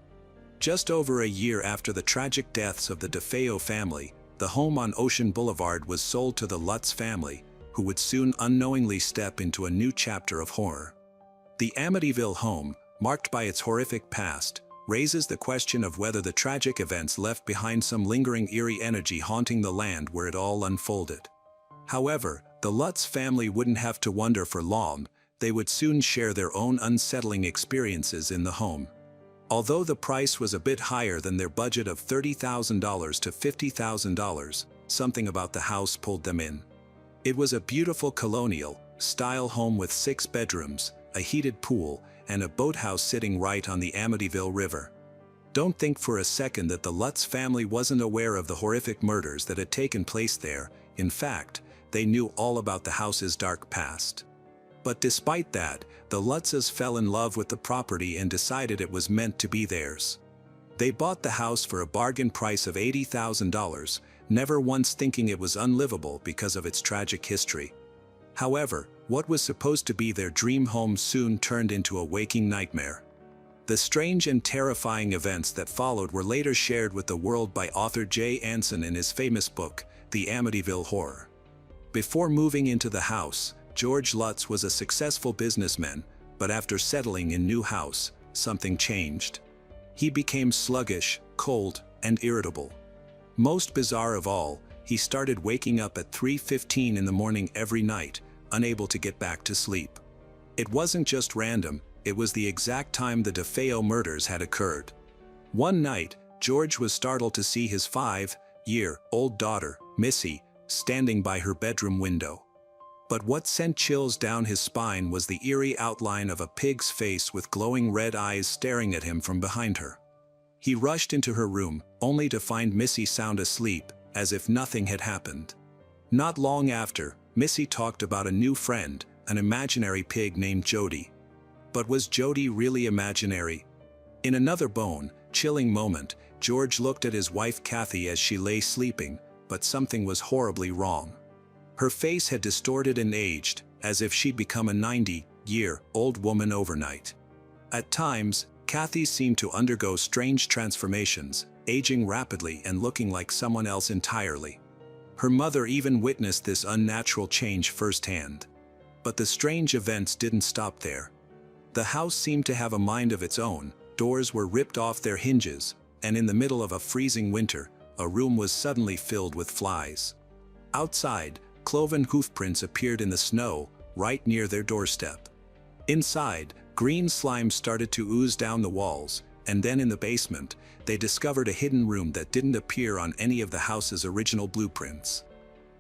Just over a year after the tragic deaths of the DeFeo family, the home on Ocean Boulevard was sold to the Lutz family, who would soon unknowingly step into a new chapter of horror. The Amityville home, marked by its horrific past, raises the question of whether the tragic events left behind some lingering eerie energy haunting the land where it all unfolded. However, the Lutz family wouldn't have to wonder for long. They would soon share their own unsettling experiences in the home. Although the price was a bit higher than their budget of $30,000 to $50,000, something about the house pulled them in. It was a beautiful colonial-style home with 6 bedrooms, a heated pool, and a boathouse sitting right on the Amityville River. Don't think for a second that the Lutz family wasn't aware of the horrific murders that had taken place there. In fact, they knew all about the house's dark past. But despite that, the Lutzes fell in love with the property and decided it was meant to be theirs. They bought the house for a bargain price of $80,000, never once thinking it was unlivable because of its tragic history. However, what was supposed to be their dream home soon turned into a waking nightmare. The strange and terrifying events that followed were later shared with the world by author Jay Anson in his famous book, The Amityville Horror. Before moving into the house, George Lutz was a successful businessman, but after settling in new house, something changed. He became sluggish, cold, and irritable. Most bizarre of all, he started waking up at 3:15 in the morning every night, unable to get back to sleep. It wasn't just random, it was the exact time the DeFeo murders had occurred. One night, George was startled to see his 5-year-old daughter, Missy, standing by her bedroom window. But what sent chills down his spine was the eerie outline of a pig's face with glowing red eyes staring at him from behind her. He rushed into her room, only to find Missy sound asleep, as if nothing had happened. Not long after, Missy talked about a new friend, an imaginary pig named Jody. But was Jody really imaginary? In another bone-chilling moment, George looked at his wife Kathy as she lay sleeping, but something was horribly wrong. Her face had distorted and aged, as if she'd become a 90-year-old woman overnight. At times, Kathy seemed to undergo strange transformations, aging rapidly and looking like someone else entirely. Her mother even witnessed this unnatural change firsthand. But the strange events didn't stop there. The house seemed to have a mind of its own. Doors were ripped off their hinges, and in the middle of a freezing winter, a room was suddenly filled with flies. Outside, cloven hoofprints appeared in the snow, right near their doorstep. Inside, green slime started to ooze down the walls, and then in the basement, they discovered a hidden room that didn't appear on any of the house's original blueprints.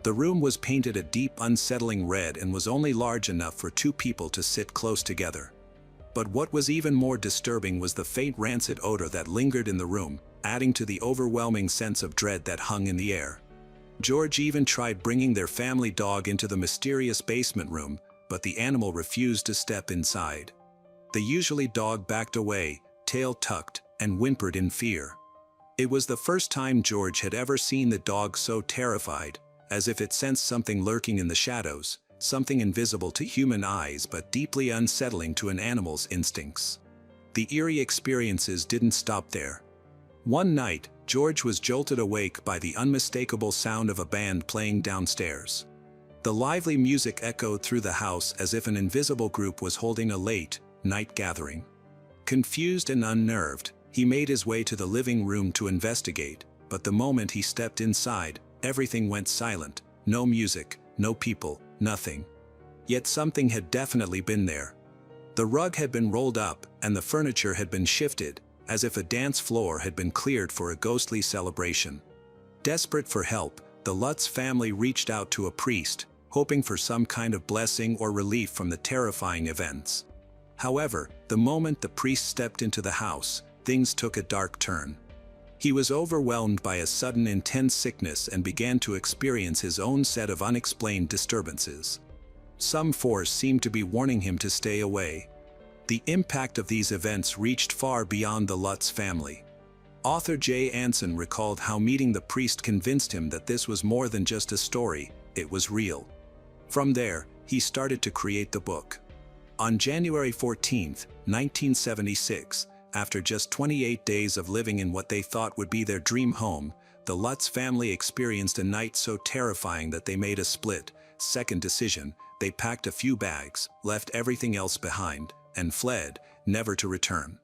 The room was painted a deep, unsettling red and was only large enough for two people to sit close together. But what was even more disturbing was the faint rancid odor that lingered in the room, adding to the overwhelming sense of dread that hung in the air. George even tried bringing their family dog into the mysterious basement room, but the animal refused to step inside. The usually dog backed away, tail tucked, and whimpered in fear. It was the first time George had ever seen the dog so terrified, as if it sensed something lurking in the shadows, something invisible to human eyes but deeply unsettling to an animal's instincts. The eerie experiences didn't stop there. One night, George was jolted awake by the unmistakable sound of a band playing downstairs. The lively music echoed through the house as if an invisible group was holding a late-night gathering. Confused and unnerved, he made his way to the living room to investigate, but the moment he stepped inside, everything went silent. No music, no people, nothing. Yet something had definitely been there. The rug had been rolled up, and the furniture had been shifted, as if a dance floor had been cleared for a ghostly celebration. Desperate for help, the Lutz family reached out to a priest, hoping for some kind of blessing or relief from the terrifying events. However, the moment the priest stepped into the house, things took a dark turn. He was overwhelmed by a sudden intense sickness and began to experience his own set of unexplained disturbances. Some force seemed to be warning him to stay away. The impact of these events reached far beyond the Lutz family. Author J. Anson recalled how meeting the priest convinced him that this was more than just a story, it was real. From there, he started to create the book. On January 14, 1976, after just 28 days of living in what they thought would be their dream home, the Lutz family experienced a night so terrifying that they made a split-second decision. They packed a few bags, left everything else behind, and fled, never to return.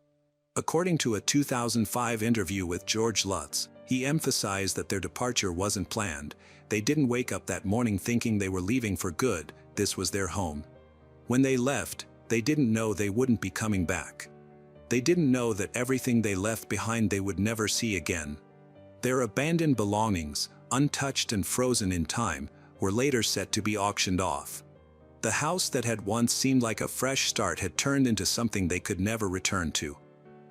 According to a 2005 interview with George Lutz, he emphasized that their departure wasn't planned. They didn't wake up that morning thinking they were leaving for good. This was their home. When they left, they didn't know they wouldn't be coming back. They didn't know that everything they left behind they would never see again. Their abandoned belongings, untouched and frozen in time, were later set to be auctioned off. The house that had once seemed like a fresh start had turned into something they could never return to.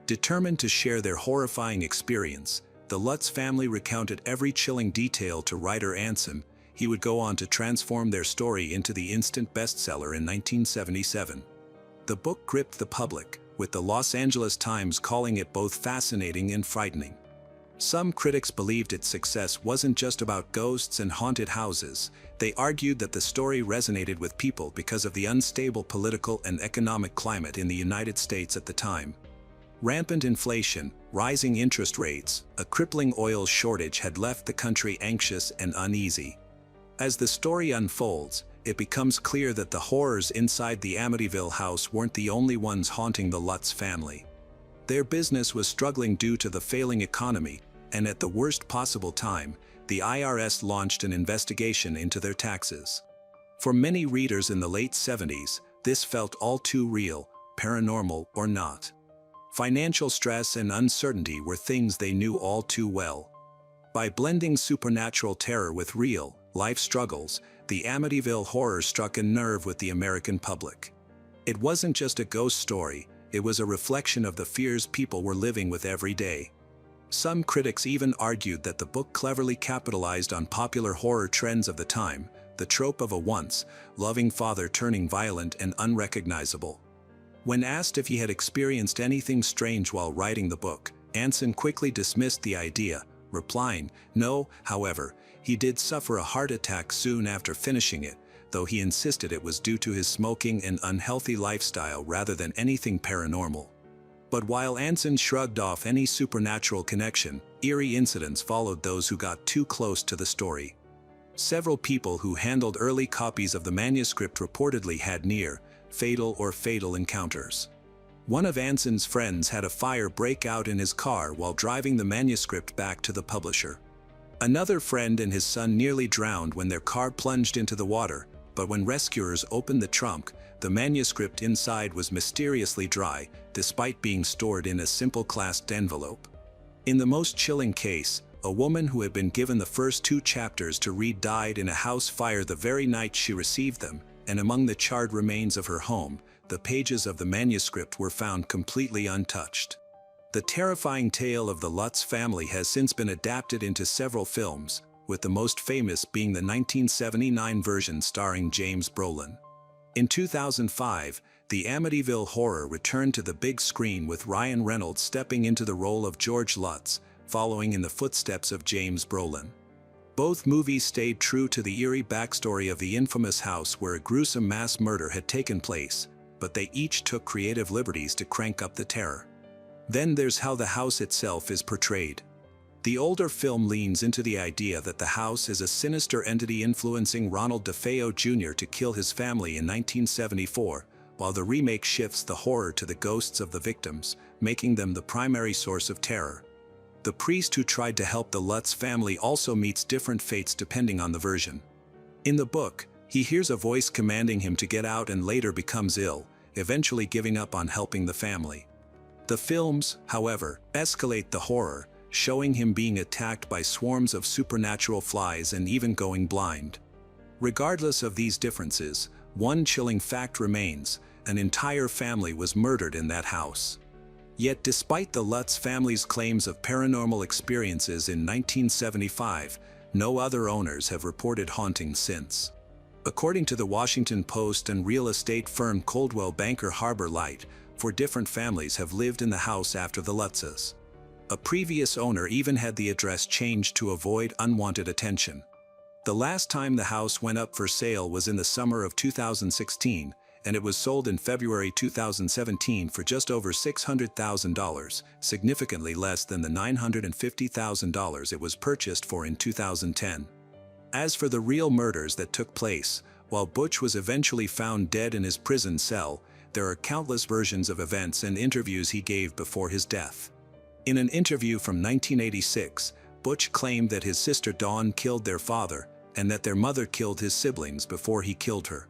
Determined to share their horrifying experience, the Lutz family recounted every chilling detail to writer Anson. He would go on to transform their story into the instant bestseller in 1977. The book gripped the public, with the Los Angeles Times calling it both fascinating and frightening. Some critics believed its success wasn't just about ghosts and haunted houses. They argued that the story resonated with people because of the unstable political and economic climate in the United States at the time. Rampant inflation, rising interest rates, a crippling oil shortage had left the country anxious and uneasy. As the story unfolds, it becomes clear that the horrors inside the Amityville house weren't the only ones haunting the Lutz family. Their business was struggling due to the failing economy, and at the worst possible time, the IRS launched an investigation into their taxes. For many readers in the late 70s, this felt all too real, paranormal or not. Financial stress and uncertainty were things they knew all too well. By blending supernatural terror with real, life struggles, the Amityville horror struck a nerve with the American public. It wasn't just a ghost story, it was a reflection of the fears people were living with every day. Some critics even argued that the book cleverly capitalized on popular horror trends of the time, the trope of a once-loving father turning violent and unrecognizable. When asked if he had experienced anything strange while writing the book, Anson quickly dismissed the idea, replying, "No." However, he did suffer a heart attack soon after finishing it, though he insisted it was due to his smoking and unhealthy lifestyle rather than anything paranormal. But while Anson shrugged off any supernatural connection, eerie incidents followed those who got too close to the story. Several people who handled early copies of the manuscript reportedly had near-fatal or fatal encounters. One of Anson's friends had a fire break out in his car while driving the manuscript back to the publisher. Another friend and his son nearly drowned when their car plunged into the water, but when rescuers opened the trunk, the manuscript inside was mysteriously dry, despite being stored in a simple clasped envelope. In the most chilling case, a woman who had been given the first 2 chapters to read died in a house fire the very night she received them, and among the charred remains of her home, the pages of the manuscript were found completely untouched. The terrifying tale of the Lutz family has since been adapted into several films, with the most famous being the 1979 version starring James Brolin. In 2005, the Amityville Horror returned to the big screen with Ryan Reynolds stepping into the role of George Lutz, following in the footsteps of James Brolin. Both movies stayed true to the eerie backstory of the infamous house where a gruesome mass murder had taken place, but they each took creative liberties to crank up the terror. Then there's how the house itself is portrayed. The older film leans into the idea that the house is a sinister entity influencing Ronald DeFeo Jr. to kill his family in 1974, while the remake shifts the horror to the ghosts of the victims, making them the primary source of terror. The priest who tried to help the Lutz family also meets different fates depending on the version. In the book, he hears a voice commanding him to get out and later becomes ill, eventually giving up on helping the family. The films, however, escalate the horror, showing him being attacked by swarms of supernatural flies and even going blind. Regardless of these differences, one chilling fact remains: an entire family was murdered in that house. Yet despite the Lutz family's claims of paranormal experiences in 1975, no other owners have reported hauntings since. According to the Washington Post and real estate firm Coldwell Banker, Harbor Light, 4 different families have lived in the house after the Lutzes. A previous owner even had the address changed to avoid unwanted attention. The last time the house went up for sale was in the summer of 2016, and it was sold in February 2017 for just over $600,000, significantly less than the $950,000 it was purchased for in 2010. As for the real murders that took place, while Butch was eventually found dead in his prison cell, there are countless versions of events and interviews he gave before his death. In an interview from 1986, Butch claimed that his sister Dawn killed their father, and that their mother killed his siblings before he killed her.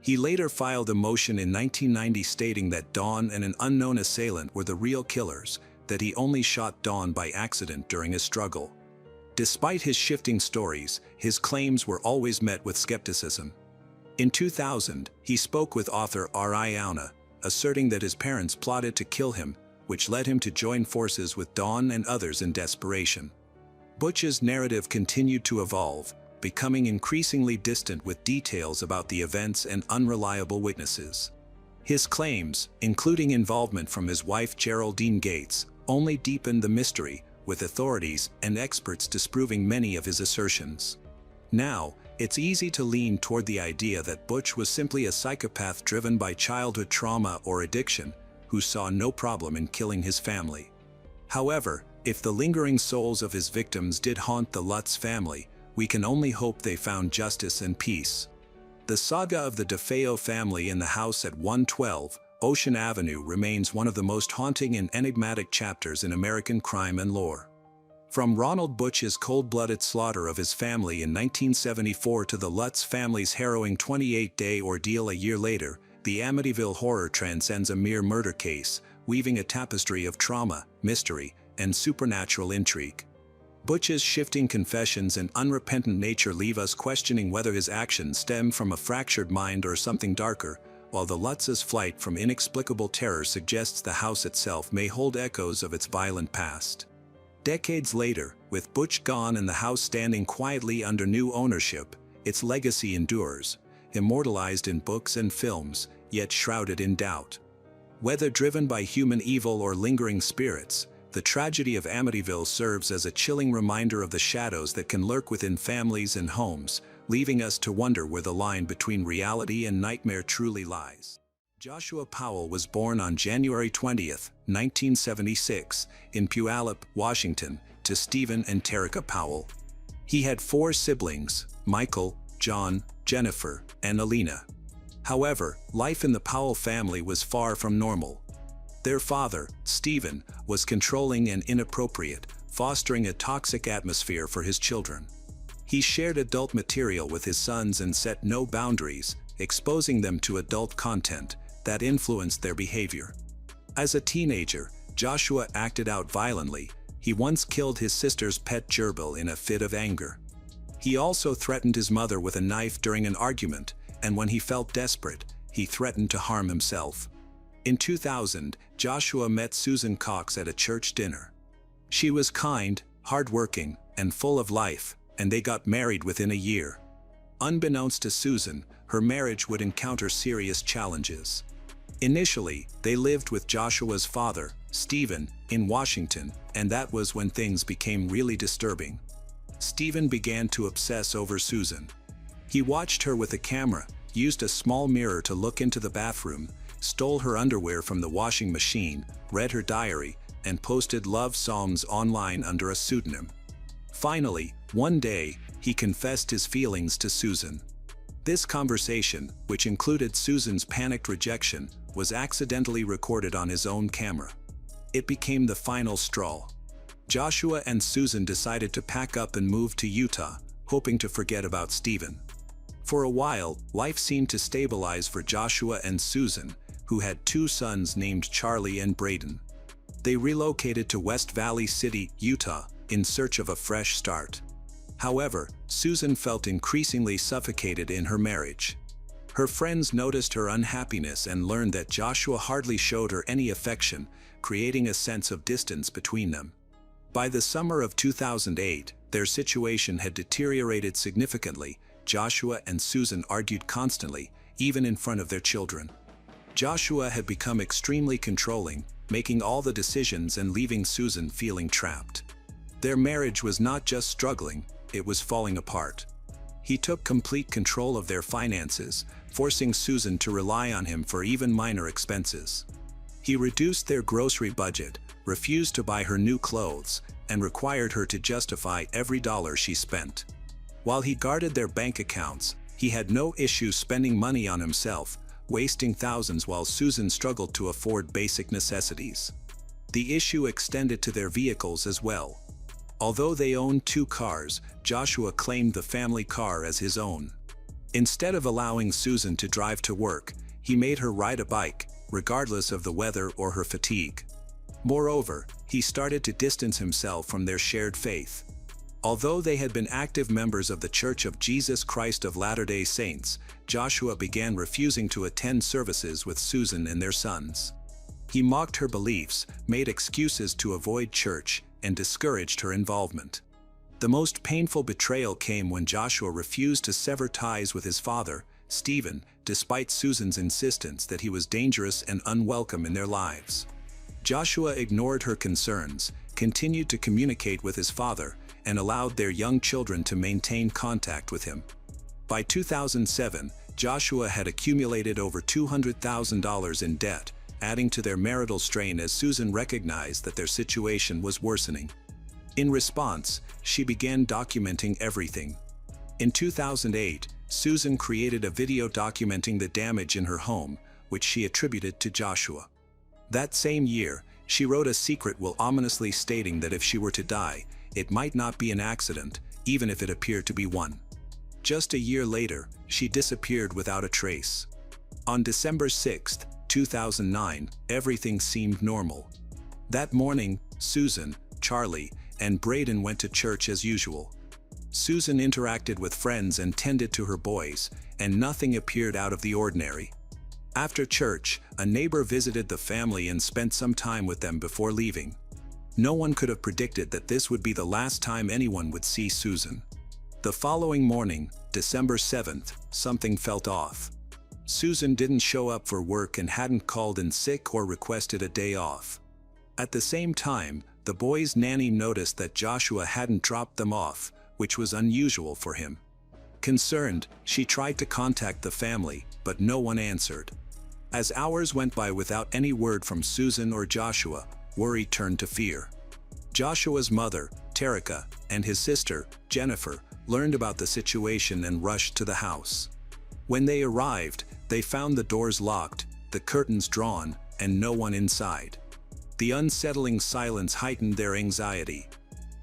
He later filed a motion in 1990 stating that Dawn and an unknown assailant were the real killers, that he only shot Dawn by accident during a struggle. Despite his shifting stories, his claims were always met with skepticism. In 2000, he spoke with author R.I. Auna, asserting that his parents plotted to kill him, which led him to join forces with Dawn and others in desperation. Butch's narrative continued to evolve, becoming increasingly distant with details about the events and unreliable witnesses. His claims, including involvement from his wife Geraldine Gates, only deepened the mystery, with authorities and experts disproving many of his assertions. Now, it's easy to lean toward the idea that Butch was simply a psychopath driven by childhood trauma or addiction, who saw no problem in killing his family. However, if the lingering souls of his victims did haunt the Lutz family, we can only hope they found justice and peace. The saga of the DeFeo family in the house at 112 Ocean Avenue remains one of the most haunting and enigmatic chapters in American crime and lore. From Ronald Butch's cold-blooded slaughter of his family in 1974 to the Lutz family's harrowing 28-day ordeal a year later, the Amityville Horror transcends a mere murder case, weaving a tapestry of trauma, mystery, and supernatural intrigue. Butch's shifting confessions and unrepentant nature leave us questioning whether his actions stem from a fractured mind or something darker, while the Lutz's flight from inexplicable terror suggests the house itself may hold echoes of its violent past. Decades later, with Butch gone and the house standing quietly under new ownership, its legacy endures, immortalized in books and films, yet shrouded in doubt. Whether driven by human evil or lingering spirits, the tragedy of Amityville serves as a chilling reminder of the shadows that can lurk within families and homes, leaving us to wonder where the line between reality and nightmare truly lies. Joshua Powell was born on January 20, 1976, in Puyallup, Washington, to Stephen and Terica Powell. He had 4 siblings: Michael, John, Jennifer, and Alina. However, life in the Powell family was far from normal. Their father, Stephen, was controlling and inappropriate, fostering a toxic atmosphere for his children. He shared adult material with his sons and set no boundaries, exposing them to adult content that influenced their behavior. As a teenager, Joshua acted out violently. He once killed his sister's pet gerbil in a fit of anger. He also threatened his mother with a knife during an argument, and when he felt desperate, he threatened to harm himself. In 2000, Joshua met Susan Cox at a church dinner. She was kind, hardworking, and full of life, and they got married within a year. Unbeknownst to Susan, her marriage would encounter serious challenges. Initially, they lived with Joshua's father, Stephen, in Washington, and that was when things became really disturbing. Stephen began to obsess over Susan. He watched her with a camera, used a small mirror to look into the bathroom, stole her underwear from the washing machine, read her diary, and posted love songs online under a pseudonym. Finally, one day, he confessed his feelings to Susan. This conversation, which included Susan's panicked rejection, was accidentally recorded on his own camera. It became the final straw. Joshua and Susan decided to pack up and move to Utah, hoping to forget about Stephen. For a while, life seemed to stabilize for Joshua and Susan, who had 2 sons named Charlie and Braden. They relocated to West Valley City, Utah, in search of a fresh start. However, Susan felt increasingly suffocated in her marriage. Her friends noticed her unhappiness and learned that Joshua hardly showed her any affection, creating a sense of distance between them. By the summer of 2008, their situation had deteriorated significantly. Joshua and Susan argued constantly, even in front of their children. Joshua had become extremely controlling, making all the decisions and leaving Susan feeling trapped. Their marriage was not just struggling, it was falling apart. He took complete control of their finances, forcing Susan to rely on him for even minor expenses. He reduced their grocery budget, refused to buy her new clothes, and required her to justify every dollar she spent. While he guarded their bank accounts, he had no issue spending money on himself, wasting thousands while Susan struggled to afford basic necessities. The issue extended to their vehicles as well. Although they owned 2 cars, Joshua claimed the family car as his own. Instead of allowing Susan to drive to work, he made her ride a bike, regardless of the weather or her fatigue. Moreover, he started to distance himself from their shared faith. Although they had been active members of the Church of Jesus Christ of Latter-day Saints, Joshua began refusing to attend services with Susan and their sons. He mocked her beliefs, made excuses to avoid church, and discouraged her involvement. The most painful betrayal came when Joshua refused to sever ties with his father, Stephen, despite Susan's insistence that he was dangerous and unwelcome in their lives. Joshua ignored her concerns, continued to communicate with his father, and allowed their young children to maintain contact with him. By 2007, Joshua had accumulated over $200,000 in debt, adding to their marital strain as Susan recognized that their situation was worsening. In response, she began documenting everything. In 2008, Susan created a video documenting the damage in her home, which she attributed to Joshua. That same year, she wrote a secret will ominously stating that if she were to die, it might not be an accident, even if it appeared to be one. Just a year later, she disappeared without a trace. On December 6, 2009, everything seemed normal. That morning, Susan, Charlie, and Braden went to church as usual. Susan interacted with friends and tended to her boys, and nothing appeared out of the ordinary. After church, a neighbor visited the family and spent some time with them before leaving. No one could have predicted that this would be the last time anyone would see Susan. The following morning, December 7th, something felt off. Susan didn't show up for work and hadn't called in sick or requested a day off. At the same time, the boys' nanny noticed that Joshua hadn't dropped them off, which was unusual for him. Concerned, she tried to contact the family, but no one answered. As hours went by without any word from Susan or Joshua, worry turned to fear. Joshua's mother, Terica, and his sister, Jennifer, learned about the situation and rushed to the house. When they arrived, they found the doors locked, the curtains drawn, and no one inside. The unsettling silence heightened their anxiety.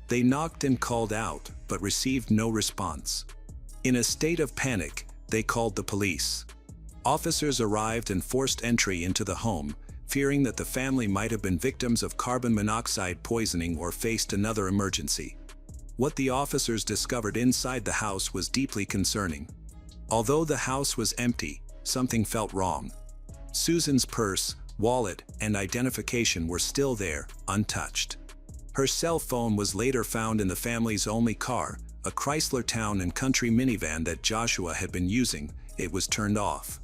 They knocked and called out, but received no response. In a state of panic, they called the police. Officers arrived and forced entry into the home, fearing that the family might have been victims of carbon monoxide poisoning or faced another emergency. What the officers discovered inside the house was deeply concerning. Although the house was empty, something felt wrong. Susan's purse, wallet, and identification were still there, untouched. Her cell phone was later found in the family's only car, a Chrysler Town and Country minivan that Joshua had been using. It was turned off.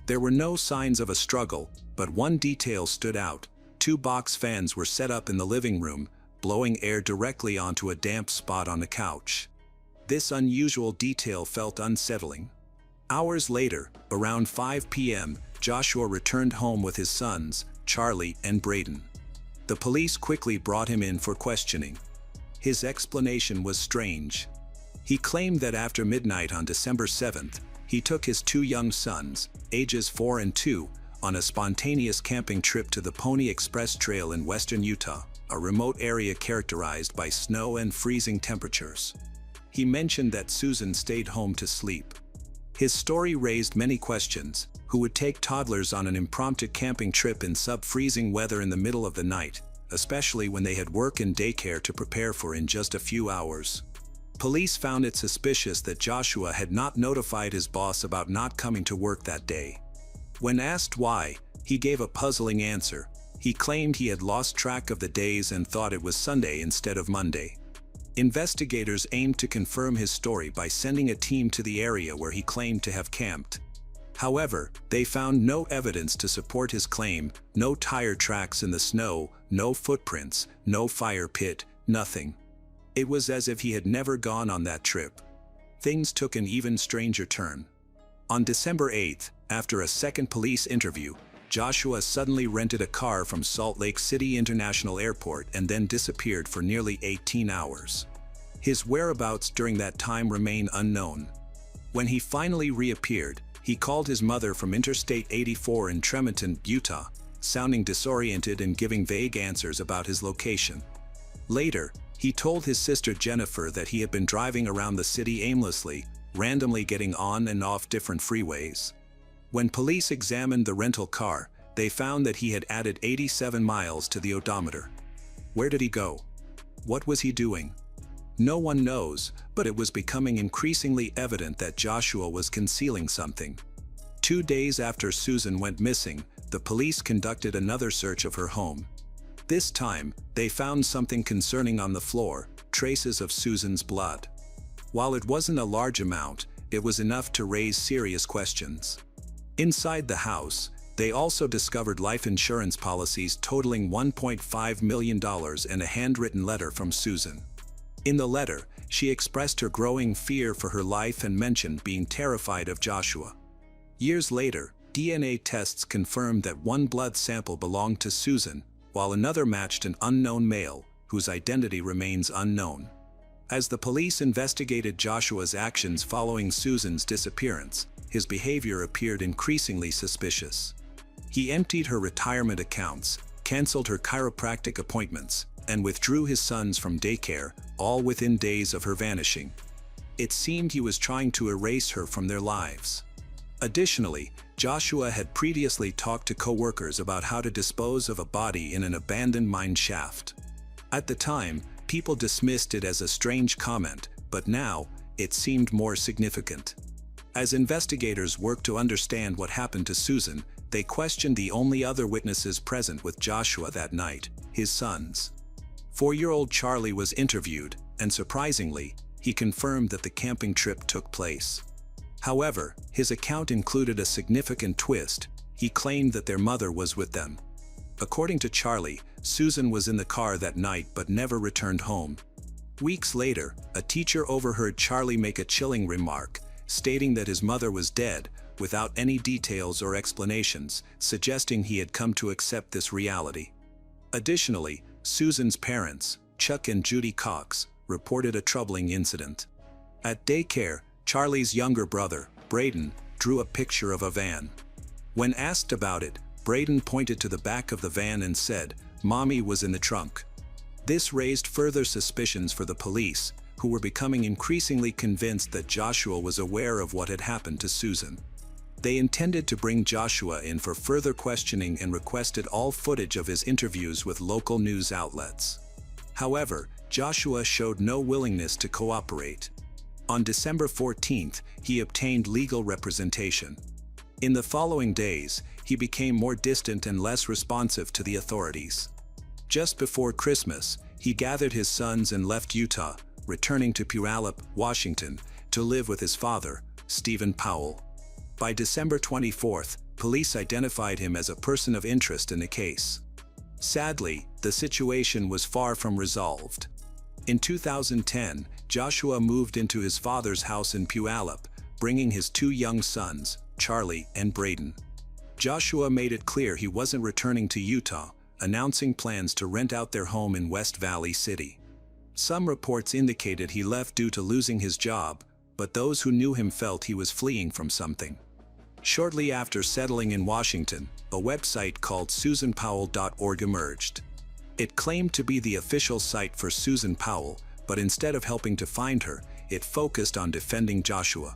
There were no signs of a struggle, but one detail stood out. 2 box fans were set up in the living room, blowing air directly onto a damp spot on the couch. This unusual detail felt unsettling. Hours later, around 5 p.m., Joshua returned home with his sons, Charlie and Braden. The police quickly brought him in for questioning. His explanation was strange. He claimed that after midnight on December 7th, he took his 2 young sons, ages 4 and 2, on a spontaneous camping trip to the Pony Express Trail in western Utah, a remote area characterized by snow and freezing temperatures. He mentioned that Susan stayed home to sleep. His story raised many questions. Who would take toddlers on an impromptu camping trip in sub-freezing weather in the middle of the night, especially when they had work and daycare to prepare for in just a few hours? Police found it suspicious that Joshua had not notified his boss about not coming to work that day. When asked why, he gave a puzzling answer. He claimed he had lost track of the days and thought it was Sunday instead of Monday. Investigators aimed to confirm his story by sending a team to the area where he claimed to have camped. However, they found no evidence to support his claim: no tire tracks in the snow, no footprints, no fire pit, nothing. It was as if he had never gone on that trip. Things took an even stranger turn. On December 8th, after a second police interview, Joshua suddenly rented a car from Salt Lake City International Airport and then disappeared for nearly 18 hours. His whereabouts during that time remain unknown. When he finally reappeared, he called his mother from Interstate 84 in Tremonton, Utah, sounding disoriented and giving vague answers about his location. Later, he told his sister Jennifer that he had been driving around the city aimlessly, randomly getting on and off different freeways. When police examined the rental car, they found that he had added 87 miles to the odometer. Where did he go? What was he doing? No one knows, but it was becoming increasingly evident that Joshua was concealing something. 2 days after Susan went missing, the police conducted another search of her home. This time, they found something concerning on the floor: traces of Susan's blood. While it wasn't a large amount, it was enough to raise serious questions. Inside the house, they also discovered life insurance policies totaling $1.5 million and a handwritten letter from Susan. In the letter, she expressed her growing fear for her life and mentioned being terrified of Joshua. Years later, DNA tests confirmed that one blood sample belonged to Susan, while another matched an unknown male, whose identity remains unknown. As the police investigated Joshua's actions following Susan's disappearance, his behavior appeared increasingly suspicious. He emptied her retirement accounts, canceled her chiropractic appointments, and withdrew his sons from daycare, all within days of her vanishing. It seemed he was trying to erase her from their lives. Additionally, Joshua had previously talked to co-workers about how to dispose of a body in an abandoned mine shaft. At the time, people dismissed it as a strange comment, but now, it seemed more significant. As investigators worked to understand what happened to Susan, they questioned the only other witnesses present with Joshua that night: his sons. 4-year-old Charlie was interviewed, and surprisingly, he confirmed that the camping trip took place. However, his account included a significant twist. He claimed that their mother was with them. According to Charlie, Susan was in the car that night but never returned home. Weeks later, a teacher overheard Charlie make a chilling remark, stating that his mother was dead, without any details or explanations, suggesting he had come to accept this reality. Additionally, Susan's parents, Chuck and Judy Cox, reported a troubling incident. At daycare, Charlie's younger brother, Braden, drew a picture of a van. When asked about it, Braden pointed to the back of the van and said, "Mommy was in the trunk." This raised further suspicions for the police, who were becoming increasingly convinced that Joshua was aware of what had happened to Susan. They intended to bring Joshua in for further questioning and requested all footage of his interviews with local news outlets. However, Joshua showed no willingness to cooperate. On December 14th, he obtained legal representation. In the following days, he became more distant and less responsive to the authorities. Just before Christmas, he gathered his sons and left Utah, returning to Puyallup, Washington, to live with his father, Stephen Powell. By December 24th, police identified him as a person of interest in the case. Sadly, the situation was far from resolved. In 2010, Joshua moved into his father's house in Puyallup, bringing his two young sons, Charlie and Braden. Joshua made it clear he wasn't returning to Utah, announcing plans to rent out their home in West Valley City. Some reports indicated he left due to losing his job, but those who knew him felt he was fleeing from something. Shortly after settling in Washington, a website called SusanPowell.org emerged. It claimed to be the official site for Susan Powell, but instead of helping to find her, it focused on defending Joshua.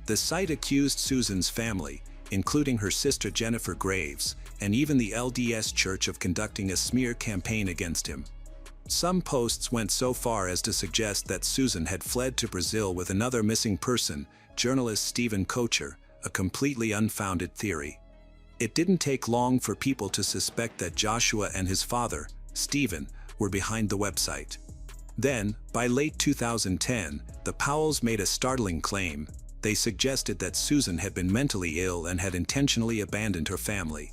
The site accused Susan's family, including her sister Jennifer Graves, and even the LDS Church of conducting a smear campaign against him. Some posts went so far as to suggest that Susan had fled to Brazil with another missing person, journalist Stephen Kocher, a completely unfounded theory. It didn't take long for people to suspect that Joshua and his father, Stephen, were behind the website. Then, by late 2010, the Powells made a startling claim. They suggested that Susan had been mentally ill and had intentionally abandoned her family.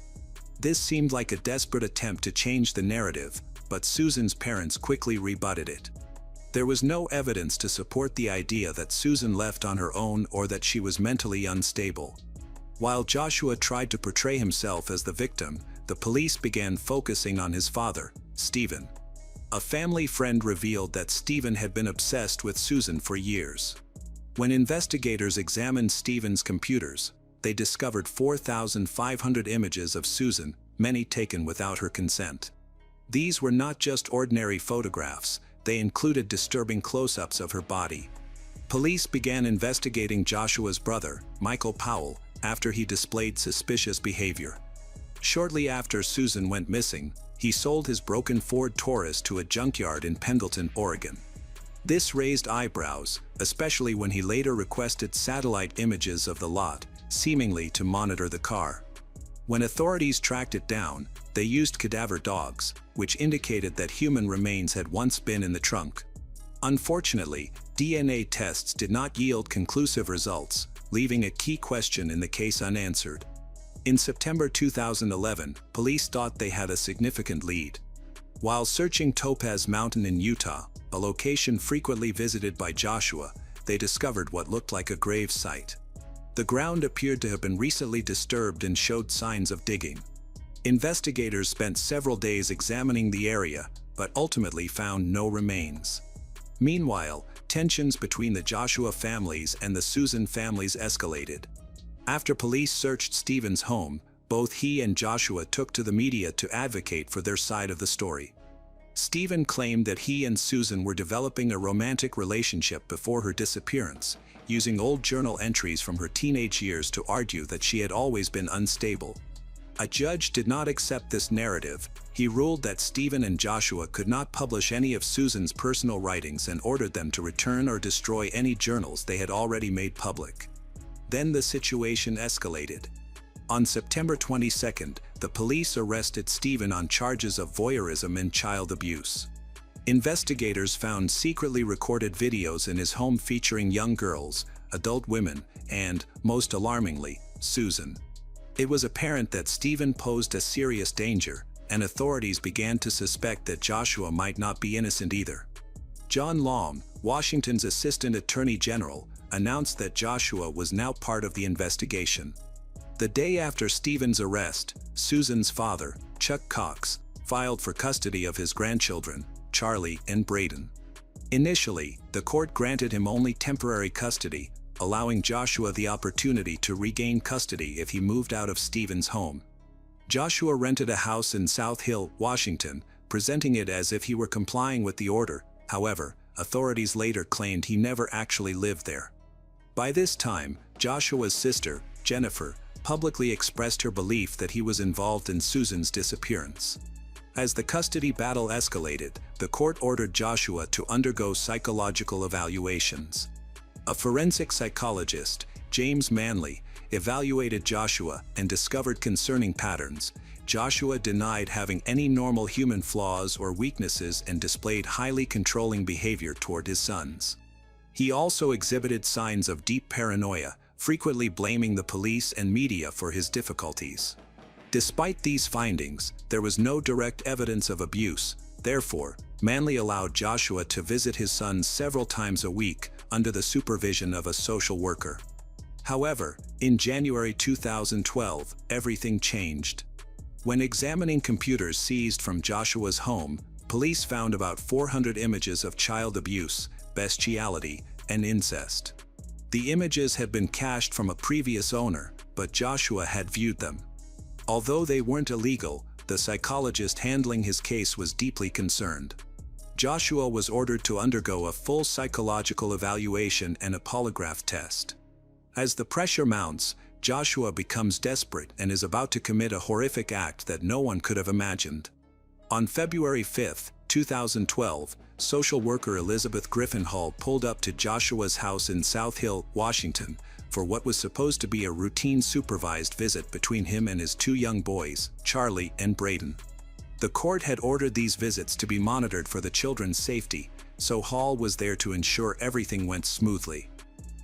This seemed like a desperate attempt to change the narrative, but Susan's parents quickly rebutted it. There was no evidence to support the idea that Susan left on her own or that she was mentally unstable. While Joshua tried to portray himself as the victim, the police began focusing on his father, Stephen. A family friend revealed that Stephen had been obsessed with Susan for years. When investigators examined Stephen's computers, they discovered 4,500 images of Susan, many taken without her consent. These were not just ordinary photographs, they included disturbing close-ups of her body. Police began investigating Joshua's brother, Michael Powell, after he displayed suspicious behavior. Shortly after Susan went missing, he sold his broken Ford Taurus to a junkyard in Pendleton, Oregon. This raised eyebrows, especially when he later requested satellite images of the lot, seemingly to monitor the car. When authorities tracked it down, they used cadaver dogs, which indicated that human remains had once been in the trunk. Unfortunately, DNA tests did not yield conclusive results, leaving a key question in the case unanswered. In September 2011, police thought they had a significant lead. While searching Topaz Mountain in Utah, a location frequently visited by Joshua, they discovered what looked like a grave site. The ground appeared to have been recently disturbed and showed signs of digging. Investigators spent several days examining the area, but ultimately found no remains. Meanwhile, tensions between the Joshua families and the Susan families escalated. After police searched Stephen's home, both he and Joshua took to the media to advocate for their side of the story. Stephen claimed that he and Susan were developing a romantic relationship before her disappearance, using old journal entries from her teenage years to argue that she had always been unstable. A judge did not accept this narrative. He ruled that Stephen and Joshua could not publish any of Susan's personal writings and ordered them to return or destroy any journals they had already made public. Then the situation escalated. On September 22, the police arrested Stephen on charges of voyeurism and child abuse. Investigators found secretly recorded videos in his home featuring young girls, adult women, and, most alarmingly, Susan. It was apparent that Stephen posed a serious danger, and authorities began to suspect that Joshua might not be innocent either. John Long, Washington's Assistant Attorney General, announced that Joshua was now part of the investigation. The day after Stephen's arrest, Susan's father, Chuck Cox, filed for custody of his grandchildren, Charlie and Braden. Initially, the court granted him only temporary custody, allowing Joshua the opportunity to regain custody if he moved out of Stephen's home. Joshua rented a house in South Hill, Washington, presenting it as if he were complying with the order. However, authorities later claimed he never actually lived there. By this time, Joshua's sister, Jennifer, publicly expressed her belief that he was involved in Susan's disappearance. As the custody battle escalated, the court ordered Joshua to undergo psychological evaluations. A forensic psychologist, James Manley, evaluated Joshua and discovered concerning patterns. Joshua denied having any normal human flaws or weaknesses and displayed highly controlling behavior toward his sons. He also exhibited signs of deep paranoia, frequently blaming the police and media for his difficulties. Despite these findings, there was no direct evidence of abuse. Therefore, Manley allowed Joshua to visit his sons several times a week under the supervision of a social worker. However, in January 2012, everything changed. When examining computers seized from Joshua's home, police found about 400 images of child abuse, bestiality, and incest. The images had been cached from a previous owner, but Joshua had viewed them. Although they weren't illegal, the psychologist handling his case was deeply concerned. Joshua was ordered to undergo a full psychological evaluation and a polygraph test. As the pressure mounts, Joshua becomes desperate and is about to commit a horrific act that no one could have imagined. On February 5, 2012, social worker Elizabeth Griffin Hall pulled up to Joshua's house in South Hill, Washington, for what was supposed to be a routine supervised visit between him and his two young boys, Charlie and Braden. The court had ordered these visits to be monitored for the children's safety, so Hall was there to ensure everything went smoothly.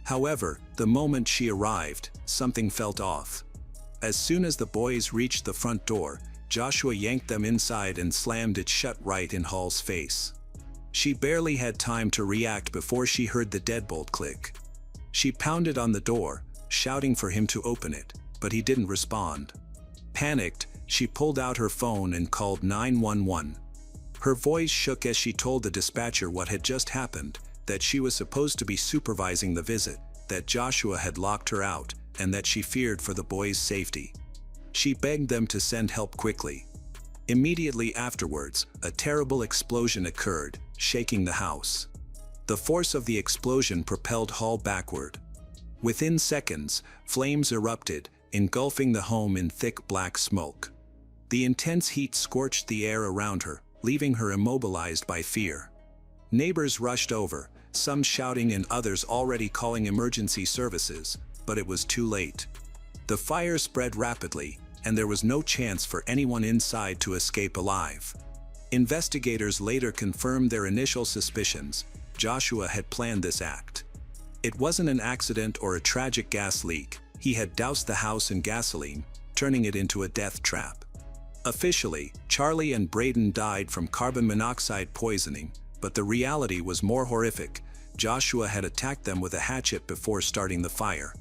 However, the moment she arrived, something felt off. As soon as the boys reached the front door, Joshua yanked them inside and slammed it shut right in Hall's face. She barely had time to react before she heard the deadbolt click. She pounded on the door, shouting for him to open it, but he didn't respond. Panicked, she pulled out her phone and called 911. Her voice shook as she told the dispatcher what had just happened, that she was supposed to be supervising the visit, that Joshua had locked her out, and that she feared for the boys' safety. She begged them to send help quickly. Immediately afterwards, a terrible explosion occurred, shaking the house. The force of the explosion propelled Hall backward. Within seconds, flames erupted, engulfing the home in thick black smoke. The intense heat scorched the air around her, leaving her immobilized by fear. Neighbors rushed over, some shouting and others already calling emergency services, but it was too late. The fire spread rapidly, and there was no chance for anyone inside to escape alive. Investigators later confirmed their initial suspicions. Joshua had planned this act. It wasn't an accident or a tragic gas leak. He had doused the house in gasoline, turning it into a death trap. Officially, Charlie and Braden died from carbon monoxide poisoning, but the reality was more horrific. Joshua had attacked them with a hatchet before starting the fire.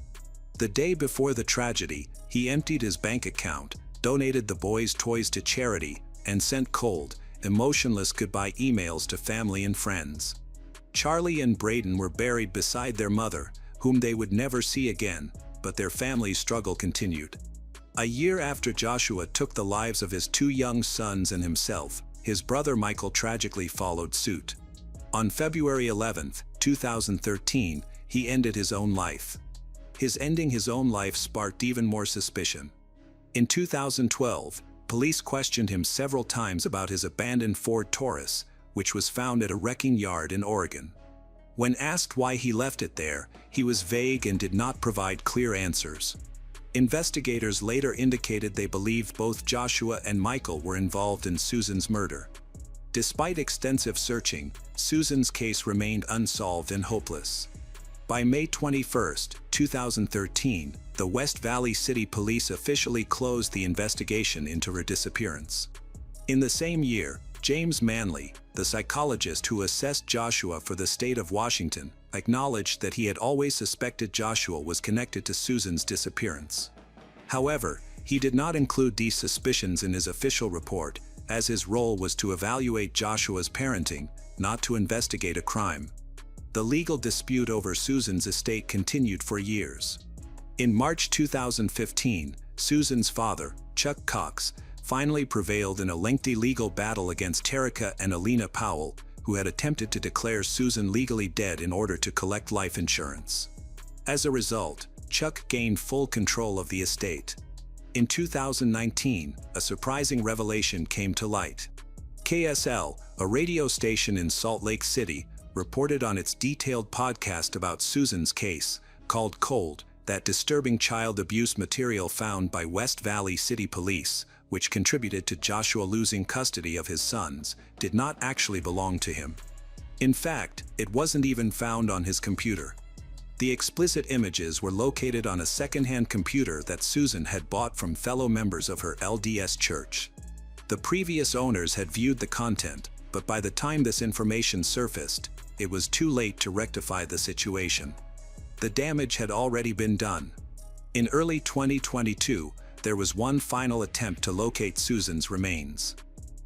The day before the tragedy, he emptied his bank account, donated the boys' toys to charity, and sent cold, emotionless goodbye emails to family and friends. Charlie and Braden were buried beside their mother, whom they would never see again, but their family's struggle continued. A year after Joshua took the lives of his two young sons and himself, his brother Michael tragically followed suit. On February 11, 2013, he ended his own life. His ending his own life sparked even more suspicion. In 2012, police questioned him several times about his abandoned Ford Taurus, which was found at a wrecking yard in Oregon. When asked why he left it there, he was vague and did not provide clear answers. Investigators later indicated they believed both Joshua and Michael were involved in Susan's murder. Despite extensive searching, Susan's case remained unsolved and hopeless. By May 21, 2013, the West Valley City Police officially closed the investigation into her disappearance. In the same year, James Manley, the psychologist who assessed Joshua for the state of Washington, acknowledged that he had always suspected Joshua was connected to Susan's disappearance. However, he did not include these suspicions in his official report, as his role was to evaluate Joshua's parenting, not to investigate a crime. The legal dispute over Susan's estate continued for years. In March 2015, Susan's father, Chuck Cox, finally prevailed in a lengthy legal battle against Terica and Alina Powell, who had attempted to declare Susan legally dead in order to collect life insurance. As a result, Chuck gained full control of the estate. In 2019, a surprising revelation came to light. KSL, a radio station in Salt Lake City, reported on its detailed podcast about Susan's case, called Cold, that disturbing child abuse material found by West Valley City Police, which contributed to Joshua losing custody of his sons, did not actually belong to him. In fact, it wasn't even found on his computer. The explicit images were located on a second-hand computer that Susan had bought from fellow members of her LDS church. The previous owners had viewed the content, but by the time this information surfaced, it was too late to rectify the situation. The damage had already been done. In early 2022, there was one final attempt to locate Susan's remains.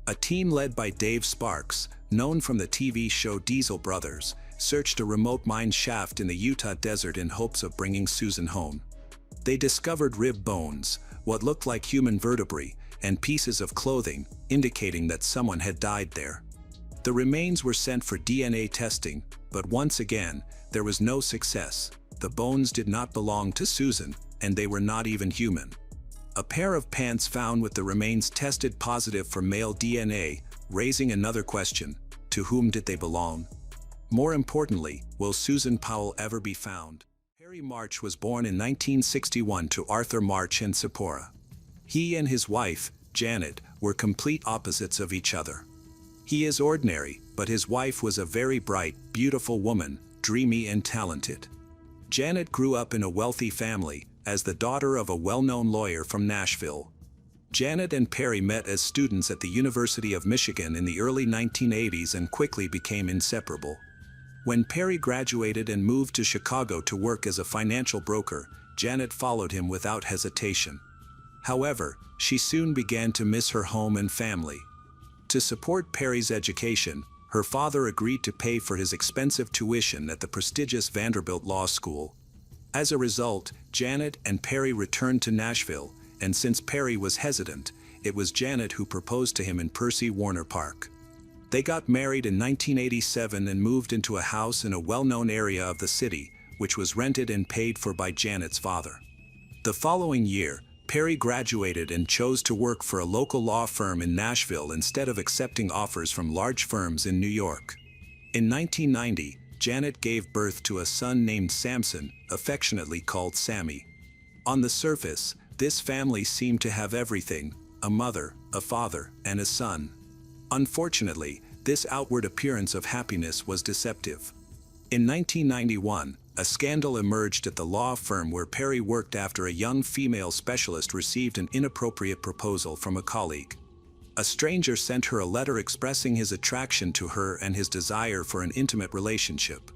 A team led by Dave Sparks, known from the TV show Diesel Brothers, searched a remote mine shaft in the Utah desert in hopes of bringing Susan home. They discovered rib bones, what looked like human vertebrae, and pieces of clothing, indicating that someone had died there. The remains were sent for DNA testing, but once again, there was no success. The bones did not belong to Susan, and they were not even human. A pair of pants found with the remains tested positive for male DNA, raising another question: to whom did they belong? More importantly, will Susan Powell ever be found? Perry March was born in 1961 to Arthur March and Sephora. He and his wife, Janet, were complete opposites of each other. He is ordinary, but his wife was a very bright, beautiful woman, dreamy and talented. Janet grew up in a wealthy family, as the daughter of a well-known lawyer from Nashville. Janet and Perry met as students at the University of Michigan in the early 1980s and quickly became inseparable. When Perry graduated and moved to Chicago to work as a financial broker, Janet followed him without hesitation. However, she soon began to miss her home and family. To support Perry's education, her father agreed to pay for his expensive tuition at the prestigious Vanderbilt Law School. As a result, Janet and Perry returned to Nashville, and since Perry was hesitant, it was Janet who proposed to him in Percy Warner Park. They got married in 1987 and moved into a house in a well-known area of the city, which was rented and paid for by Janet's father. The following year, Perry graduated and chose to work for a local law firm in Nashville instead of accepting offers from large firms in New York. In 1990, Janet gave birth to a son named Samson, affectionately called Sammy. On the surface, this family seemed to have everything: a mother, a father, and a son. Unfortunately, this outward appearance of happiness was deceptive. In 1991, a scandal emerged at the law firm where Perry worked after a young female specialist received an inappropriate proposal from a colleague. A stranger sent her a letter expressing his attraction to her and his desire for an intimate relationship.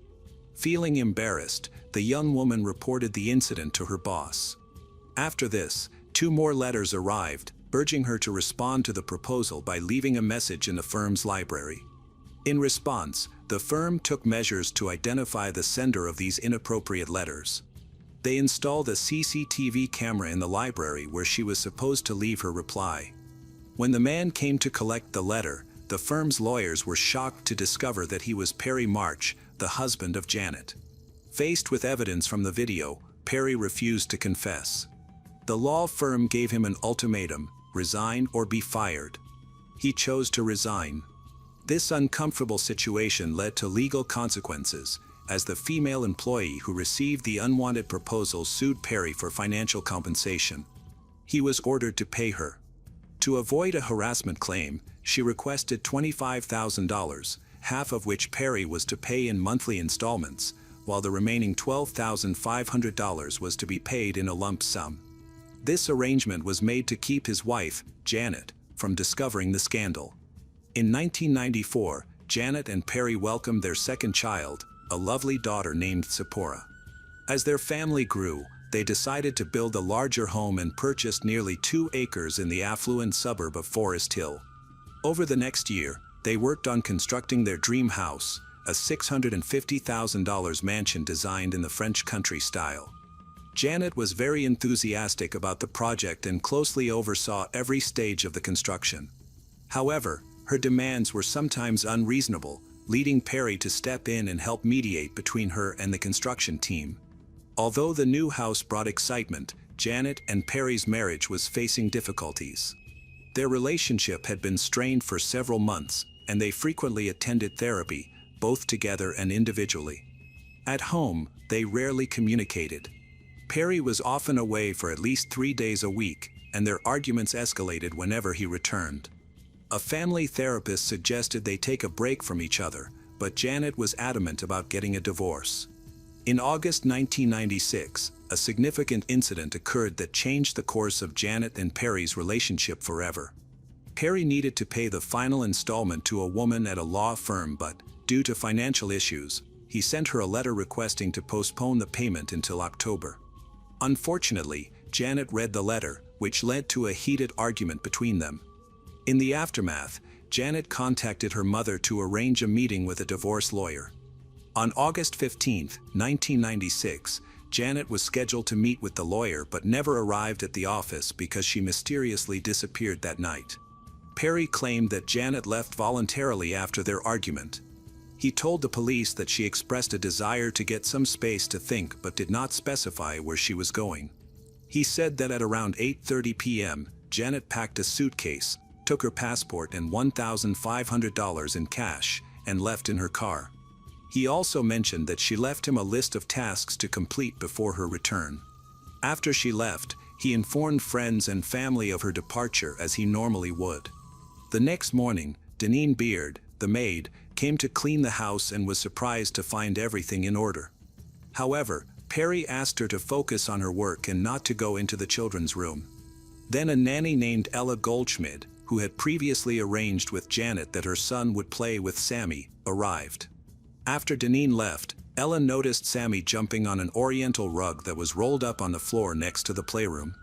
Feeling embarrassed, the young woman reported the incident to her boss. After this, 2 more letters arrived, urging her to respond to the proposal by leaving a message in the firm's library. In response, the firm took measures to identify the sender of these inappropriate letters. They installed a CCTV camera in the library where she was supposed to leave her reply. When the man came to collect the letter, the firm's lawyers were shocked to discover that he was Perry March, the husband of Janet. Faced with evidence from the video, Perry refused to confess. The law firm gave him an ultimatum: resign or be fired. He chose to resign. This uncomfortable situation led to legal consequences, as the female employee who received the unwanted proposal sued Perry for financial compensation. He was ordered to pay her. To avoid a harassment claim, she requested $25,000, half of which Perry was to pay in monthly installments, while the remaining $12,500 was to be paid in a lump sum. This arrangement was made to keep his wife, Janet, from discovering the scandal. In 1994, Janet and Perry welcomed their second child, a lovely daughter named Sephora. As their family grew, they decided to build a larger home and purchased nearly 2 acres in the affluent suburb of Forest Hill. Over the next year, they worked on constructing their dream house, a $650,000 mansion designed in the French country style. Janet was very enthusiastic about the project and closely oversaw every stage of the construction. However, her demands were sometimes unreasonable, leading Perry to step in and help mediate between her and the construction team. Although the new house brought excitement, Janet and Perry's marriage was facing difficulties. Their relationship had been strained for several months, and they frequently attended therapy, both together and individually. At home, they rarely communicated. Perry was often away for at least 3 days a week, and their arguments escalated whenever he returned. A family therapist suggested they take a break from each other, but Janet was adamant about getting a divorce. In August 1996, a significant incident occurred that changed the course of Janet and Perry's relationship forever. Perry needed to pay the final installment to a woman at a law firm, but, due to financial issues, he sent her a letter requesting to postpone the payment until October. Unfortunately, Janet read the letter, which led to a heated argument between them. In the aftermath, Janet contacted her mother to arrange a meeting with a divorce lawyer. On August 15, 1996, Janet was scheduled to meet with the lawyer but never arrived at the office because she mysteriously disappeared that night. Perry claimed that Janet left voluntarily after their argument. He told the police that she expressed a desire to get some space to think but did not specify where she was going. He said that at around 8:30 p.m., Janet packed a suitcase, took her passport and $1,500 in cash, and left in her car. He also mentioned that she left him a list of tasks to complete before her return. After she left, he informed friends and family of her departure as he normally would. The next morning, Deneen Beard, the maid, came to clean the house and was surprised to find everything in order. However, Perry asked her to focus on her work and not to go into the children's room. Then a nanny named Ella Goldschmidt, who had previously arranged with Janet that her son would play with Sammy, arrived. After Deneen left, Ella noticed Sammy jumping on an oriental rug that was rolled up on the floor next to the playroom.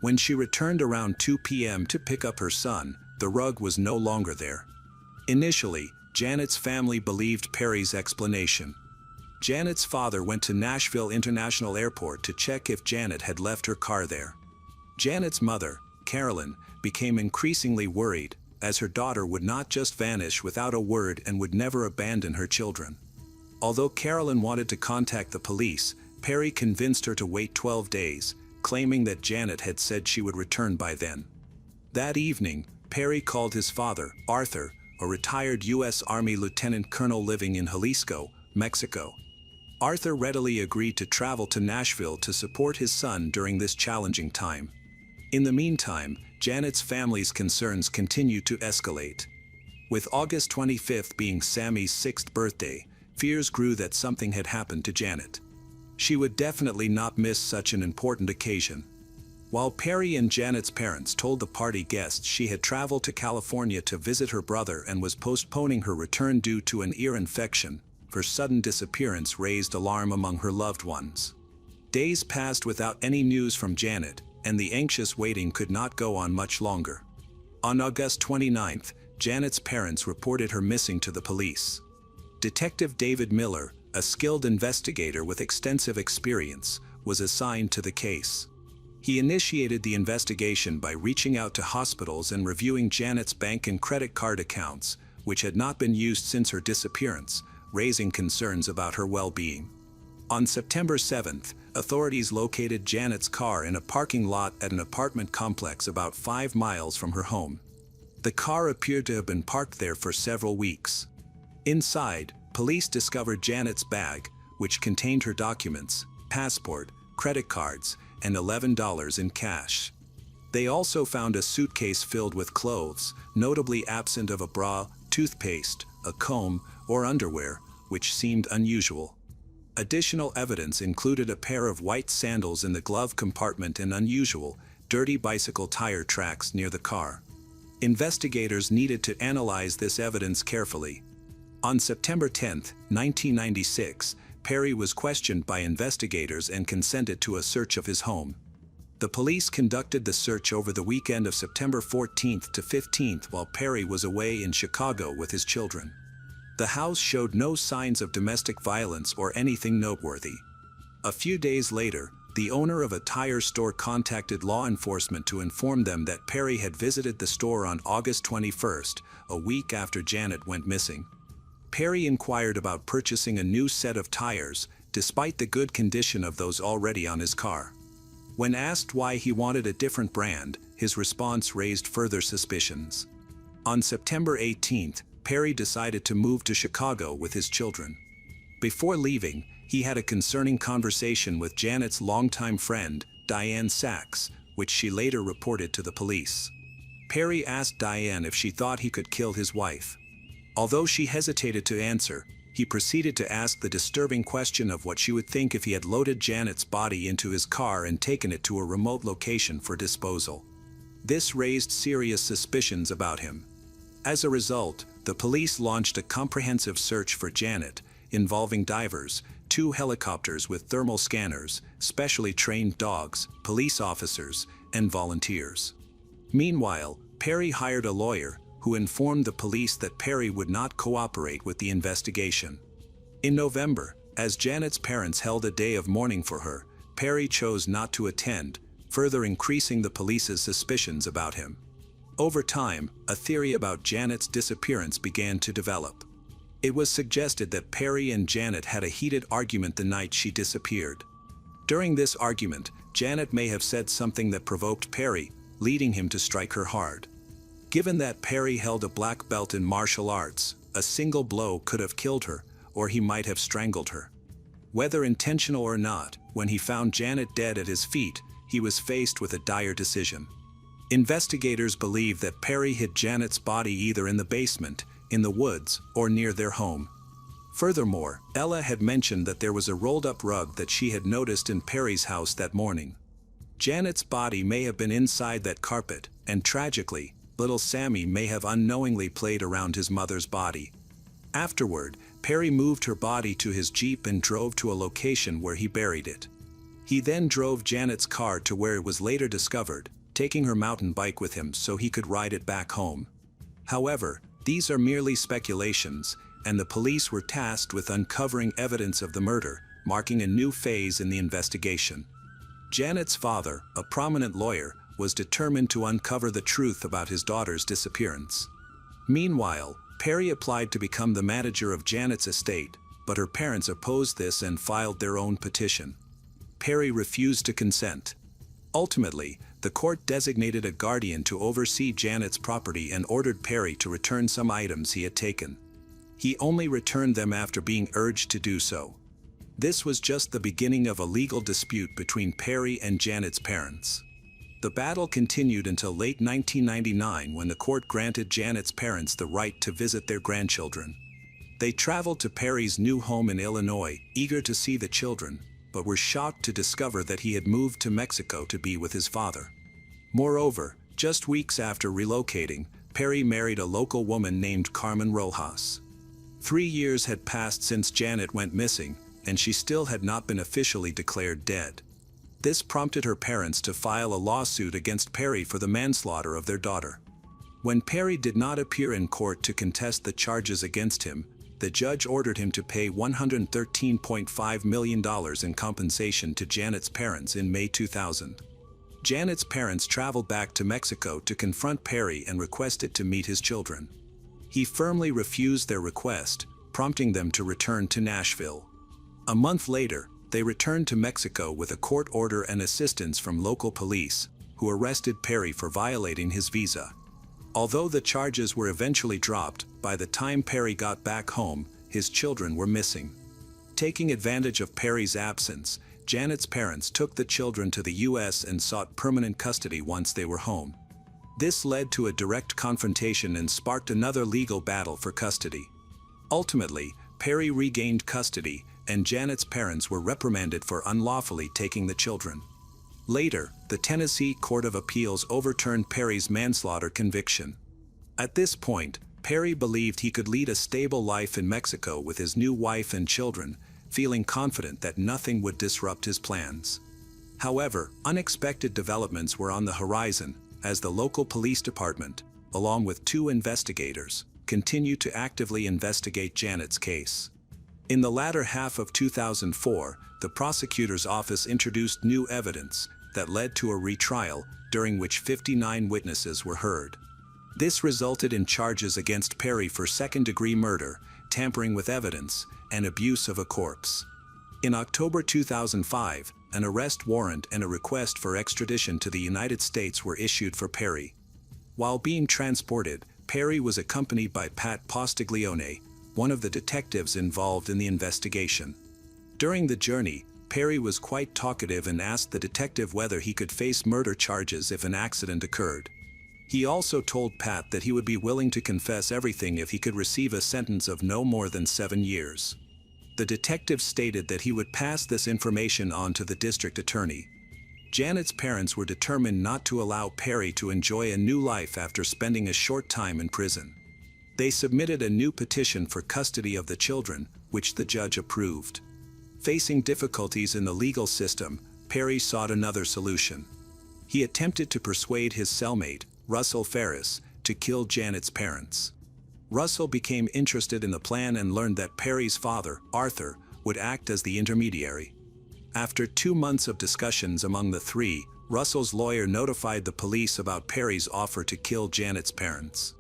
When she returned around 2 p.m. to pick up her son, the rug was no longer there. Initially, Janet's family believed Perry's explanation. Janet's father went to Nashville International Airport to check if Janet had left her car there. Janet's mother, Carolyn, became increasingly worried, as her daughter would not just vanish without a word and would never abandon her children. Although Carolyn wanted to contact the police, Perry convinced her to wait 12 days, claiming that Janet had said she would return by then. That evening, Perry called his father, Arthur, a retired U.S. Army lieutenant colonel living in Jalisco, Mexico. Arthur readily agreed to travel to Nashville to support his son during this challenging time. In the meantime, Janet's family's concerns continued to escalate. With August 25th being Sammy's 6th birthday, fears grew that something had happened to Janet. She would definitely not miss such an important occasion. While Perry and Janet's parents told the party guests she had traveled to California to visit her brother and was postponing her return due to an ear infection, her sudden disappearance raised alarm among her loved ones. Days passed without any news from Janet, and the anxious waiting could not go on much longer. On August 29th, Janet's parents reported her missing to the police. Detective David Miller, a skilled investigator with extensive experience, was assigned to the case. He initiated the investigation by reaching out to hospitals and reviewing Janet's bank and credit card accounts, which had not been used since her disappearance, raising concerns about her well-being. On September 7th, authorities located Janet's car in a parking lot at an apartment complex about 5 miles from her home. The car appeared to have been parked there for several weeks. Inside, police discovered Janet's bag, which contained her documents, passport, credit cards, and $11 in cash. They also found a suitcase filled with clothes, notably absent of a bra, toothpaste, a comb, or underwear, which seemed unusual. Additional evidence included a pair of white sandals in the glove compartment and unusual, dirty bicycle tire tracks near the car. Investigators needed to analyze this evidence carefully. On September 10, 1996, Perry was questioned by investigators and consented to a search of his home. The police conducted the search over the weekend of September 14th to 15th while Perry was away in Chicago with his children. The house showed no signs of domestic violence or anything noteworthy. A few days later, the owner of a tire store contacted law enforcement to inform them that Perry had visited the store on August 21st, a week after Janet went missing. Perry inquired about purchasing a new set of tires, despite the good condition of those already on his car. When asked why he wanted a different brand, his response raised further suspicions. On September 18th, Perry decided to move to Chicago with his children. Before leaving, he had a concerning conversation with Janet's longtime friend, Diane Sachs, which she later reported to the police. Perry asked Diane if she thought he could kill his wife. Although she hesitated to answer, he proceeded to ask the disturbing question of what she would think if he had loaded Janet's body into his car and taken it to a remote location for disposal. This raised serious suspicions about him. As a result, the police launched a comprehensive search for Janet, involving divers, 2 helicopters with thermal scanners, specially trained dogs, police officers, and volunteers. Meanwhile, Perry hired a lawyer, who informed the police that Perry would not cooperate with the investigation. In November, as Janet's parents held a day of mourning for her, Perry chose not to attend, further increasing the police's suspicions about him. Over time, a theory about Janet's disappearance began to develop. It was suggested that Perry and Janet had a heated argument the night she disappeared. During this argument, Janet may have said something that provoked Perry, leading him to strike her hard. Given that Perry held a black belt in martial arts, a single blow could have killed her, or he might have strangled her. Whether intentional or not, when he found Janet dead at his feet, he was faced with a dire decision. Investigators believe that Perry hid Janet's body either in the basement, in the woods, or near their home. Furthermore, Ella had mentioned that there was a rolled-up rug that she had noticed in Perry's house that morning. Janet's body may have been inside that carpet, and tragically, little Sammy may have unknowingly played around his mother's body. Afterward, Perry moved her body to his Jeep and drove to a location where he buried it. He then drove Janet's car to where it was later discovered, taking her mountain bike with him so he could ride it back home. However, these are merely speculations, and the police were tasked with uncovering evidence of the murder, marking a new phase in the investigation. Janet's father, a prominent lawyer, was determined to uncover the truth about his daughter's disappearance. Meanwhile, Perry applied to become the manager of Janet's estate, but her parents opposed this and filed their own petition. Perry refused to consent. Ultimately, the court designated a guardian to oversee Janet's property and ordered Perry to return some items he had taken. He only returned them after being urged to do so. This was just the beginning of a legal dispute between Perry and Janet's parents. The battle continued until late 1999 when the court granted Janet's parents the right to visit their grandchildren. They traveled to Perry's new home in Illinois, eager to see the children, but were shocked to discover that he had moved to Mexico to be with his father. Moreover, just weeks after relocating, Perry married a local woman named Carmen Rojas. 3 years had passed since Janet went missing, and she still had not been officially declared dead. This prompted her parents to file a lawsuit against Perry for the manslaughter of their daughter. When Perry did not appear in court to contest the charges against him, the judge ordered him to pay $113.5 million in compensation to Janet's parents in May 2000. Janet's parents traveled back to Mexico to confront Perry and requested to meet his children. He firmly refused their request, prompting them to return to Nashville. A month later, they returned to Mexico with a court order and assistance from local police, who arrested Perry for violating his visa. Although the charges were eventually dropped, by the time Perry got back home, his children were missing. Taking advantage of Perry's absence, Janet's parents took the children to the U.S. and sought permanent custody once they were home. This led to a direct confrontation and sparked another legal battle for custody. Ultimately, Perry regained custody, and Janet's parents were reprimanded for unlawfully taking the children. Later, the Tennessee Court of Appeals overturned Perry's manslaughter conviction. At this point, Perry believed he could lead a stable life in Mexico with his new wife and children, feeling confident that nothing would disrupt his plans. However, unexpected developments were on the horizon, as the local police department, along with 2 investigators, continued to actively investigate Janet's case. In the latter half of 2004, the prosecutor's office introduced new evidence that led to a retrial, during which 59 witnesses were heard. This resulted in charges against Perry for second-degree murder, tampering with evidence, and abuse of a corpse. In October 2005, an arrest warrant and a request for extradition to the United States were issued for Perry. While being transported, Perry was accompanied by Pat Postiglione, one of the detectives involved in the investigation. During the journey, Perry was quite talkative and asked the detective whether he could face murder charges if an accident occurred. He also told Pat that he would be willing to confess everything if he could receive a sentence of no more than 7 years. The detective stated that he would pass this information on to the district attorney. Janet's parents were determined not to allow Perry to enjoy a new life after spending a short time in prison. They submitted a new petition for custody of the children, which the judge approved. Facing difficulties in the legal system, Perry sought another solution. He attempted to persuade his cellmate, Russell Heiress, to kill Janet's parents. Russell became interested in the plan and learned that Perry's father, Arthur, would act as the intermediary. After 2 months of discussions among the 3, Russell's lawyer notified the police about Perry's offer to kill Janet's parents.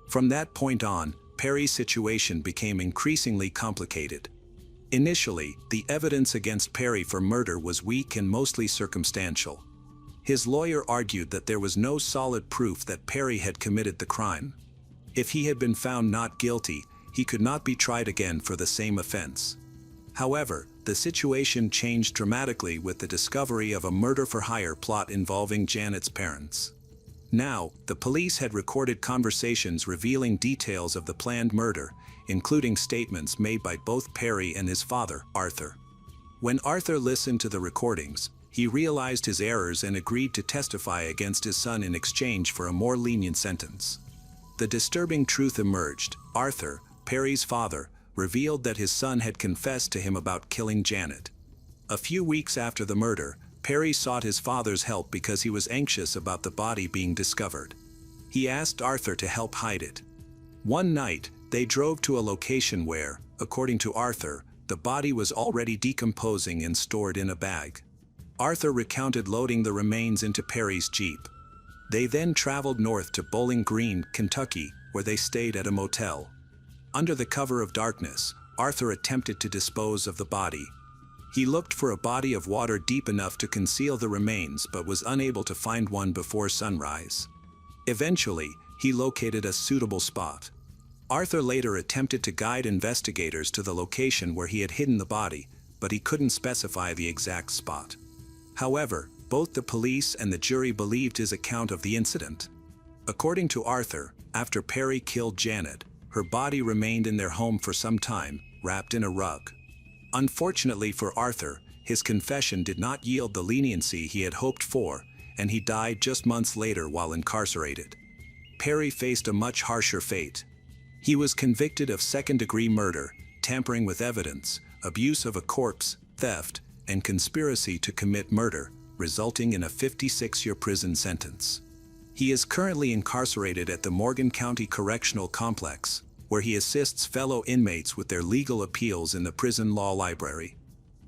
From that point on, Perry's situation became increasingly complicated. Initially, the evidence against Perry for murder was weak and mostly circumstantial. His lawyer argued that there was no solid proof that Perry had committed the crime. If he had been found not guilty, he could not be tried again for the same offense. However, the situation changed dramatically with the discovery of a murder-for-hire plot involving Janet's parents. Now, the police had recorded conversations revealing details of the planned murder, including statements made by both Perry and his father, Arthur. When Arthur listened to the recordings, he realized his errors and agreed to testify against his son in exchange for a more lenient sentence. The disturbing truth emerged. Arthur, Perry's father, revealed that his son had confessed to him about killing Janet. A few weeks after the murder, Perry sought his father's help because he was anxious about the body being discovered. He asked Arthur to help hide it. One night, they drove to a location where, according to Arthur, the body was already decomposing and stored in a bag. Arthur recounted loading the remains into Perry's Jeep. They then traveled north to Bowling Green, Kentucky, where they stayed at a motel. Under the cover of darkness, Arthur attempted to dispose of the body. He looked for a body of water deep enough to conceal the remains but was unable to find one before sunrise. Eventually, he located a suitable spot. Arthur later attempted to guide investigators to the location where he had hidden the body, but he couldn't specify the exact spot. However, both the police and the jury believed his account of the incident. According to Arthur, after Perry killed Janet, her body remained in their home for some time, wrapped in a rug. Unfortunately for Arthur, his confession did not yield the leniency he had hoped for, and he died just months later while incarcerated. Perry faced a much harsher fate. He was convicted of second-degree murder, tampering with evidence, abuse of a corpse, theft, and conspiracy to commit murder, resulting in a 56-year prison sentence. He is currently incarcerated at the Morgan County Correctional Complex, where he assists fellow inmates with their legal appeals in the prison law library.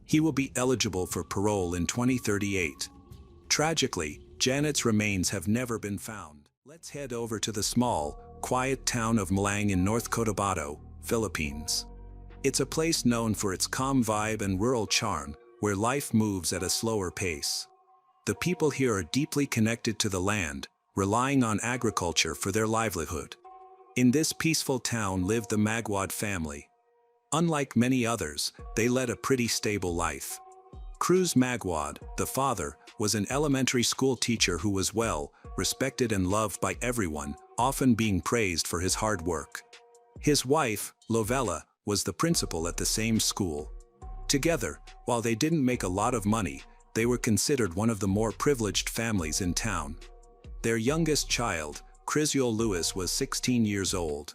He will be eligible for parole in 2038. Tragically, Janet's remains have never been found. Let's head over to the small, quiet town of Malang in North Cotabato, Philippines. It's a place known for its calm vibe and rural charm, where life moves at a slower pace. The people here are deeply connected to the land, relying on agriculture for their livelihood. In this peaceful town lived the Magwad family. Unlike many others, they led a pretty stable life. Cruz Magwad, the father, was an elementary school teacher who was well respected and loved by everyone, often being praised for his hard work. His wife, Lovella, was the principal at the same school. Together, while they didn't make a lot of money, they were considered one of the more privileged families in town. Their youngest child, Crisio Lewis, was 16 years old.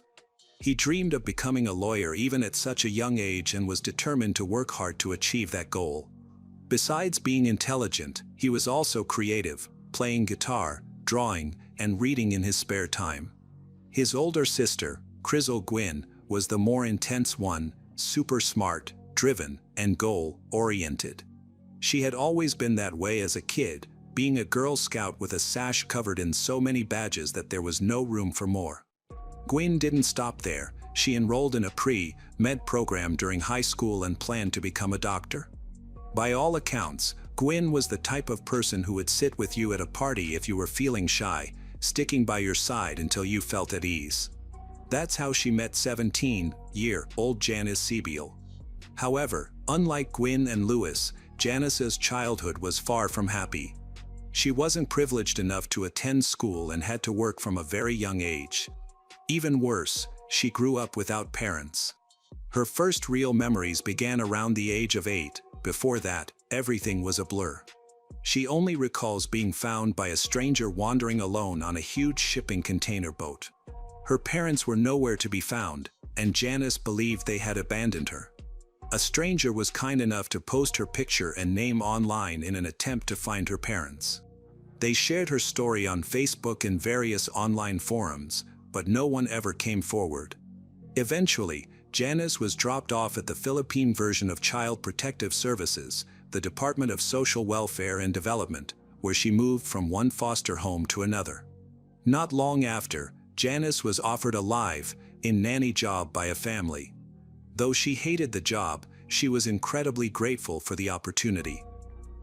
He dreamed of becoming a lawyer even at such a young age and was determined to work hard to achieve that goal. Besides being intelligent, he was also creative, playing guitar, drawing, and reading in his spare time. His older sister, Crizzle Gwyn, was the more intense one, super smart, driven, and goal-oriented. She had always been that way as a kid, being a Girl Scout with a sash covered in so many badges that there was no room for more. Gwyn didn't stop there. She enrolled in a pre-med program during high school and planned to become a doctor. By all accounts, Gwyn was the type of person who would sit with you at a party if you were feeling shy, sticking by your side until you felt at ease. That's how she met 17-year-old Janice Seabeal. However, unlike Gwyn and Lewis, Janice's childhood was far from happy. She wasn't privileged enough to attend school and had to work from a very young age. Even worse, she grew up without parents. Her first real memories began around the age of 8. Before that, everything was a blur. She only recalls being found by a stranger wandering alone on a huge shipping container boat. Her parents were nowhere to be found, and Janice believed they had abandoned her. A stranger was kind enough to post her picture and name online in an attempt to find her parents. They shared her story on Facebook and various online forums, but no one ever came forward. Eventually, Janice was dropped off at the Philippine version of Child Protective Services, the Department of Social Welfare and Development, where she moved from one foster home to another. Not long after, Janice was offered a live-in nanny job by a family. Though she hated the job, she was incredibly grateful for the opportunity.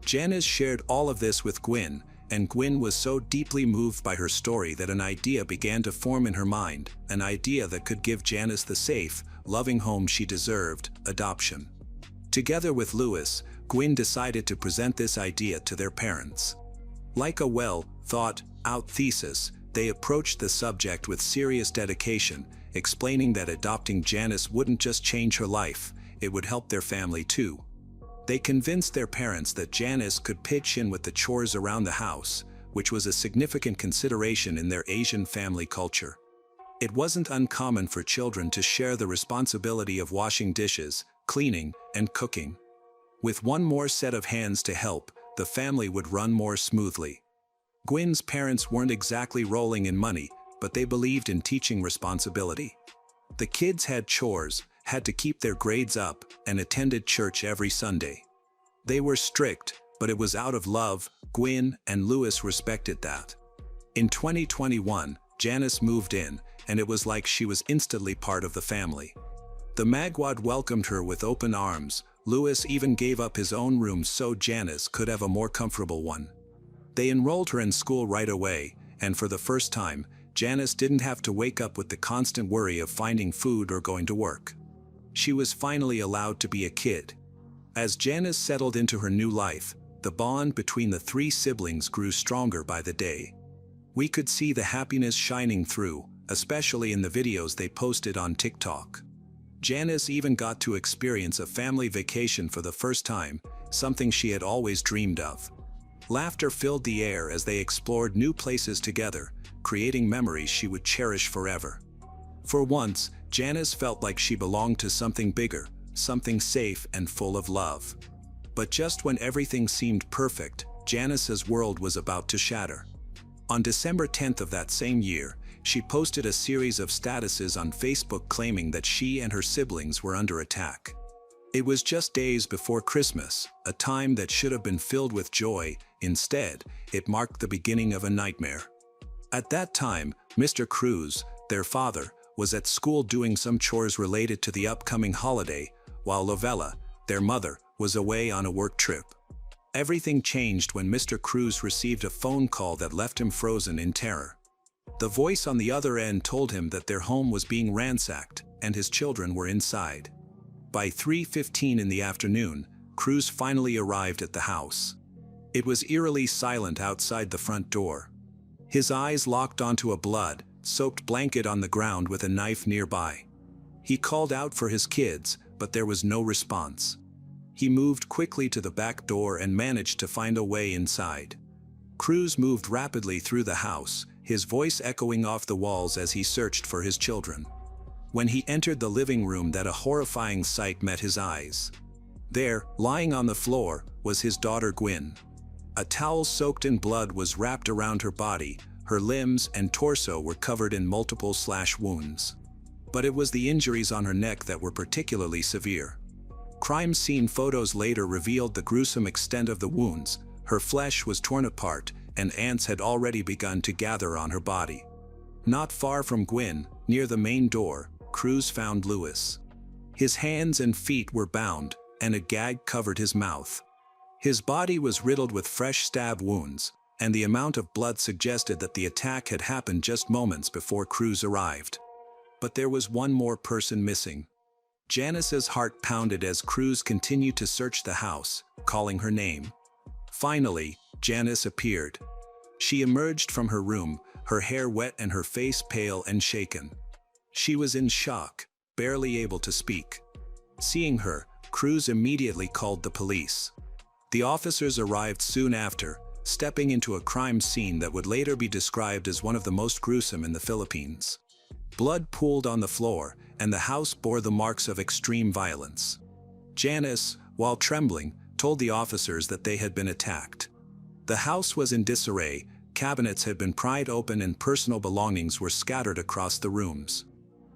Janice shared all of this with Gwyn, and Gwyn was so deeply moved by her story that an idea began to form in her mind, an idea that could give Janice the safe, loving home she deserved: adoption. Together with Lewis, Gwyn decided to present this idea to their parents. Like a well-thought-out thesis, they approached the subject with serious dedication, explaining that adopting Janice wouldn't just change her life, it would help their family too. They convinced their parents that Janice could pitch in with the chores around the house, which was a significant consideration in their Asian family culture. It wasn't uncommon for children to share the responsibility of washing dishes, cleaning, and cooking. With one more set of hands to help, the family would run more smoothly. Gwyn's parents weren't exactly rolling in money, but they believed in teaching responsibility. The kids had chores, had to keep their grades up, and attended church every Sunday. They were strict, but it was out of love. Gwyn and Lewis respected that. In 2021, Janice moved in, and it was like she was instantly part of the family. The Magwad welcomed her with open arms. Lewis even gave up his own room so Janice could have a more comfortable one. They enrolled her in school right away, and for the first time, Janice didn't have to wake up with the constant worry of finding food or going to work. She was finally allowed to be a kid. As Janice settled into her new life, the bond between the three siblings grew stronger by the day. We could see the happiness shining through, especially in the videos they posted on TikTok. Janice even got to experience a family vacation for the first time, something she had always dreamed of. Laughter filled the air as they explored new places together, creating memories she would cherish forever. For once, Janice felt like she belonged to something bigger, something safe and full of love. But just when everything seemed perfect, Janice's world was about to shatter. On December 10th of that same year, she posted a series of statuses on Facebook claiming that she and her siblings were under attack. It was just days before Christmas, a time that should have been filled with joy. Instead, it marked the beginning of a nightmare. At that time, Mr. Cruz, their father, was at school doing some chores related to the upcoming holiday, while Lovella, their mother, was away on a work trip. Everything changed when Mr. Cruz received a phone call that left him frozen in terror. The voice on the other end told him that their home was being ransacked, and his children were inside. By 3:15 in the afternoon, Cruz finally arrived at the house. It was eerily silent outside the front door. His eyes locked onto a blood-soaked blanket on the ground with a knife nearby. He called out for his kids, but there was no response. He moved quickly to the back door and managed to find a way inside. Cruz moved rapidly through the house, his voice echoing off the walls as he searched for his children. when he entered the living room that a horrifying sight met his eyes. There, lying on the floor, was his daughter Gwyn. A towel soaked in blood was wrapped around her body, her limbs and torso were covered in multiple slash wounds. But it was the injuries on her neck that were particularly severe. Crime scene photos later revealed the gruesome extent of the wounds. Her flesh was torn apart, and ants had already begun to gather on her body. Not far from Gwyn, near the main door, crews found Lewis. His hands and feet were bound, and a gag covered his mouth. His body was riddled with fresh stab wounds, and the amount of blood suggested that the attack had happened just moments before crews arrived. But there was one more person missing. Janice's heart pounded as crews continued to search the house, calling her name. Finally, Janice appeared. She emerged from her room, her hair wet and her face pale and shaken. She was in shock, barely able to speak. Seeing her, crews immediately called the police. The officers arrived soon after, stepping into a crime scene that would later be described as one of the most gruesome in the Philippines. Blood pooled on the floor, and the house bore the marks of extreme violence. Janice, while trembling, told the officers that they had been attacked. The house was in disarray, cabinets had been pried open and personal belongings were scattered across the rooms.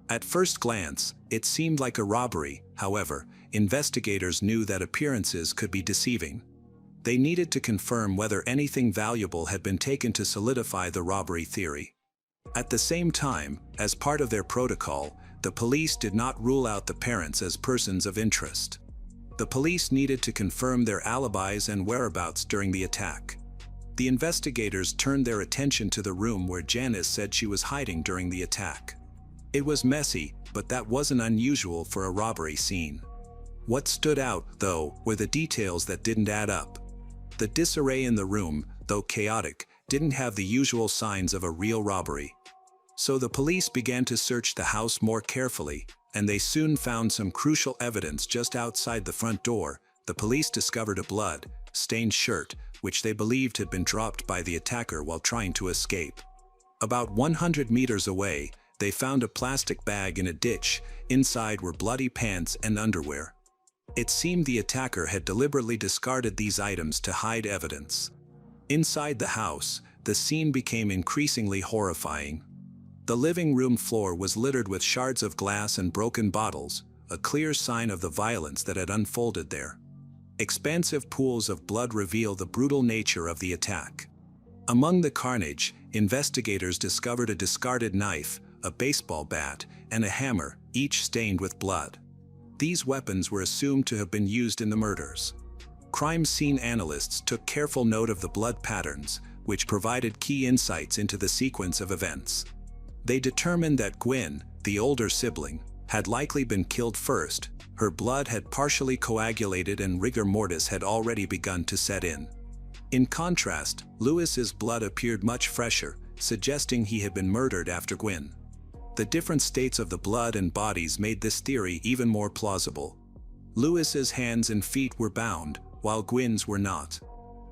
At first glance, it seemed like a robbery. However, investigators knew that appearances could be deceiving. They needed to confirm whether anything valuable had been taken to solidify the robbery theory. At the same time, as part of their protocol, the police did not rule out the parents as persons of interest. The police needed to confirm their alibis and whereabouts during the attack. The investigators turned their attention to the room where Janice said she was hiding during the attack. It was messy, but that wasn't unusual for a robbery scene. What stood out, though, were the details that didn't add up. The disarray in the room, though chaotic, didn't have the usual signs of a real robbery. So the police began to search the house more carefully, and they soon found some crucial evidence just outside the front door. The police discovered a blood-stained shirt, which they believed had been dropped by the attacker while trying to escape. About 100 meters away, they found a plastic bag in a ditch. Inside were bloody pants and underwear. It seemed the attacker had deliberately discarded these items to hide evidence. Inside the house, the scene became increasingly horrifying. The living room floor was littered with shards of glass and broken bottles, a clear sign of the violence that had unfolded there. Expansive pools of blood reveal the brutal nature of the attack. Among the carnage, investigators discovered a discarded knife, a baseball bat, and a hammer, each stained with blood. These weapons were assumed to have been used in the murders. Crime scene analysts took careful note of the blood patterns, which provided key insights into the sequence of events. They determined that Gwyn, the older sibling, had likely been killed first. Her blood had partially coagulated and rigor mortis had already begun to set in. In contrast, Lewis's blood appeared much fresher, suggesting he had been murdered after Gwyn. The different states of the blood and bodies made this theory even more plausible. Lewis's hands and feet were bound, while Gwyn's were not.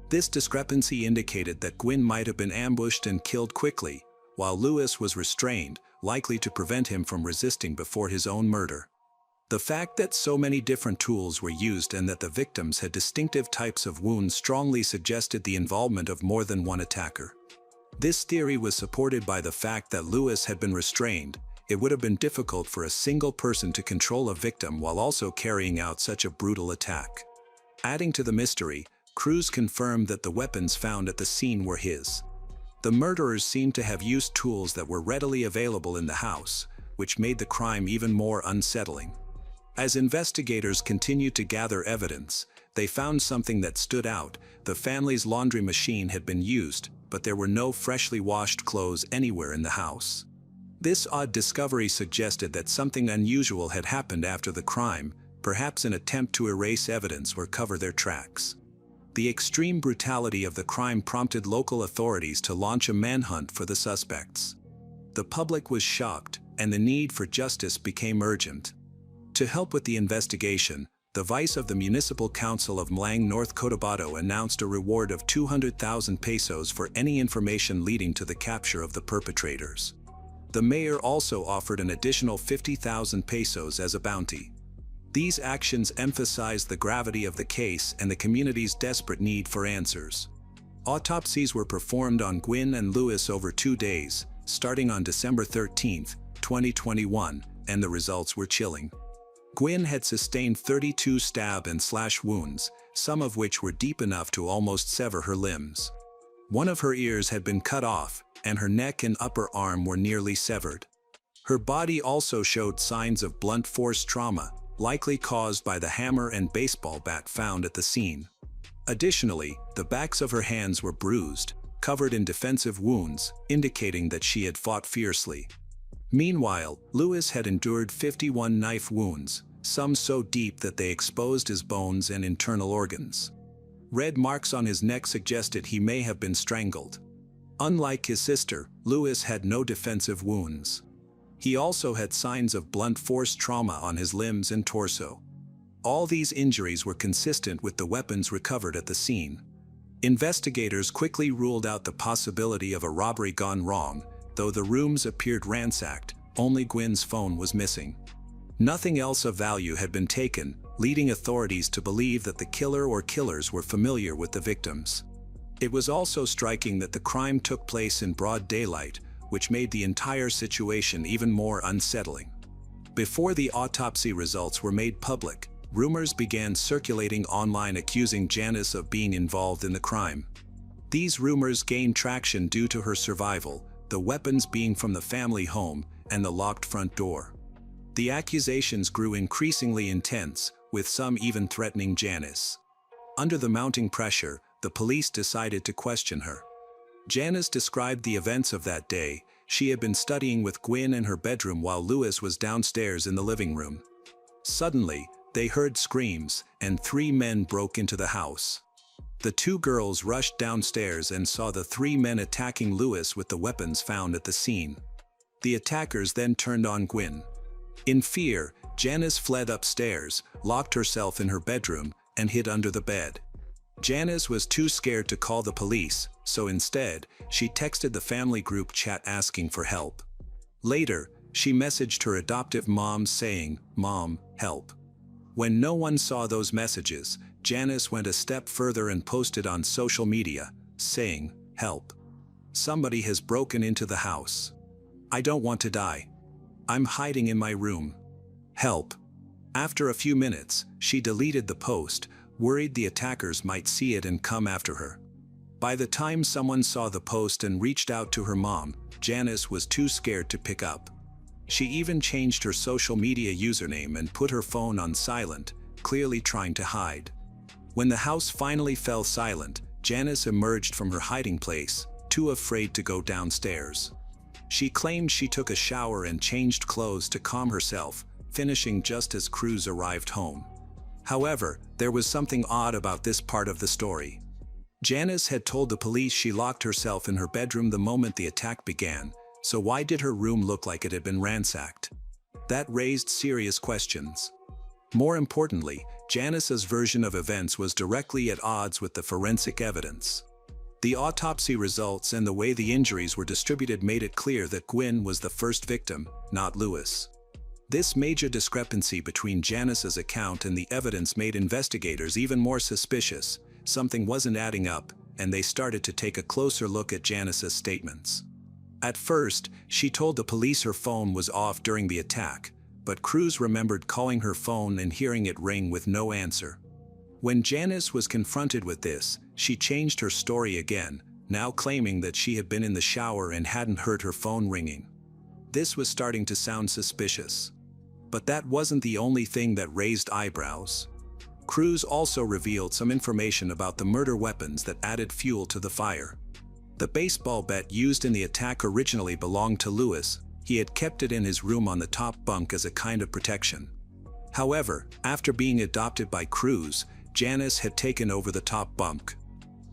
This discrepancy indicated that Gwyn might have been ambushed and killed quickly, while Lewis was restrained, likely to prevent him from resisting before his own murder. The fact that so many different tools were used and that the victims had distinctive types of wounds strongly suggested the involvement of more than one attacker. This theory was supported by the fact that Lewis had been restrained. It would have been difficult for a single person to control a victim while also carrying out such a brutal attack. Adding to the mystery, crews confirmed that the weapons found at the scene were his. The murderers seemed to have used tools that were readily available in the house, which made the crime even more unsettling. As investigators continued to gather evidence, they found something that stood out. The family's laundry machine had been used, but there were no freshly washed clothes anywhere in the house. This odd discovery suggested that something unusual had happened after the crime, perhaps an attempt to erase evidence or cover their tracks. The extreme brutality of the crime prompted local authorities to launch a manhunt for the suspects. The public was shocked, and the need for justice became urgent. To help with the investigation, the vice of the Municipal Council of Mlang, North Cotabato announced a reward of 200,000 pesos for any information leading to the capture of the perpetrators. The mayor also offered an additional 50,000 pesos as a bounty. These actions emphasized the gravity of the case and the community's desperate need for answers. Autopsies were performed on Gwyn and Lewis over 2 days, starting on December 13, 2021, and the results were chilling. Gwyn had sustained 32 stab and slash wounds, some of which were deep enough to almost sever her limbs. One of her ears had been cut off, and her neck and upper arm were nearly severed. Her body also showed signs of blunt force trauma, likely caused by the hammer and baseball bat found at the scene. Additionally, the backs of her hands were bruised, covered in defensive wounds, indicating that she had fought fiercely. Meanwhile, Lewis had endured 51 knife wounds, some so deep that they exposed his bones and internal organs. Red marks on his neck suggested he may have been strangled. Unlike his sister, Lewis had no defensive wounds. He also had signs of blunt force trauma on his limbs and torso. All these injuries were consistent with the weapons recovered at the scene. Investigators quickly ruled out the possibility of a robbery gone wrong, though the rooms appeared ransacked. Only Gwyn's phone was missing. Nothing else of value had been taken, leading authorities to believe that the killer or killers were familiar with the victims. It was also striking that the crime took place in broad daylight, which made the entire situation even more unsettling. Before the autopsy results were made public, rumors began circulating online accusing Janice of being involved in the crime. These rumors gained traction due to her survival, the weapons being from the family home, and the locked front door. The accusations grew increasingly intense, with some even threatening Janice. Under the mounting pressure, the police decided to question her. Janice described the events of that day. She had been studying with Gwyn in her bedroom while Lewis was downstairs in the living room. Suddenly, they heard screams, and 3 men broke into the house. The 2 girls rushed downstairs and saw the 3 men attacking Lewis with the weapons found at the scene. The attackers then turned on Gwyn. In fear, Janice fled upstairs, locked herself in her bedroom, and hid under the bed. Janice was too scared to call the police, so instead, she texted the family group chat asking for help. Later, she messaged her adoptive mom saying, "Mom, help." When no one saw those messages, Janice went a step further and posted on social media, saying, "Help. Somebody has broken into the house. I don't want to die. I'm hiding in my room. Help." After a few minutes, she deleted the post, worried the attackers might see it and come after her. By the time someone saw the post and reached out to her mom, Janice was too scared to pick up. She even changed her social media username and put her phone on silent, clearly trying to hide. When the house finally fell silent, Janice emerged from her hiding place, too afraid to go downstairs. She claimed she took a shower and changed clothes to calm herself, finishing just as Cruz arrived home. However, there was something odd about this part of the story. Janice had told the police she locked herself in her bedroom the moment the attack began, so why did her room look like it had been ransacked? That raised serious questions. More importantly, Janice's version of events was directly at odds with the forensic evidence. The autopsy results and the way the injuries were distributed made it clear that Gwyn was the first victim, not Lewis. This major discrepancy between Janice's account and the evidence made investigators even more suspicious. Something wasn't adding up, and they started to take a closer look at Janice's statements. At first, she told the police her phone was off during the attack, but Cruz remembered calling her phone and hearing it ring with no answer. When Janice was confronted with this, she changed her story again, now claiming that she had been in the shower and hadn't heard her phone ringing. This was starting to sound suspicious. But that wasn't the only thing that raised eyebrows. Cruz also revealed some information about the murder weapons that added fuel to the fire. The baseball bat used in the attack originally belonged to Lewis. He had kept it in his room on the top bunk as a kind of protection. However, after being adopted by Cruz, Janice had taken over the top bunk.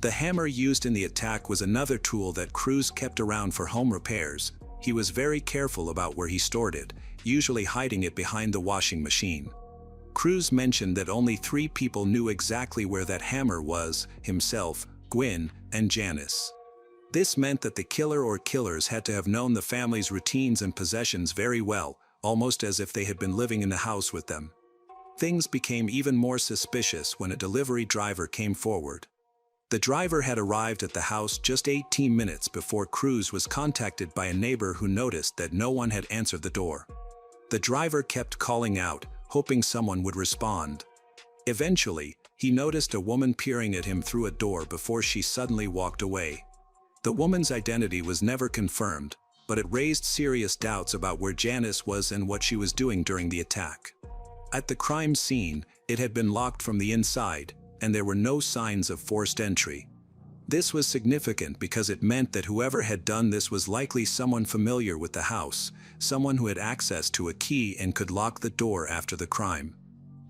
The hammer used in the attack was another tool that Cruz kept around for home repairs. He was very careful about where he stored it, usually hiding it behind the washing machine. Cruz mentioned that only 3 people knew exactly where that hammer was: himself, Gwyn, and Janice. This meant that the killer or killers had to have known the family's routines and possessions very well, almost as if they had been living in the house with them. Things became even more suspicious when a delivery driver came forward. The driver had arrived at the house just 18 minutes before Cruz was contacted by a neighbor who noticed that no one had answered the door. The driver kept calling out, hoping someone would respond. Eventually, he noticed a woman peering at him through a door before she suddenly walked away. The woman's identity was never confirmed, but it raised serious doubts about where Janice was and what she was doing during the attack. At the crime scene, it had been locked from the inside, and there were no signs of forced entry. This was significant because it meant that whoever had done this was likely someone familiar with the house, someone who had access to a key and could lock the door after the crime.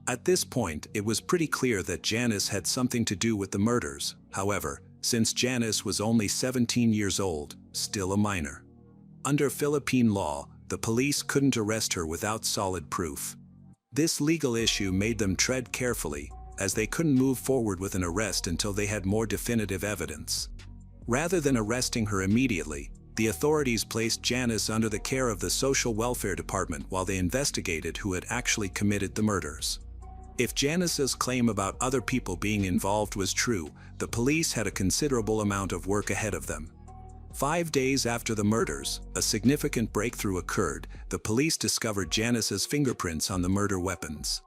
At this point, it was pretty clear that Janice had something to do with the murders, however, since Janice was only 17 years old, still a minor. Under Philippine law, the police couldn't arrest her without solid proof. This legal issue made them tread carefully, as they couldn't move forward with an arrest until they had more definitive evidence. Rather than arresting her immediately, the authorities placed Janice under the care of the Social Welfare Department while they investigated who had actually committed the murders. If Janice's claim about other people being involved was true, the police had a considerable amount of work ahead of them. 5 days after the murders, a significant breakthrough occurred. The police discovered Janice's fingerprints on the murder weapons.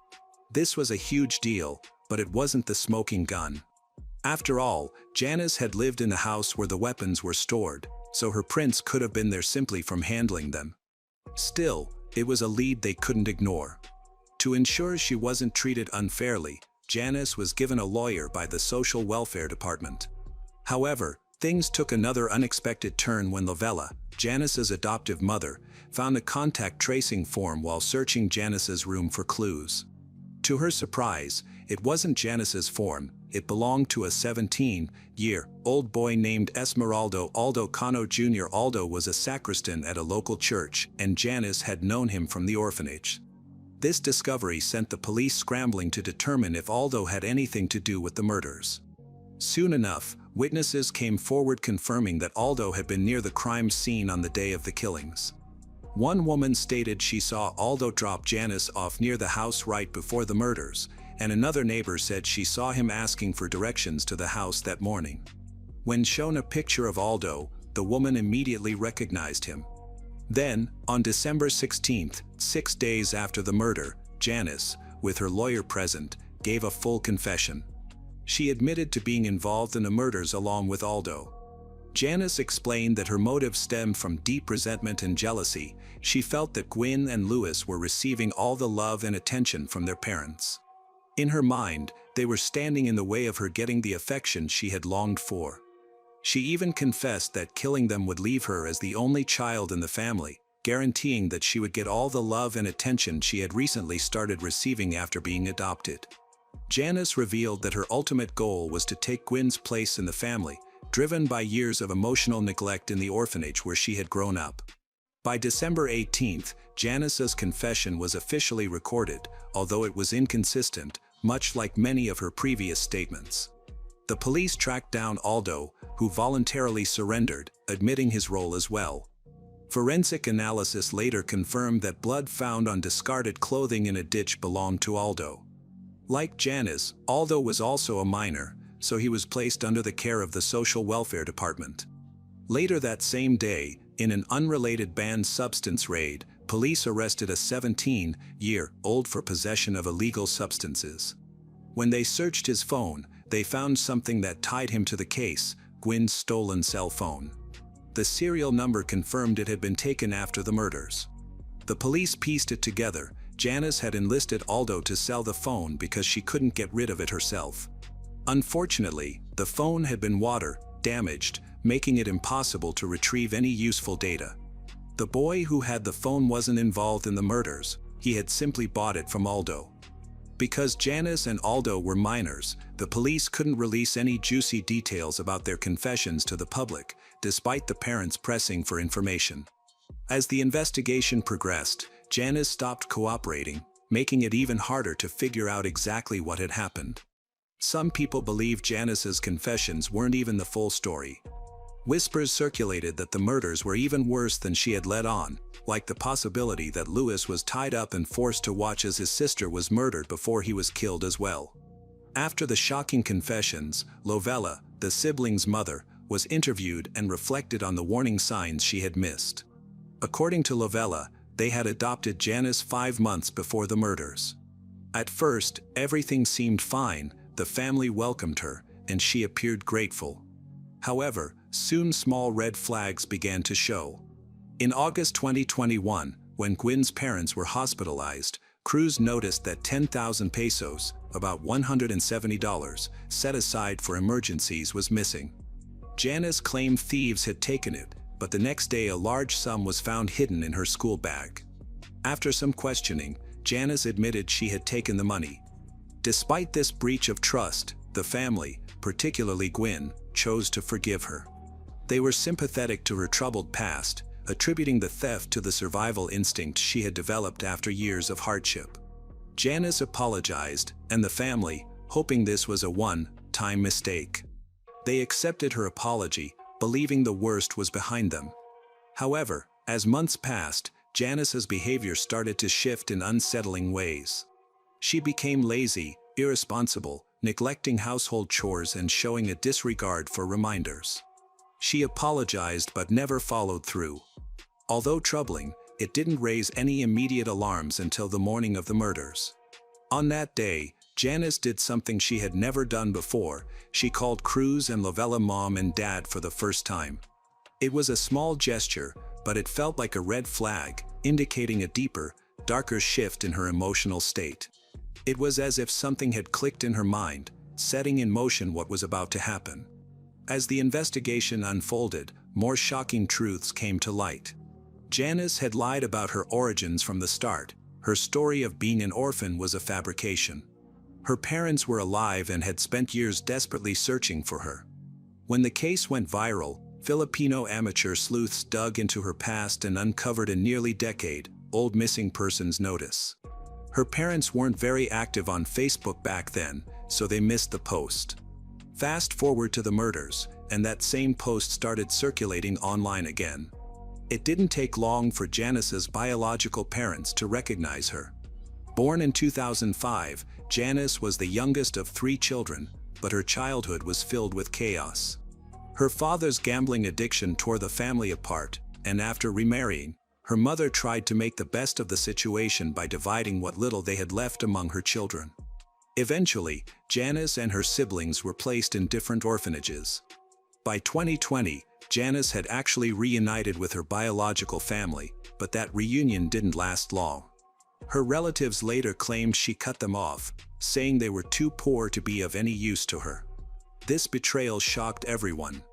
This was a huge deal, but it wasn't the smoking gun. After all, Janice had lived in the house where the weapons were stored, so her prints could have been there simply from handling them. Still, it was a lead they couldn't ignore. To ensure she wasn't treated unfairly, Janice was given a lawyer by the Social Welfare Department. However, things took another unexpected turn when Lovella, Janice's adoptive mother, found a contact tracing form while searching Janice's room for clues. To her surprise, it wasn't Janice's form, it belonged to a 17-year-old boy named Esmeraldo Aldo Cano Jr. Aldo was a sacristan at a local church, and Janice had known him from the orphanage. This discovery sent the police scrambling to determine if Aldo had anything to do with the murders. Soon enough, witnesses came forward confirming that Aldo had been near the crime scene on the day of the killings. One woman stated she saw Aldo drop Janice off near the house right before the murders, and another neighbor said she saw him asking for directions to the house that morning. When shown a picture of Aldo, the woman immediately recognized him. Then, on December 16th, 6 days after the murder, Janice, with her lawyer present, gave a full confession. She admitted to being involved in the murders along with Aldo. Janice explained that her motive stemmed from deep resentment and jealousy. She felt that Gwyn and Louis were receiving all the love and attention from their parents. In her mind, they were standing in the way of her getting the affection she had longed for. She even confessed that killing them would leave her as the only child in the family, guaranteeing that she would get all the love and attention she had recently started receiving after being adopted. Janice revealed that her ultimate goal was to take Gwyn's place in the family, driven by years of emotional neglect in the orphanage where she had grown up. By December 18th, Janice's confession was officially recorded, although it was inconsistent, much like many of her previous statements. The police tracked down Aldo, who voluntarily surrendered, admitting his role as well. Forensic analysis later confirmed that blood found on discarded clothing in a ditch belonged to Aldo. Like Janice, Aldo was also a minor, so he was placed under the care of the Social Welfare Department. Later that same day, in an unrelated banned substance raid, police arrested a 17-year-old for possession of illegal substances. When they searched his phone, they found something that tied him to the case: Gwyn's stolen cell phone. The serial number confirmed it had been taken after the murders. The police pieced it together. Janice had enlisted Aldo to sell the phone because she couldn't get rid of it herself. Unfortunately, the phone had been damaged, making it impossible to retrieve any useful data. The boy who had the phone wasn't involved in the murders, he had simply bought it from Aldo. Because Janice and Aldo were minors, the police couldn't release any juicy details about their confessions to the public, despite the parents pressing for information. As the investigation progressed, Janice stopped cooperating, making it even harder to figure out exactly what had happened. Some people believe Janice's confessions weren't even the full story. Whispers circulated that the murders were even worse than she had let on, like the possibility that Lewis was tied up and forced to watch as his sister was murdered before he was killed as well. After the shocking confessions, Lovella, the siblings' mother, was interviewed and reflected on the warning signs she had missed. According to Lovella, they had adopted Janice 5 months before the murders. At first, everything seemed fine, the family welcomed her, and she appeared grateful. However, soon small red flags began to show. In August 2021, when Gwen's parents were hospitalized, Cruz noticed that 10,000 pesos, about $170, set aside for emergencies was missing. Janice claimed thieves had taken it, but the next day a large sum was found hidden in her school bag. After some questioning, Janice admitted she had taken the money. Despite this breach of trust, the family, particularly Gwen, chose to forgive her. They were sympathetic to her troubled past, attributing the theft to the survival instinct she had developed after years of hardship. Janice apologized, and the family, hoping this was a one-time mistake. They accepted her apology, believing the worst was behind them. However, as months passed, Janice's behavior started to shift in unsettling ways. She became lazy, irresponsible, neglecting household chores and showing a disregard for reminders. She apologized but never followed through. Although troubling, it didn't raise any immediate alarms until the morning of the murders. On that day, Janice did something she had never done before. She called Cruz and Lovella mom and dad for the first time. It was a small gesture, but it felt like a red flag, indicating a deeper, darker shift in her emotional state. It was as if something had clicked in her mind, setting in motion what was about to happen. As the investigation unfolded, more shocking truths came to light. Janice had lied about her origins from the start. Her story of being an orphan was a fabrication. Her parents were alive and had spent years desperately searching for her. When the case went viral, Filipino amateur sleuths dug into her past and uncovered a nearly decade-old missing persons notice. Her parents weren't very active on Facebook back then, so they missed the post. Fast forward to the murders, and that same post started circulating online again. It didn't take long for Janice's biological parents to recognize her. Born in 2005, Janice was the youngest of 3 children, but her childhood was filled with chaos. Her father's gambling addiction tore the family apart, and after remarrying, her mother tried to make the best of the situation by dividing what little they had left among her children. Eventually, Janice and her siblings were placed in different orphanages. By 2020, Janice had actually reunited with her biological family, but that reunion didn't last long. Her relatives later claimed she cut them off, saying they were too poor to be of any use to her. This betrayal shocked everyone.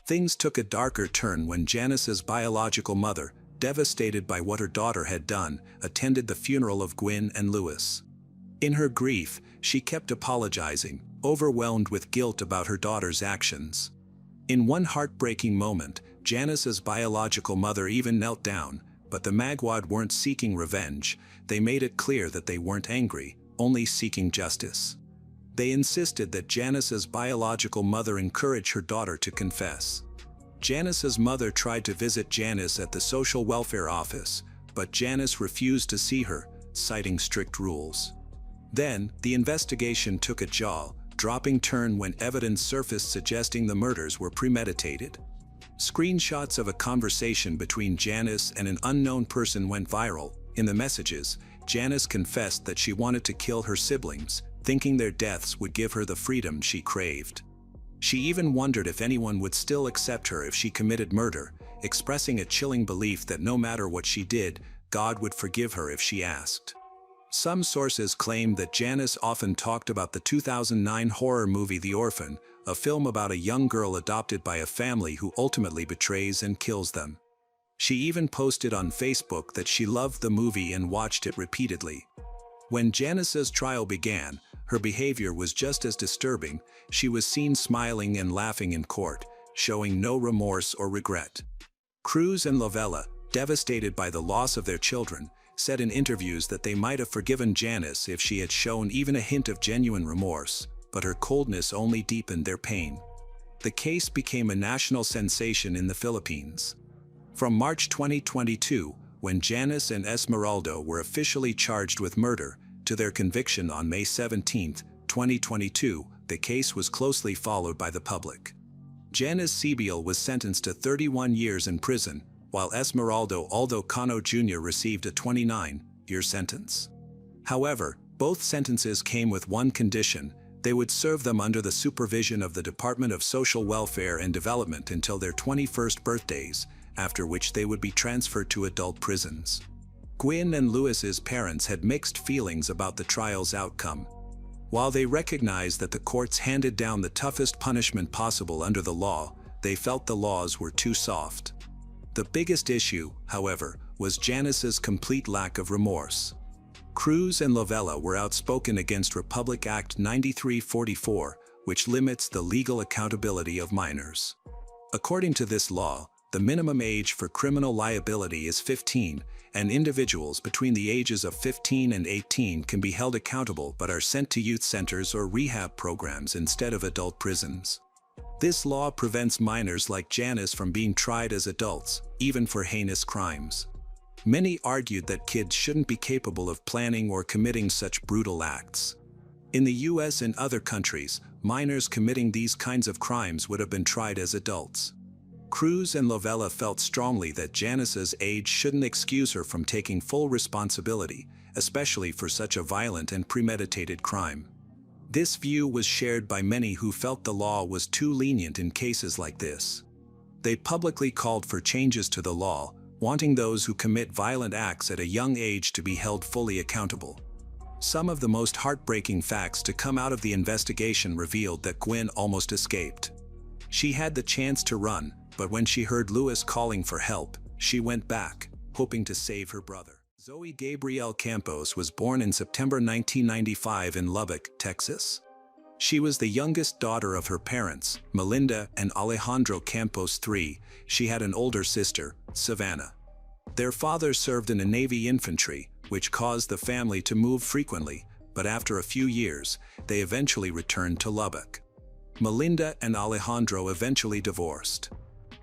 Things took a darker turn when Janice's biological mother, devastated by what her daughter had done, attended the funeral of Gwen and Lewis. In her grief, she kept apologizing, overwhelmed with guilt about her daughter's actions. In one heartbreaking moment, Janice's biological mother even knelt down, but the Magwad weren't seeking revenge. They made it clear that they weren't angry, only seeking justice. They insisted that Janice's biological mother encourage her daughter to confess. Janice's mother tried to visit Janice at the social welfare office, but Janice refused to see her, citing strict rules. Then, the investigation took a jaw-dropping turn when evidence surfaced suggesting the murders were premeditated. Screenshots of a conversation between Janice and an unknown person went viral. In the messages, Janice confessed that she wanted to kill her siblings, thinking their deaths would give her the freedom she craved. She even wondered if anyone would still accept her if she committed murder, expressing a chilling belief that no matter what she did, God would forgive her if she asked. Some sources claim that Janice often talked about the 2009 horror movie The Orphan, a film about a young girl adopted by a family who ultimately betrays and kills them. She even posted on Facebook that she loved the movie and watched it repeatedly. When Janice's trial began, her behavior was just as disturbing. She was seen smiling and laughing in court, showing no remorse or regret. Cruz and Lovella, devastated by the loss of their children, said in interviews that they might have forgiven Janice if she had shown even a hint of genuine remorse, but her coldness only deepened their pain. The case became a national sensation in the Philippines. From March 2022, when Janice and Esmeralda were officially charged with murder, to their conviction on May 17, 2022, the case was closely followed by the public. Janice Sibiel was sentenced to 31 years in prison, while Esmeralda Aldo Cano Jr. received a 29-year sentence. However, both sentences came with one condition: they would serve them under the supervision of the Department of Social Welfare and Development until their 21st birthdays, after which they would be transferred to adult prisons. Gwyn and Lewis's parents had mixed feelings about the trial's outcome. While they recognized that the courts handed down the toughest punishment possible under the law, they felt the laws were too soft. The biggest issue, however, was Janice's complete lack of remorse. Cruz and Lovella were outspoken against Republic Act 9344, which limits the legal accountability of minors. According to this law, the minimum age for criminal liability is 15, and individuals between the ages of 15 and 18 can be held accountable but are sent to youth centers or rehab programs instead of adult prisons. This law prevents minors like Janice from being tried as adults, even for heinous crimes. Many argued that kids shouldn't be capable of planning or committing such brutal acts. In the US and other countries, minors committing these kinds of crimes would have been tried as adults. Cruz and Lovella felt strongly that Janice's age shouldn't excuse her from taking full responsibility, especially for such a violent and premeditated crime. This view was shared by many who felt the law was too lenient in cases like this. They publicly called for changes to the law, wanting those who commit violent acts at a young age to be held fully accountable. Some of the most heartbreaking facts to come out of the investigation revealed that Gwyn almost escaped. She had the chance to run, but when she heard Lewis calling for help, she went back, hoping to save her brother. Zoe Gabrielle Campos was born in September 1995 in Lubbock, Texas. She was the youngest daughter of her parents, Melinda and Alejandro Campos III. She had an older sister, Savannah. Their father served in the Navy infantry, which caused the family to move frequently, but after a few years, they eventually returned to Lubbock. Melinda and Alejandro eventually divorced.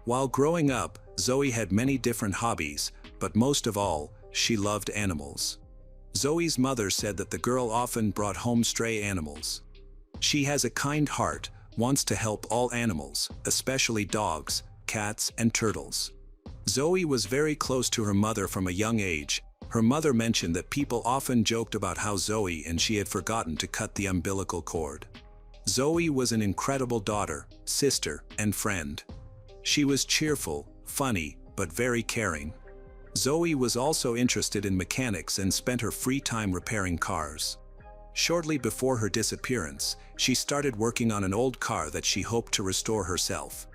While growing up, Zoe had many different hobbies, but most of all, she loved animals. Zoe's mother said that the girl often brought home stray animals. She has a kind heart, wants to help all animals, especially dogs, cats, and turtles. Zoe was very close to her mother from a young age. Her mother mentioned that people often joked about how Zoe and she had forgotten to cut the umbilical cord. Zoe was an incredible daughter, sister, and friend. She was cheerful, funny, but very caring. Zoe was also interested in mechanics and spent her free time repairing cars. Shortly before her disappearance, she started working on an old car that she hoped to restore herself.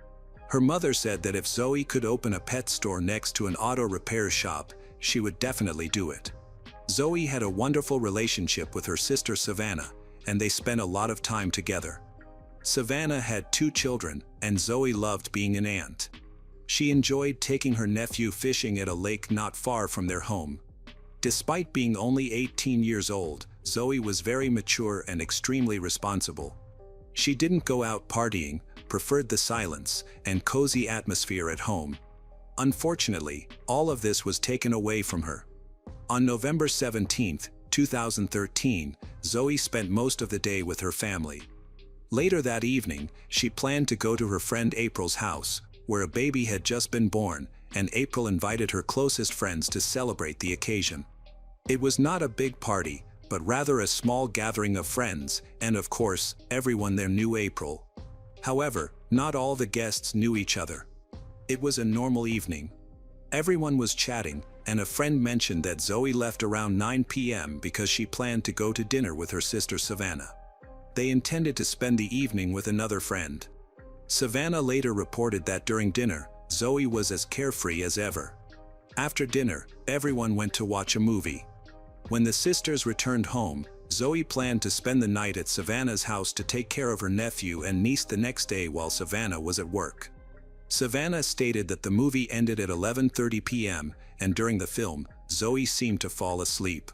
Her mother said that if Zoe could open a pet store next to an auto repair shop, she would definitely do it. Zoe had a wonderful relationship with her sister Savannah, and they spent a lot of time together. Savannah had 2 children, and Zoe loved being an aunt. She enjoyed taking her nephew fishing at a lake not far from their home. Despite being only 18 years old, Zoe was very mature and extremely responsible. She didn't go out partying, preferred the silence and cozy atmosphere at home. Unfortunately, all of this was taken away from her. On November 17, 2013, Zoe spent most of the day with her family. Later that evening, she planned to go to her friend April's house, where a baby had just been born, and April invited her closest friends to celebrate the occasion. It was not a big party, but rather a small gathering of friends, and of course, everyone there knew April. However, not all the guests knew each other. It was a normal evening. Everyone was chatting, and a friend mentioned that Zoe left around 9 p.m. because she planned to go to dinner with her sister Savannah. They intended to spend the evening with another friend. Savannah later reported that during dinner, Zoe was as carefree as ever. After dinner, everyone went to watch a movie. When the sisters returned home, Zoe planned to spend the night at Savannah's house to take care of her nephew and niece the next day while Savannah was at work. Savannah stated that the movie ended at 11:30 p.m., and during the film, Zoe seemed to fall asleep.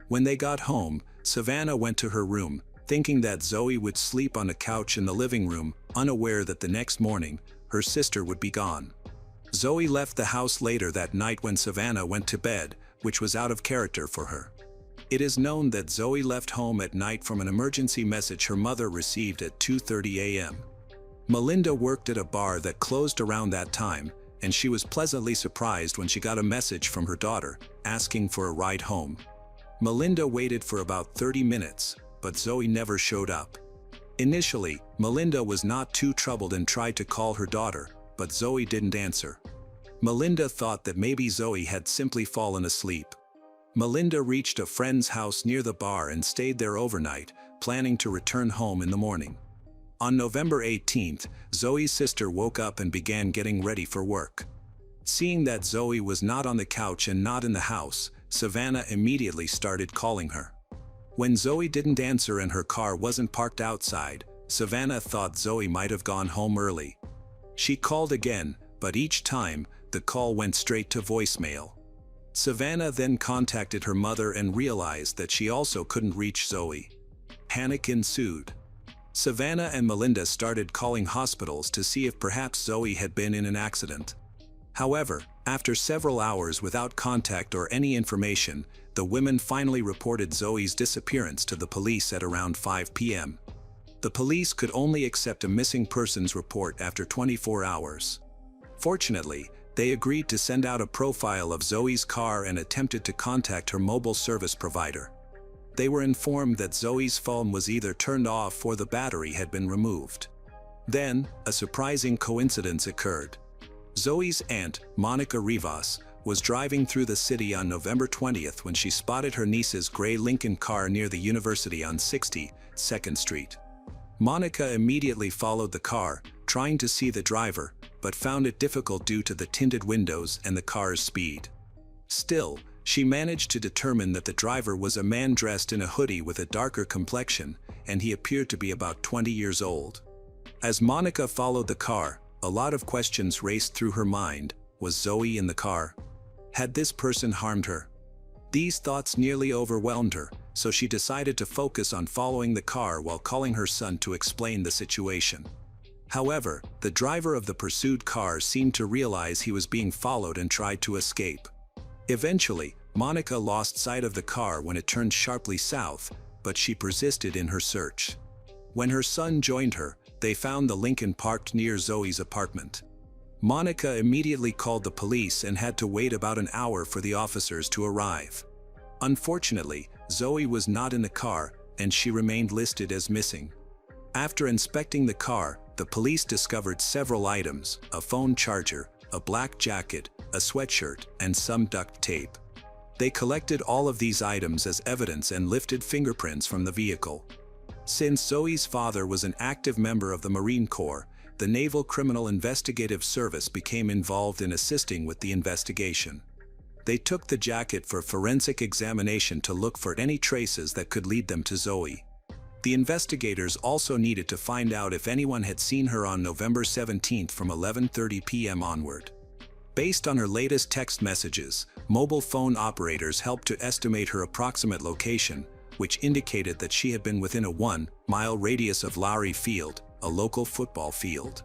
When they got home, Savannah went to her room, thinking that Zoe would sleep on a couch in the living room, unaware that the next morning, her sister would be gone. Zoe left the house later that night when Savannah went to bed, which was out of character for her. It is known that Zoe left home at night from an emergency message her mother received at 2:30 a.m. Melinda worked at a bar that closed around that time, and she was pleasantly surprised when she got a message from her daughter, asking for a ride home. Melinda waited for about 30 minutes, but Zoe never showed up. Initially, Melinda was not too troubled and tried to call her daughter, but Zoe didn't answer. Melinda thought that maybe Zoe had simply fallen asleep. Melinda reached a friend's house near the bar and stayed there overnight, planning to return home in the morning. On November 18th, Zoe's sister woke up and began getting ready for work. Seeing that Zoe was not on the couch and not in the house, Savannah immediately started calling her. When Zoe didn't answer and her car wasn't parked outside, Savannah thought Zoe might have gone home early. She called again, but each time, the call went straight to voicemail. Savannah then contacted her mother and realized that she also couldn't reach Zoe. Panic ensued. Savannah and Melinda started calling hospitals to see if perhaps Zoe had been in an accident. However, after several hours without contact or any information, the women finally reported Zoe's disappearance to the police at around 5 p.m. The police could only accept a missing persons report after 24 hours. Fortunately, they agreed to send out a profile of Zoe's car and attempted to contact her mobile service provider. They were informed that Zoe's phone was either turned off or the battery had been removed. Then, a surprising coincidence occurred. Zoe's aunt, Monica Rivas, was driving through the city on November 20th when she spotted her niece's gray Lincoln car near the university on 62nd Street. Monica immediately followed the car, trying to see the driver, but found it difficult due to the tinted windows and the car's speed. Still, she managed to determine that the driver was a man dressed in a hoodie with a darker complexion, and he appeared to be about 20 years old. As Monica followed the car, a lot of questions raced through her mind. Was Zoe in the car? Had this person harmed her? These thoughts nearly overwhelmed her, so she decided to focus on following the car while calling her son to explain the situation. However, the driver of the pursued car seemed to realize he was being followed and tried to escape. Eventually, Monica lost sight of the car when it turned sharply south, but she persisted in her search. When her son joined her, they found the Lincoln parked near Zoe's apartment. Monica immediately called the police and had to wait about an hour for the officers to arrive. Unfortunately, Zoe was not in the car, and she remained listed as missing. After inspecting the car, the police discovered several items: a phone charger, a black jacket, a sweatshirt, and some duct tape. They collected all of these items as evidence and lifted fingerprints from the vehicle. Since Zoe's father was an active member of the Marine Corps, the Naval Criminal Investigative Service became involved in assisting with the investigation. They took the jacket for forensic examination to look for any traces that could lead them to Zoe. The investigators also needed to find out if anyone had seen her on November 17th from 11:30 p.m. onward. Based on her latest text messages, mobile phone operators helped to estimate her approximate location, which indicated that she had been within a 1-mile radius of Lowry Field, a local football field.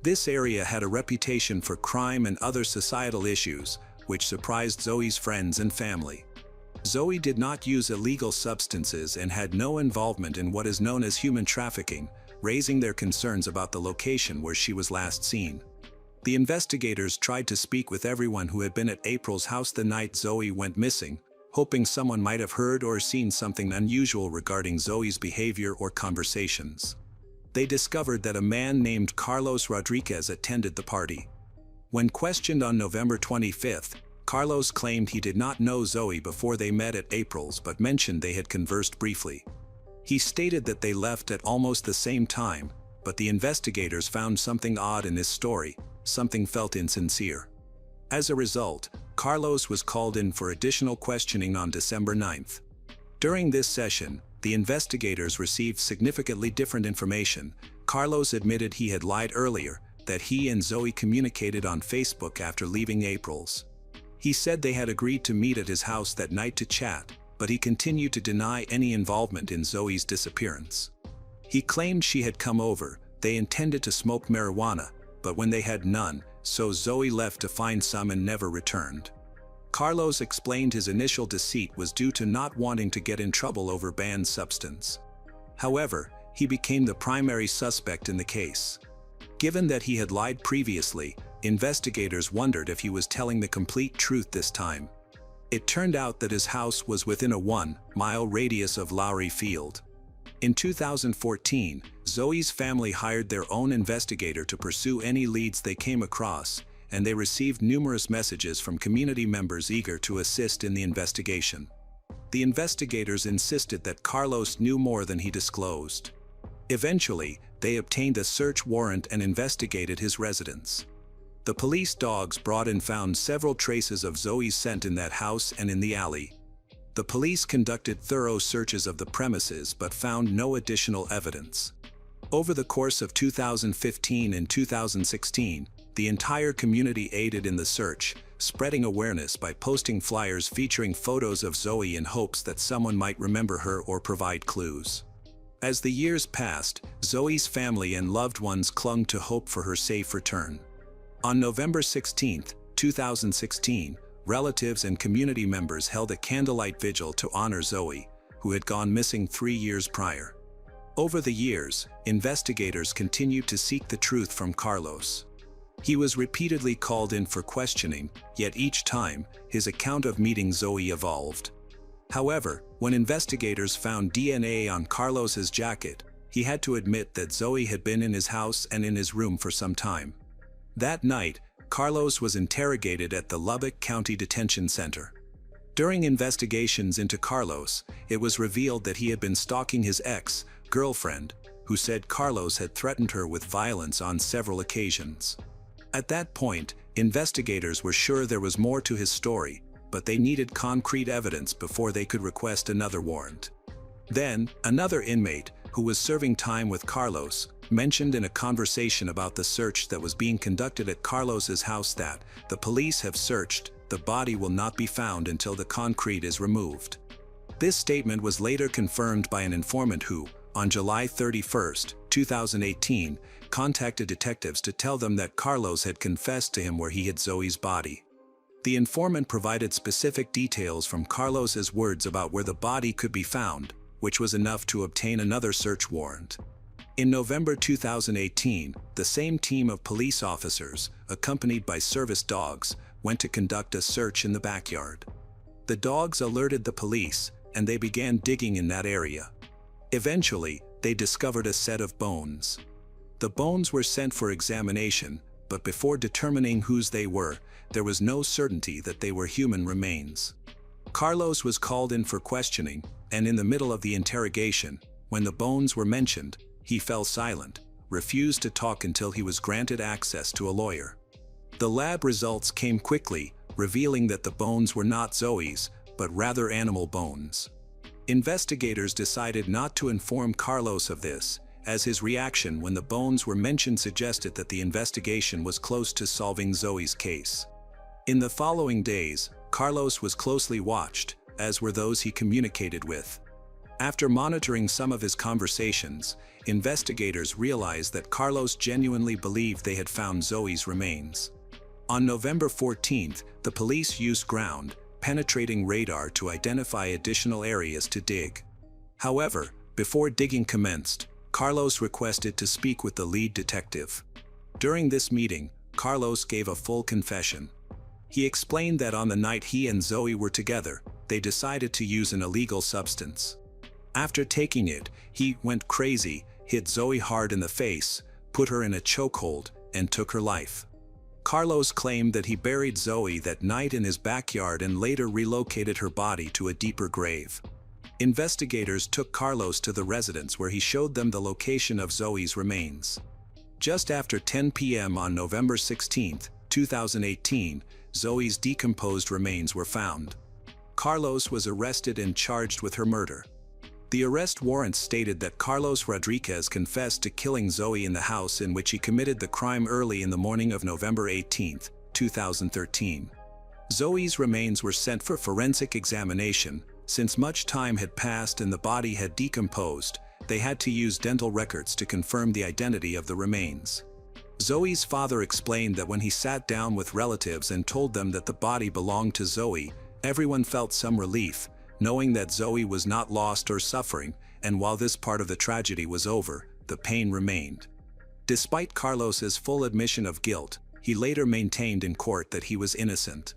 This area had a reputation for crime and other societal issues, which surprised Zoe's friends and family. Zoe did not use illegal substances and had no involvement in what is known as human trafficking, raising their concerns about the location where she was last seen. The investigators tried to speak with everyone who had been at April's house the night Zoe went missing, hoping someone might have heard or seen something unusual regarding Zoe's behavior or conversations. They discovered that a man named Carlos Rodriguez attended the party. When questioned on November 25th, Carlos claimed he did not know Zoe before they met at April's but mentioned they had conversed briefly. He stated that they left at almost the same time, but the investigators found something odd in this story. Something felt insincere. As a result, Carlos was called in for additional questioning on December 9th. During this session, the investigators received significantly different information. Carlos admitted he had lied earlier, that he and Zoe communicated on Facebook after leaving April's. He said they had agreed to meet at his house that night to chat, but he continued to deny any involvement in Zoe's disappearance. He claimed she had come over, they intended to smoke marijuana, but when they had none, so Zoe left to find some and never returned. Carlos explained his initial deceit was due to not wanting to get in trouble over banned substance. However, he became the primary suspect in the case. Given that he had lied previously, investigators wondered if he was telling the complete truth this time. It turned out that his house was within a 1-mile radius of Lowry Field. In 2014, Zoe's family hired their own investigator to pursue any leads they came across, and they received numerous messages from community members eager to assist in the investigation. The investigators insisted that Carlos knew more than he disclosed. Eventually, they obtained a search warrant and investigated his residence. The police dogs brought and found several traces of Zoe's scent in that house and in the alley. The police conducted thorough searches of the premises but found no additional evidence. Over the course of 2015 and 2016, the entire community aided in the search, spreading awareness by posting flyers featuring photos of Zoe in hopes that someone might remember her or provide clues. As the years passed, Zoe's family and loved ones clung to hope for her safe return. On November 16, 2016, relatives and community members held a candlelight vigil to honor Zoe, who had gone missing 3 years prior. Over the years, investigators continued to seek the truth from Carlos. He was repeatedly called in for questioning, yet each time, his account of meeting Zoe evolved. However, when investigators found DNA on Carlos's jacket, he had to admit that Zoe had been in his house and in his room for some time. That night, Carlos was interrogated at the Lubbock County Detention Center. During investigations into Carlos, it was revealed that he had been stalking his ex-girlfriend, who said Carlos had threatened her with violence on several occasions. At that point, investigators were sure there was more to his story, but they needed concrete evidence before they could request another warrant. Then, another inmate, who was serving time with Carlos, mentioned in a conversation about the search that was being conducted at Carlos's house that, "The police have searched, the body will not be found until the concrete is removed." This statement was later confirmed by an informant who, on July 31, 2018, contacted detectives to tell them that Carlos had confessed to him where he hid Zoe's body. The informant provided specific details from Carlos's words about where the body could be found, which was enough to obtain another search warrant. In November 2018, the same team of police officers, accompanied by service dogs, went to conduct a search in the backyard. The dogs alerted the police, and they began digging in that area. Eventually, they discovered a set of bones. The bones were sent for examination, but before determining whose they were, there was no certainty that they were human remains. Carlos was called in for questioning, and in the middle of the interrogation, when the bones were mentioned, he fell silent, refused to talk until he was granted access to a lawyer. The lab results came quickly, revealing that the bones were not Zoe's, but rather animal bones. Investigators decided not to inform Carlos of this, as his reaction when the bones were mentioned suggested that the investigation was close to solving Zoe's case. In the following days, Carlos was closely watched, as were those he communicated with. After monitoring some of his conversations, investigators realized that Carlos genuinely believed they had found Zoe's remains. On November 14th, the police used ground-penetrating radar to identify additional areas to dig. However, before digging commenced, Carlos requested to speak with the lead detective. During this meeting, Carlos gave a full confession. He explained that on the night he and Zoe were together, they decided to use an illegal substance. After taking it, he went crazy, hit Zoe hard in the face, put her in a chokehold, and took her life. Carlos claimed that he buried Zoe that night in his backyard and later relocated her body to a deeper grave. Investigators took Carlos to the residence where he showed them the location of Zoe's remains. Just after 10 p.m. on November 16, 2018, Zoe's decomposed remains were found. Carlos was arrested and charged with her murder. The arrest warrant stated that Carlos Rodriguez confessed to killing Zoe in the house in which he committed the crime early in the morning of November 18, 2013. Zoe's remains were sent for forensic examination, Since much time had passed and the body had decomposed, they had to use dental records to confirm the identity of the remains. Zoe's father explained that when he sat down with relatives and told them that the body belonged to Zoe, everyone felt some relief, knowing that Zoe was not lost or suffering, and while this part of the tragedy was over, the pain remained. Despite Carlos's full admission of guilt, he later maintained in court that he was innocent.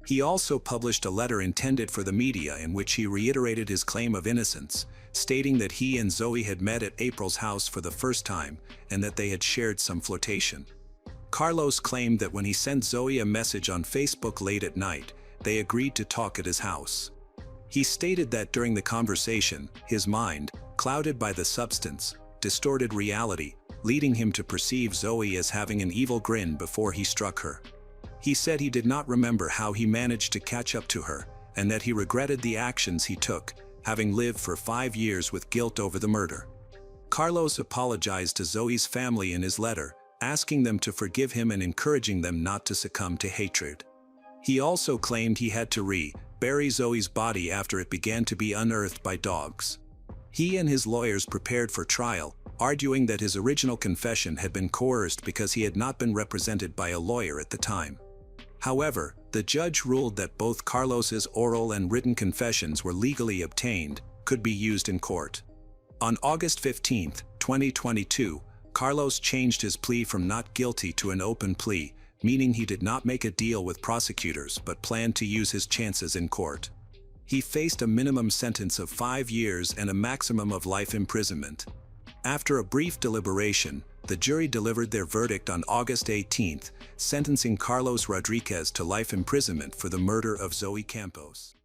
He also published a letter intended for the media in which he reiterated his claim of innocence, stating that he and Zoe had met at April's house for the first time and that they had shared some flirtation. Carlos claimed that when he sent Zoe a message on Facebook late at night, they agreed to talk at his house. He stated that during the conversation, his mind, clouded by the substance, distorted reality, leading him to perceive Zoe as having an evil grin before he struck her. He said he did not remember how he managed to catch up to her, and that he regretted the actions he took, having lived for 5 years with guilt over the murder. Carlos apologized to Zoe's family in his letter, asking them to forgive him and encouraging them not to succumb to hatred. He also claimed he had to bury Zoe's body after it began to be unearthed by dogs. He and his lawyers prepared for trial, arguing that his original confession had been coerced because he had not been represented by a lawyer at the time. However, the judge ruled that both Carlos's oral and written confessions were legally obtained, could be used in court. On August 15, 2022, Carlos changed his plea from not guilty to an open plea, meaning he did not make a deal with prosecutors but planned to use his chances in court. He faced a minimum sentence of 5 years and a maximum of life imprisonment. After a brief deliberation, the jury delivered their verdict on August 18, sentencing Carlos Rodriguez to life imprisonment for the murder of Zoe Campos.